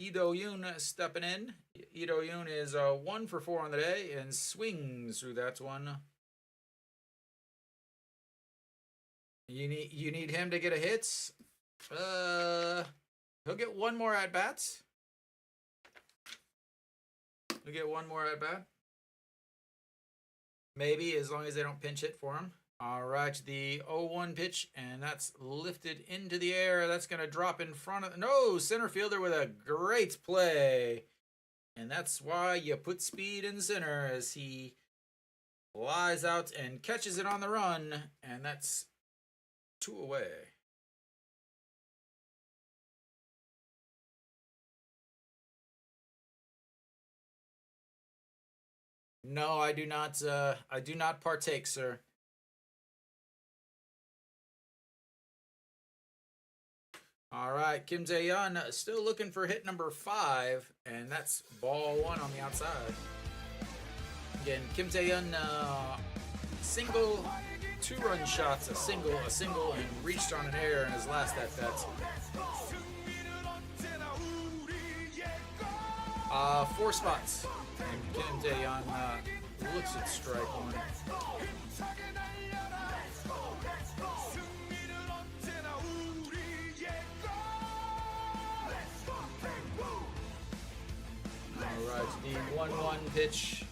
Ido Yoon stepping in. Ido Yoon is 1 for 4 on the day and swings through that one. You need him to get a hit. He'll get one more at bats. He'll get one more at bat. Maybe, as long as they don't pinch hit for him. All right, the 0-1 pitch, and that's lifted into the air. That's going to drop in front of... No, center fielder with a great play. And that's why you put speed in center, as he flies out and catches it on the run. And that's 2 away. No, I do not. I do not partake, sir. All right, Kim Jae-yeon still looking for hit number 5, and that's ball 1 on the outside. Again, Kim Jae-yeon single, 2-run shots, a single, and reached on an error in his last at bat. 4 spots. And Kim Jae-yeon looks at strike 1. Alright, the 1-1 pitch,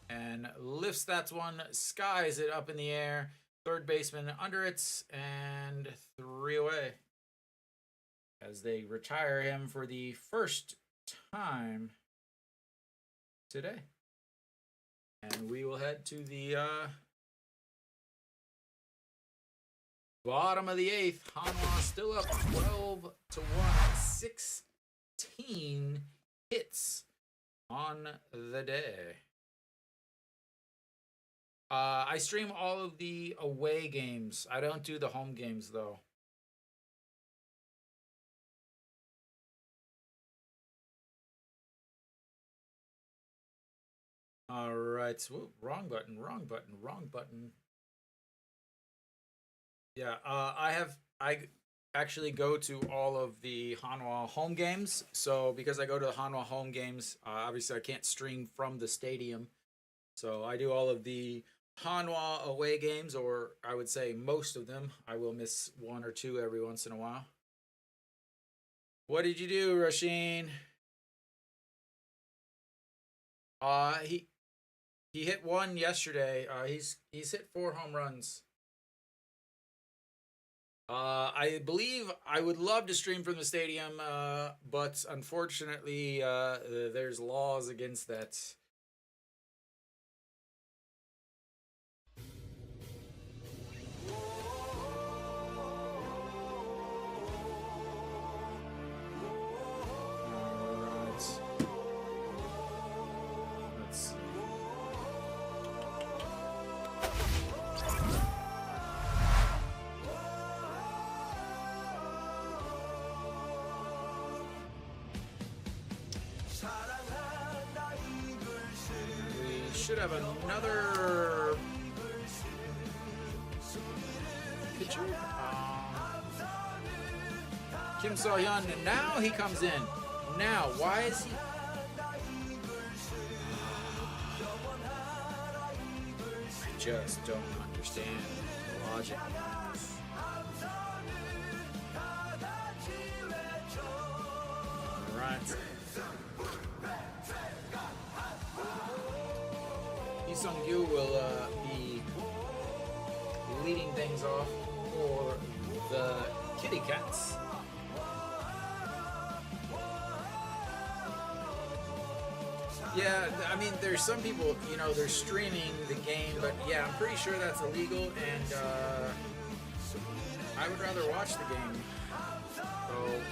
and lifts that one, skies it up in the air. Third baseman under it, and 3 away. As they retire him for the first time today. And we will head to the bottom of the 8th. Hanwha still up 12-1, 16 hits on the day. I stream all of the away games. I don't do the home games, though. All right. Whoa, wrong button. Yeah. actually go to all of the Hanwha home games. So because I go to the Hanwha home games, obviously I can't stream from the stadium. So I do all of the Hanwha away games, or I would say most of them. I will miss one or two every once in a while. What did you do, Rasheen? He hit one yesterday. He's hit 4 home runs. I believe I would love to stream from the stadium, but unfortunately, there's laws against that. Alright. Let's see. We should have another pitcher. Kim So-hyun, and now he comes in. Now, why is he? I just don't understand the logic. All right. Lee Sung-gyu will be leading things off for the Kitty Cats. Yeah, I mean, there's some people, they're streaming the game, but yeah, I'm pretty sure that's illegal, and I would rather watch the game. So,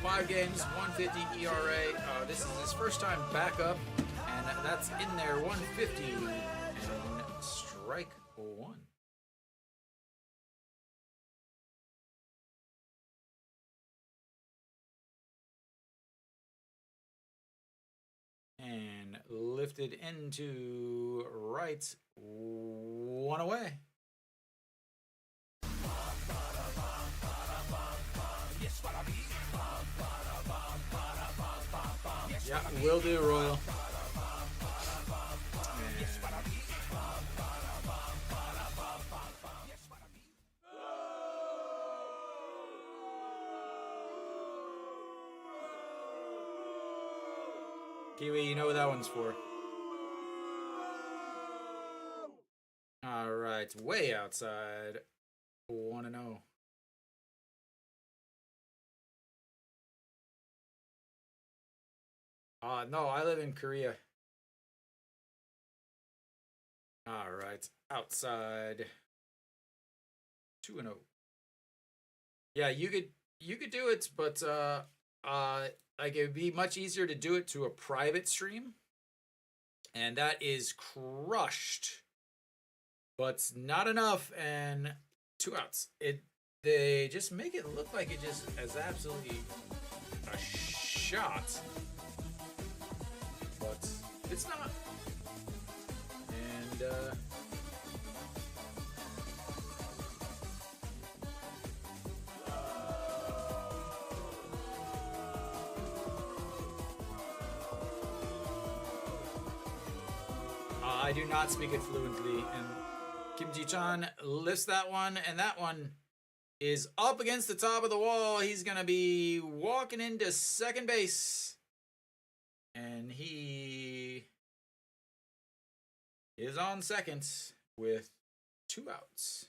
5 games, 150 ERA. This is his first time back up, and that's in there, 150, and strike 1. And lifted into right, 1 away. Yeah, will do, Royal. Kiwi, you know what that one's for. All right, way outside. 1-0. No, I live in Korea. All right, outside. 2-0. Yeah, you could do it, but like it would be much easier to do it to a private stream, and that is crushed, but not enough, and 2 outs. They just make it look like it just has absolutely a shot, but it's not. And I do not speak it fluently, and Kim Ji-chan lifts that one, and that one is up against the top of the wall. He's going to be walking into second base, and he is on second with 2 outs.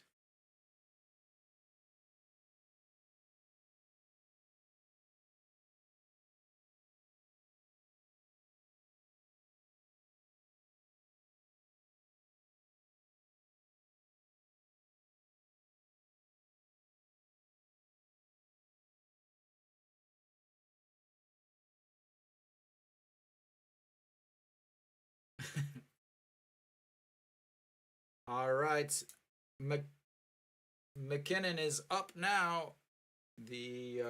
All right. McKinnon is up now. The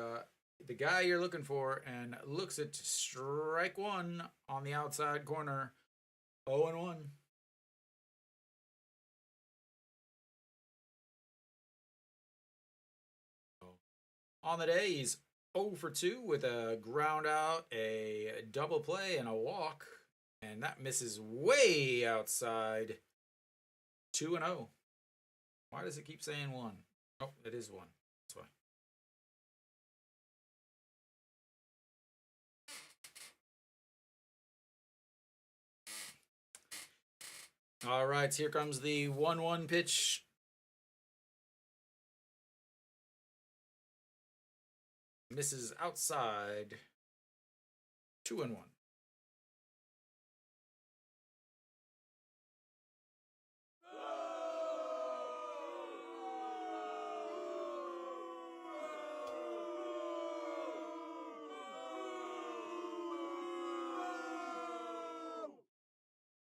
guy you're looking for, and looks at strike 1 on the outside corner. 0-1. On the day, he's 0 for 2 with a ground out, a double play, and a walk. And that misses way outside. 2 and 0. Why does it keep saying 1? Oh, it is 1. That's why. All right, here comes the 1-1 pitch. Misses outside. 2 and 1.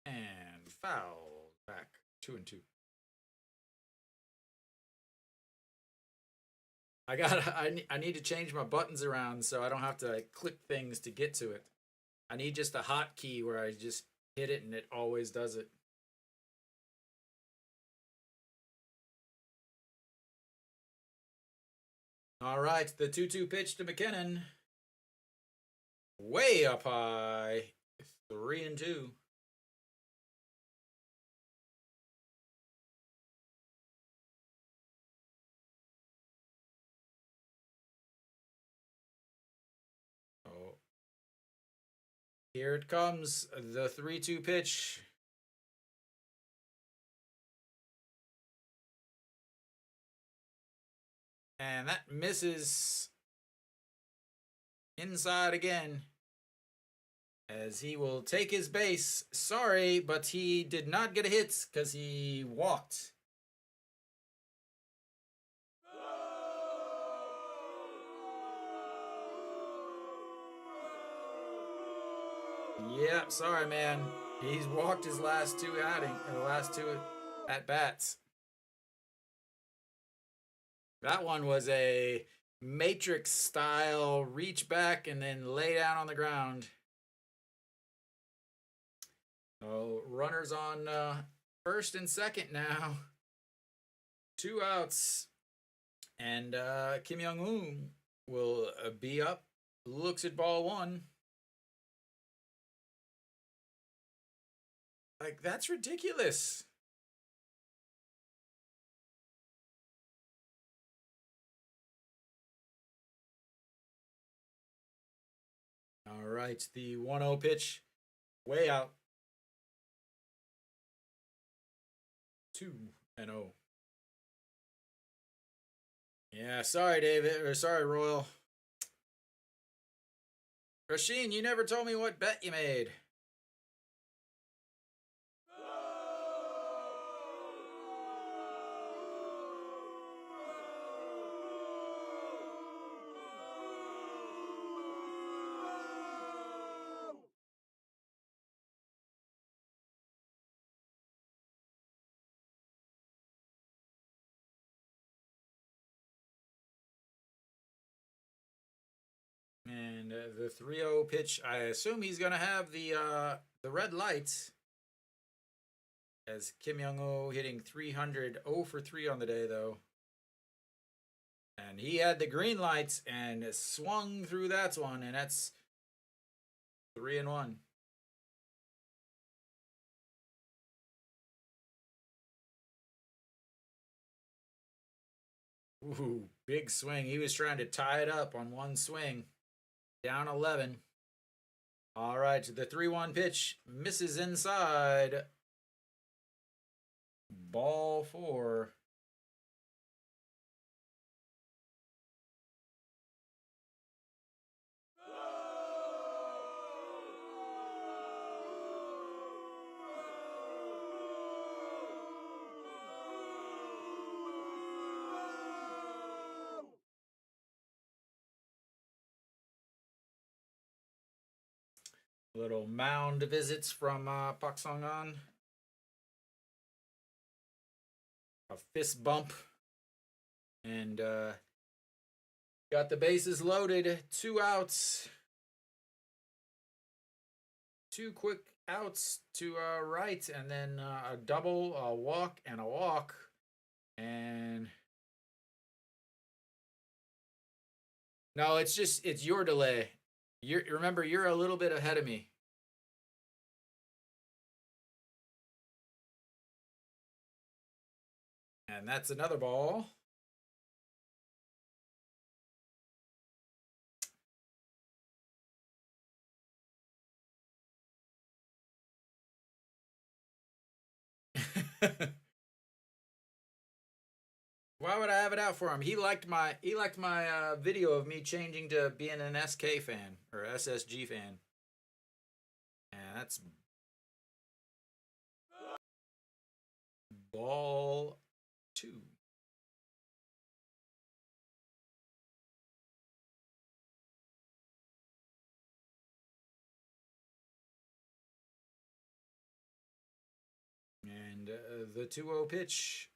And foul. Back. 2 and 2. I need to change my buttons around so I don't have to like, click things to get to it. I need just a hotkey where I just hit it and it always does it. All right, the 2-2 pitch to McKinnon. Way up high. 3 and 2. Oh. Here it comes, the 3-2 pitch. And that misses inside again. As he will take his base. Sorry, but he did not get a hit because he walked. Yeah, sorry, man. He's walked his last two at bats. That one was a Matrix style reach back and then lay down on the ground. Oh, runners on first and second now. 2 outs. And Kim Young-woo will be up. Looks at ball 1. Like, that's ridiculous. All right, the 1-0 pitch. Way out. 2 and 0. Yeah, sorry, David. Or sorry, Royal. Rasheen, you never told me what bet you made. And the 3-0 pitch, I assume he's going to have the red lights. As Kim Young-woo hitting 300, 0 for 3 on the day, though. And he had the green lights and swung through that one, and that's 3 and 1. Ooh, big swing. He was trying to tie it up on one swing. Down 11. All right, the 3-1 pitch misses inside. Ball 4. Little mound visits from Pak Song-an. A fist bump. And got the bases loaded. 2 outs. 2 quick outs to right. And then a double, a walk, and a walk. And No, it's your delay. Remember, you're a little bit ahead of me. And that's another ball. Why would I have it out for him? He liked my video of me changing to being an SK fan or SSG fan. And that's ball 2. And the 2-0 pitch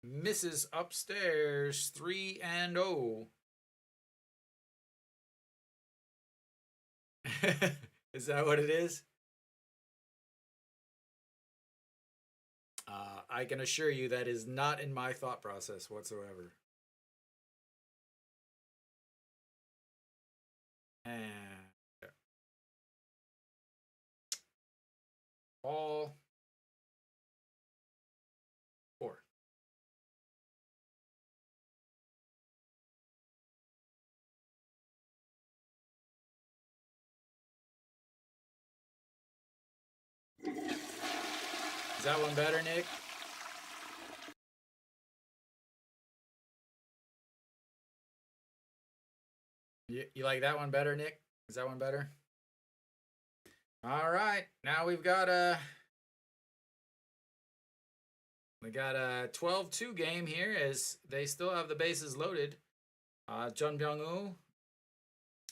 misses upstairs, 3-0. Is that what it is? I can assure you that is not in my thought process whatsoever. And ball 4. Is that one better, Nick? You like that one better, Nick? Is that one better? All right, now we got a 12-2 game here as they still have the bases loaded. Jun Byung-woo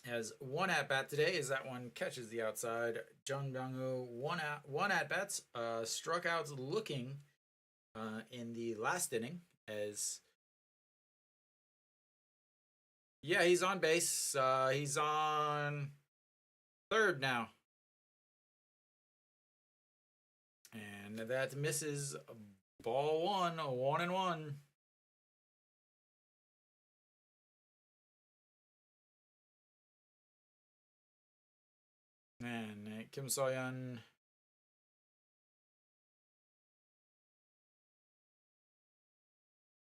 has 1 at bat today as that one catches the outside. Jun Byung-woo 1 at bats, struck out looking in the last inning as yeah, he's on base. He's on third now. And that misses ball 1, 1-1. And Kim So-yeon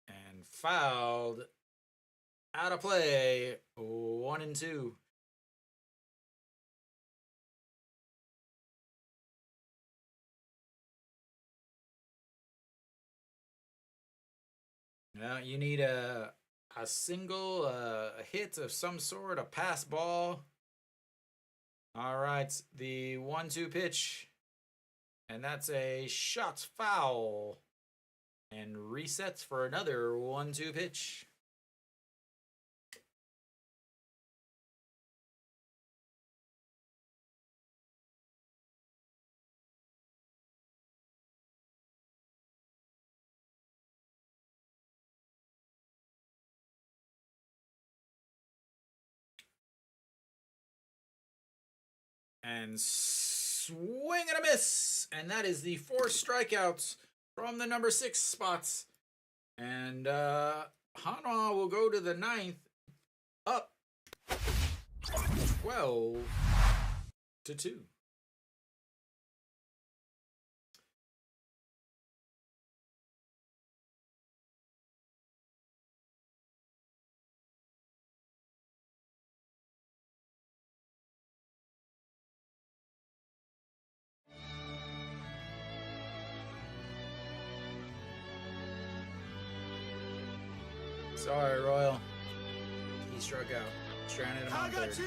and fouled out of play, 1-2. Now you need a single, a hit of some sort, a pass ball. All right, the 1-2 pitch, and that's a shot foul, and resets for another 1-2 pitch. And swing and a miss. And that is the 4 strikeouts from the number 6 spots. And Hanwha will go to the 9th, up 12-2. Sorry, Royal. He struck out. Stranded him on third.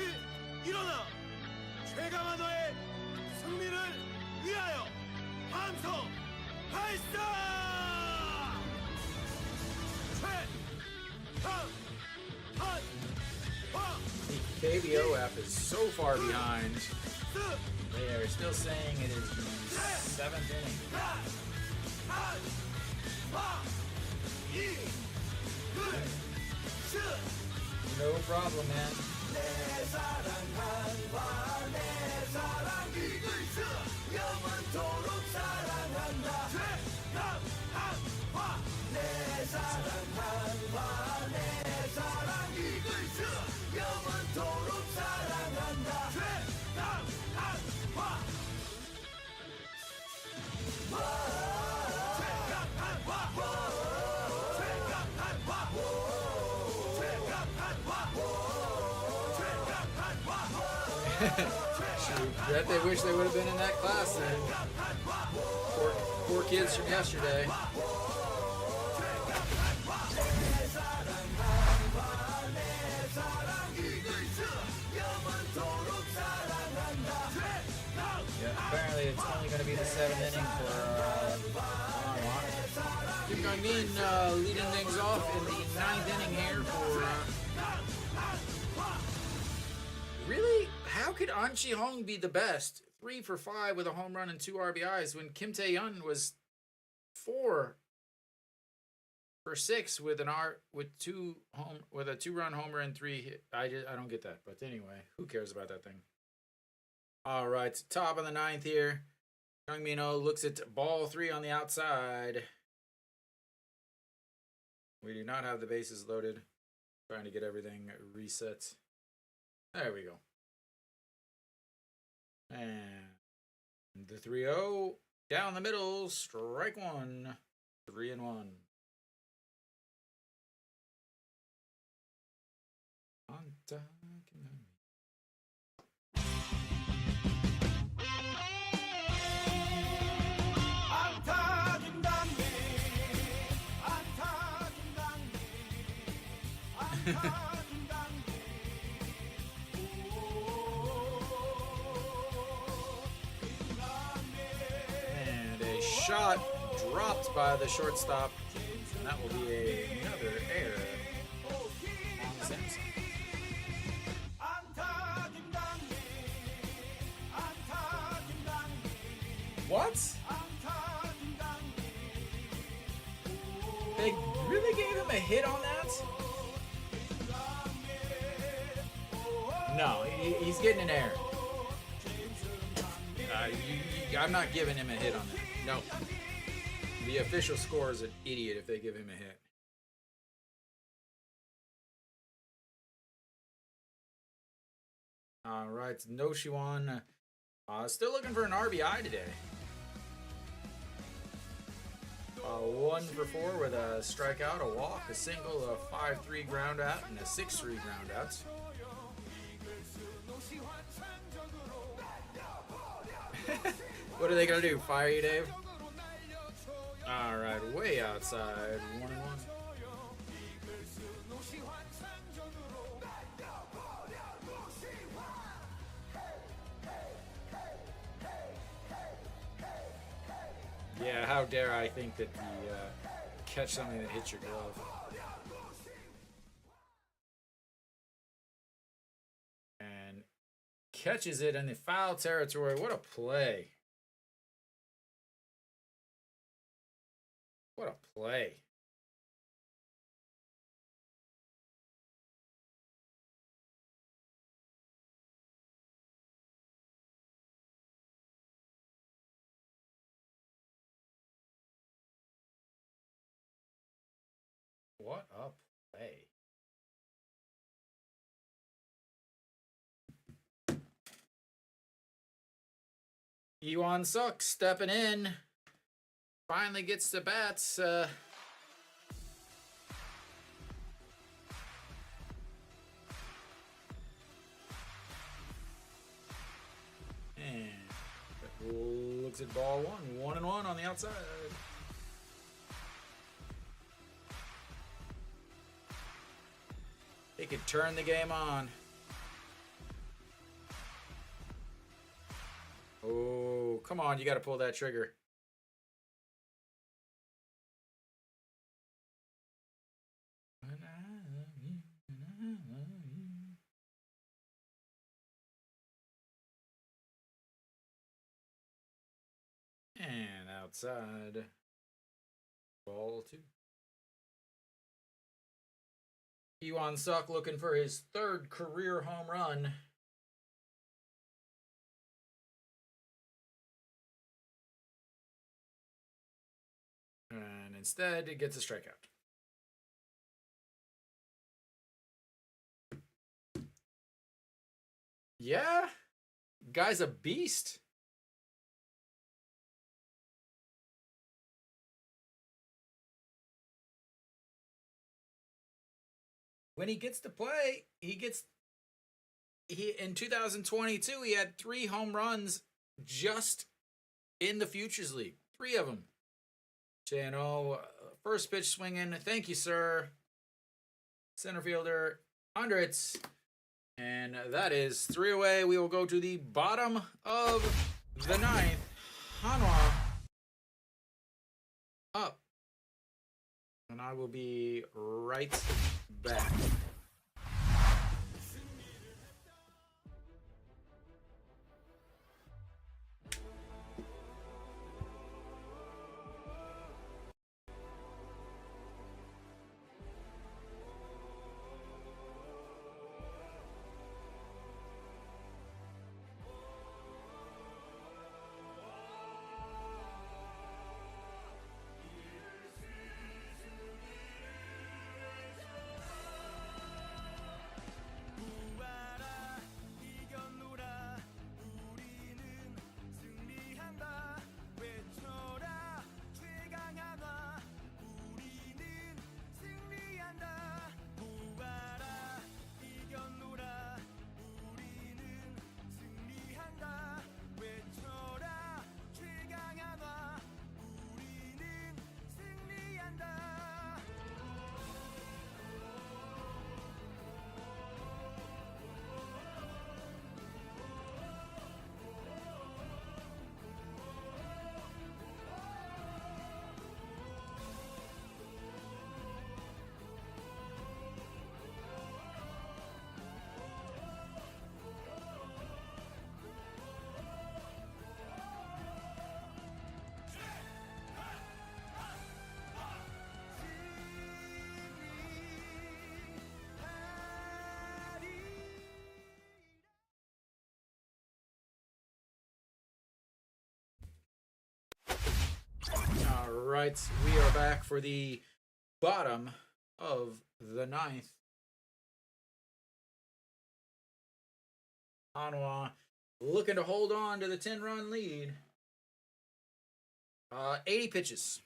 일어나! 최강한호의 승리를 위하여 함성 발사! The KBO app is so far behind. They are still saying it is the 7th inning. No problem, man. Bet they wish they would have been in that class then. Poor kids from yesterday. Yeah, apparently it's only going to be the 7th inning for Hanwha. Kim Jong-min leading things off in the 9th inning here for... Really? How could An Chi-hong be the best? 3 for 5 with a home run and 2 RBIs when Kim Tae-yeon was 4 for 6 with a 2-run homer and 3 hit. I don't get that, but anyway, who cares about that thing? All right, top of the 9th here. Jung-min Oh looks at ball 3 on the outside. We do not have the bases loaded. Trying to get everything reset. There we go. And the 3-0 down the middle, strike 1, 3-1. And a shot dropped by the shortstop, and that will be another error on Samson. What? They really gave him a hit on that? No, he's getting an error. I'm not giving him a hit on that. No. The official score is an idiot if they give him a hit. All right, No Shiwan. Still looking for an RBI today. 1 for 4 with a strikeout, a walk, a single, a 5-3 ground out, and a 6-3 ground out. What are they gonna do? Fire you, Dave? All right, way outside. 1-1. Yeah, how dare I think that the catch something that hits your glove. And catches it in the foul territory. What a play. What a play. What a play. Iwan Suk stepping in. Finally gets the bats. And looks at ball 1. 1-1 on the outside. They could turn the game on. Oh, come on. You got to pull that trigger. And outside. Ball 2. Iwan Suk looking for his 3rd career home run. And instead, it gets a strikeout. Yeah, guy's a beast. When he gets to play, he gets in 2022 he had 3 home runs just in the Futures League. 3 of them. Chano, first pitch swinging. Thank you, sir. Center fielder, hundreds. And that is 3 away. We will go to the bottom of the 9th. Hanwha up. And I will be right back. All right, we are back for the bottom of the 9th. Hanwha looking to hold on to the 10-run lead. 80 pitches.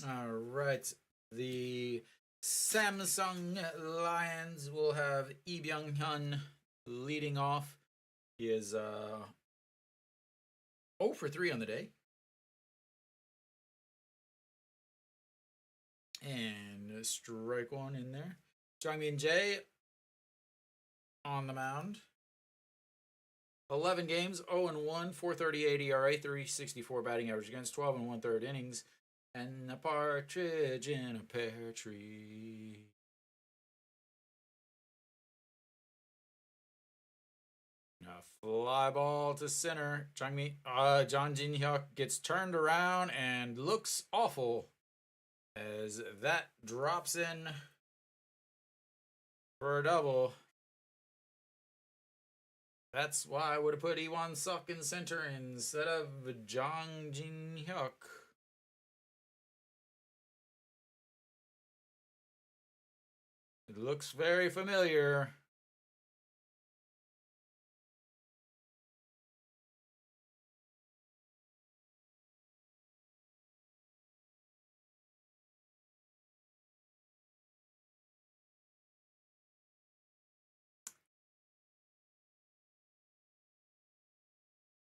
All right. The Samsung Lions will have Lee Byung-hyun leading off. He is 0 for 3 on the day. And strike 1 in there. Jungmin Jae on the mound. 11 games, 0-1, 438 ERA, 364 batting average against, 12 1/3 innings. And a partridge in a pear tree. A fly ball to center. Jang Jin-hyuk gets turned around and looks awful as that drops in for a double. That's why I would have put Iwan Suk in center instead of Jang Jin-hyuk. It looks very familiar.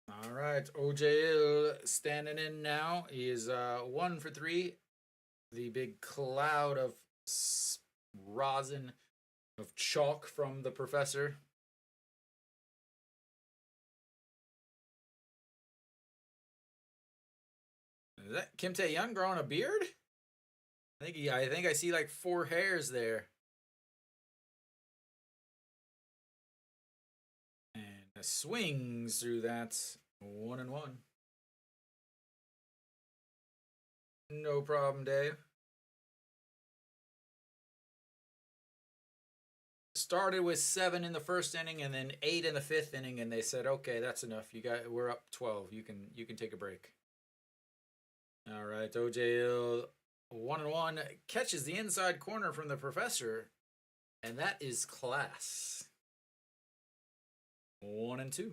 All right, OJL standing in now. He is 1 for 3. The big cloud of rosin of chalk from the professor. Is that Kim Tae-young growing a beard? I think I see like 4 hairs there. And swings through that. 1-1. No problem, Dave. Started with 7 in the first inning and then 8 in the 5th inning, and they said, "Okay, that's enough. We're up 12. You can take a break." All right, OJL 1-1 catches the inside corner from the professor, and that is class. 1-1. 1-2.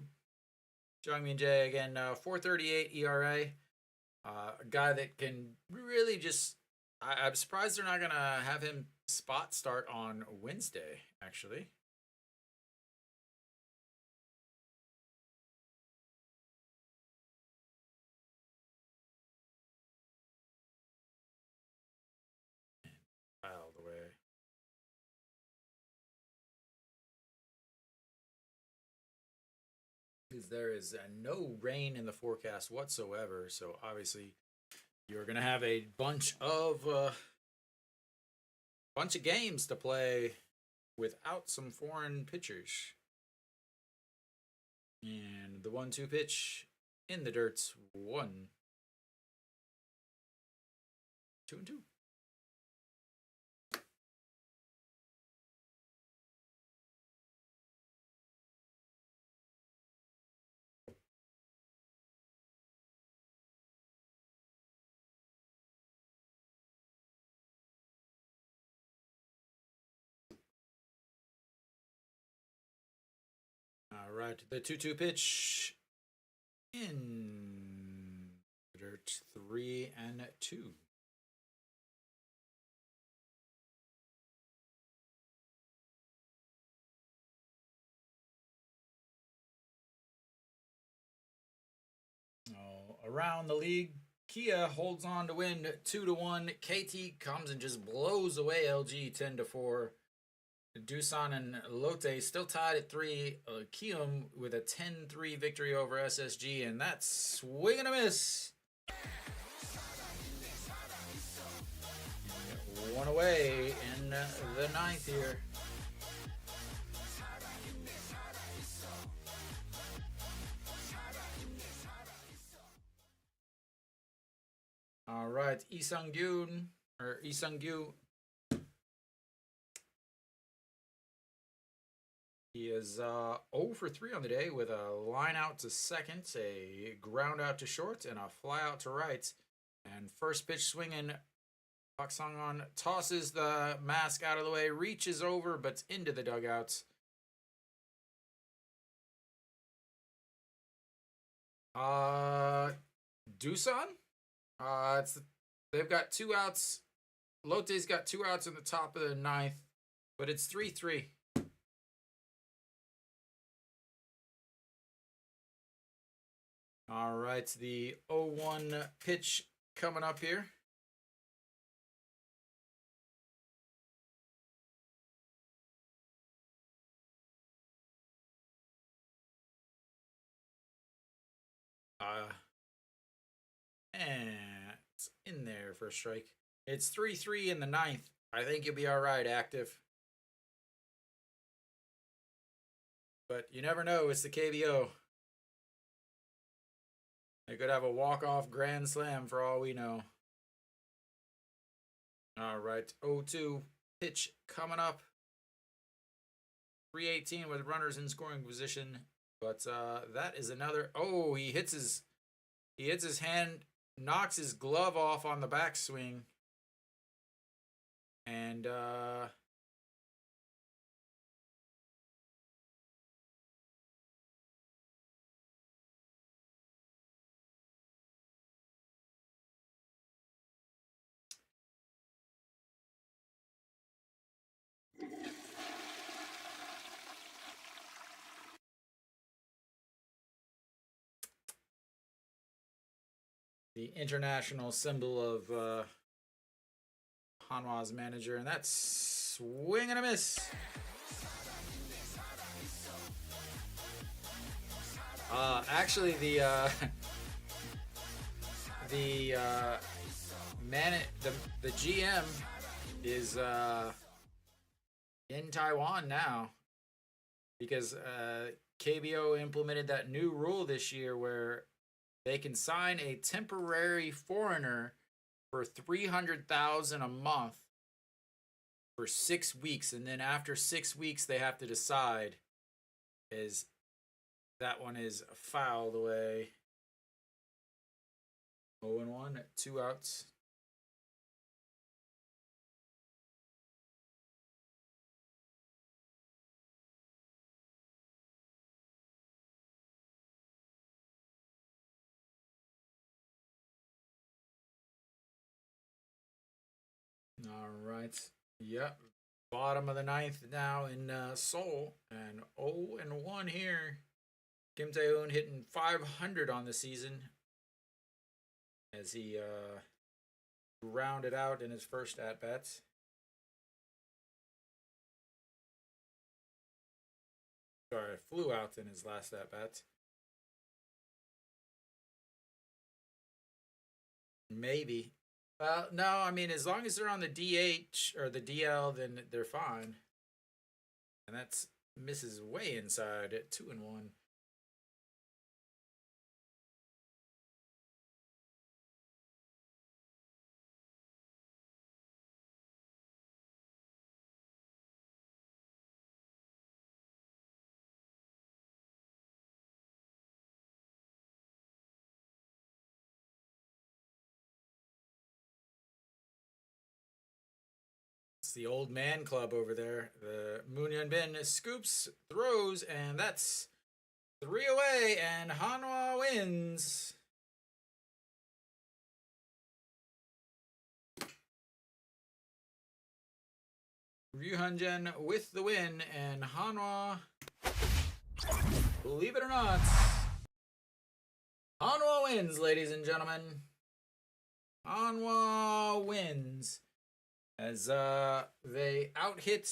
Jungmin Jae again, 4.38 ERA. A guy that can really just. I'm surprised they're not gonna have him spot start on Wednesday. Actually. Filed away. Because there is no rain in the forecast whatsoever, so obviously you're gonna have a bunch of games to play without some foreign pitchers. And the 1-2 pitch in the dirt's 1. 2-2. All right, the 2-2 pitch in the dirt, 3-2. Oh, around the league, Kia holds on to win 2-1. KT comes and just blows away LG 10-4. Doosan and Lotte still tied at 3. Kium with a 10-3 victory over SSG, and that's swing and a miss. One away in the 9th here. All right, Lee Sung-gyu. He is 0 for 3 on the day with a line out to second, a ground out to short, and a fly out to right. And first pitch swinging, Park Sang-won tosses the mask out of the way, reaches over, but's into the dugouts. Doosan? They've got 2 outs. Lotte's got 2 outs in the top of the 9th, but it's 3-3. All right, the 0-1 pitch coming up here. And it's in there for a strike. It's 3-3 in the 9th. I think you'll be all right, active. But you never know. It's the KBO. They could have a walk-off grand slam for all we know. All right, 0-2 pitch coming up. 3-18 with runners in scoring position. But that is another. Oh, he hits his hand, knocks his glove off on the backswing. And the international symbol of Hanwha's manager, and that's swing and a miss. Actually, the GM is in Taiwan now because KBO implemented that new rule this year where they can sign a temporary foreigner for $300,000 a month for 6 weeks, and then after 6 weeks they have to decide is that one is fouled away. 0-1, 2 outs. All right. Yep. Bottom of the ninth now in Seoul, and 0-1 here. Kim Tae-hoon hitting 500 on the season as he rounded out in his first at bats. Sorry, flew out in his last at bat. Maybe. No, I mean, as long as they're on the DH or the DL, then they're fine. And that's misses way inside at 2-1. It's the old man club over there. The Moon Hyun-bin scoops, throws, and that's 3 away, and Hanwha wins. Ryu Hyun-jin with the win, and Hanwha, believe it or not, Hanwha wins, ladies and gentlemen. Hanwha wins as they out-hit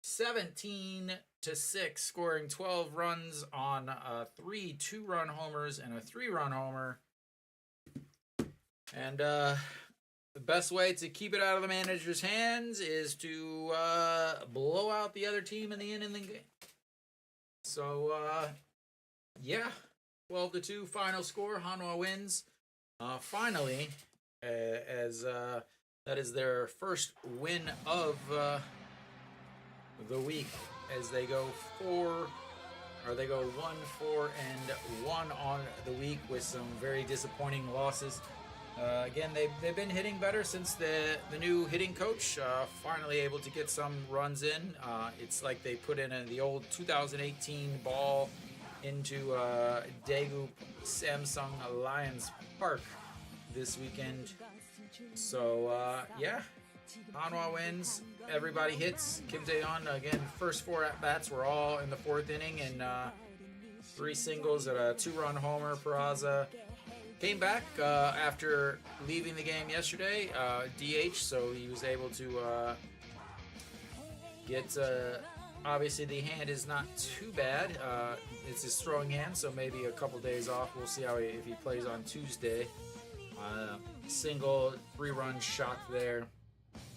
17-6, scoring 12 runs on 3 2-run homers and a 3-run homer. And the best way to keep it out of the manager's hands is to blow out the other team in the end of the game. So, yeah, 12-2 final score. Hanwha wins. Finally, as that is their first win of the week, as they go 1-4-1 on the week with some very disappointing losses. Again, they've been hitting better since the new hitting coach finally able to get some runs in. It's like they put in the old 2018 ball into Daegu Samsung Alliance Park this weekend. So yeah, Hanwha wins. Everybody hits. Kim Tae-hoon again. First 4 at bats were all in the 4th inning, and 3 singles and a 2-run homer. Peraza came back after leaving the game yesterday, DH, so he was able to get. Obviously, the hand is not too bad. It's his throwing hand, so maybe a couple days off. We'll see if he plays on Tuesday. Single, 3-run shot there.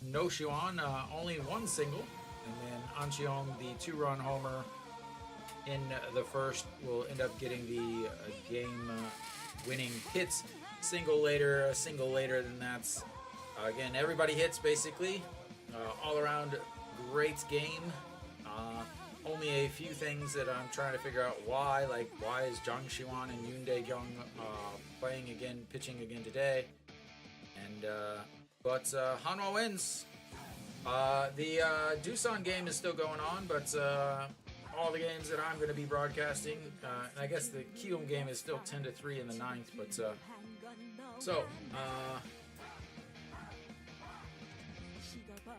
No Shiwan, only 1 single, and then An Cheong, the 2-run homer in the first, will end up getting the game-winning hits. Single later than that. Again, everybody hits basically. All around great game. Only a few things that I'm trying to figure out why. Like, why is Jang Shiwan and Yoon Dae-kyung playing again, pitching again today? And but Hanwha wins. The Doosan game is still going on, but all the games that I'm going to be broadcasting, and I guess the Kium game is still 10-3 in the 9th. But so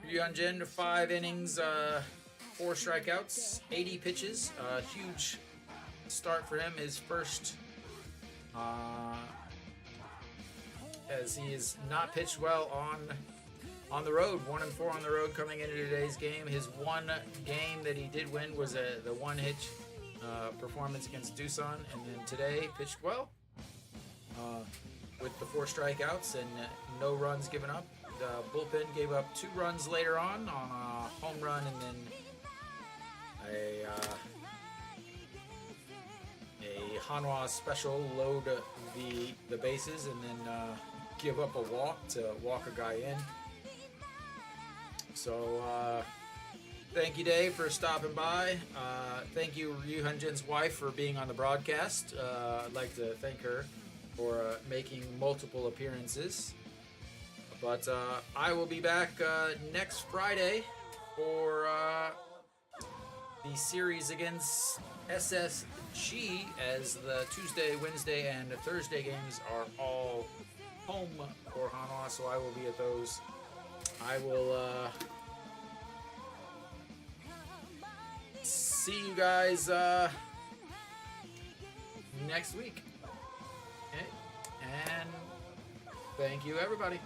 Ryu Hyun-jin, 5 innings, 4 strikeouts, 80 pitches. Huge start for him. His first, as he has not pitched well on the road. 1-4 on the road coming into today's game. His one game that he did win was the one-hit performance against Doosan, and then today pitched well with the 4 strikeouts and no runs given up. The bullpen gave up 2 runs later on a home run, and then a Hanwha special load the bases, and then give up a walk to walk a guy in. So thank you, Dave, for stopping by. Thank you, Ryu Hyun-jin's wife, for being on the broadcast. I'd like to thank her for making multiple appearances. But I will be back next Friday for the series against SSG, as the Tuesday, Wednesday, and Thursday games are all home for Hanwha, so I will be at those. I will see you guys next week. Okay? And thank you, everybody.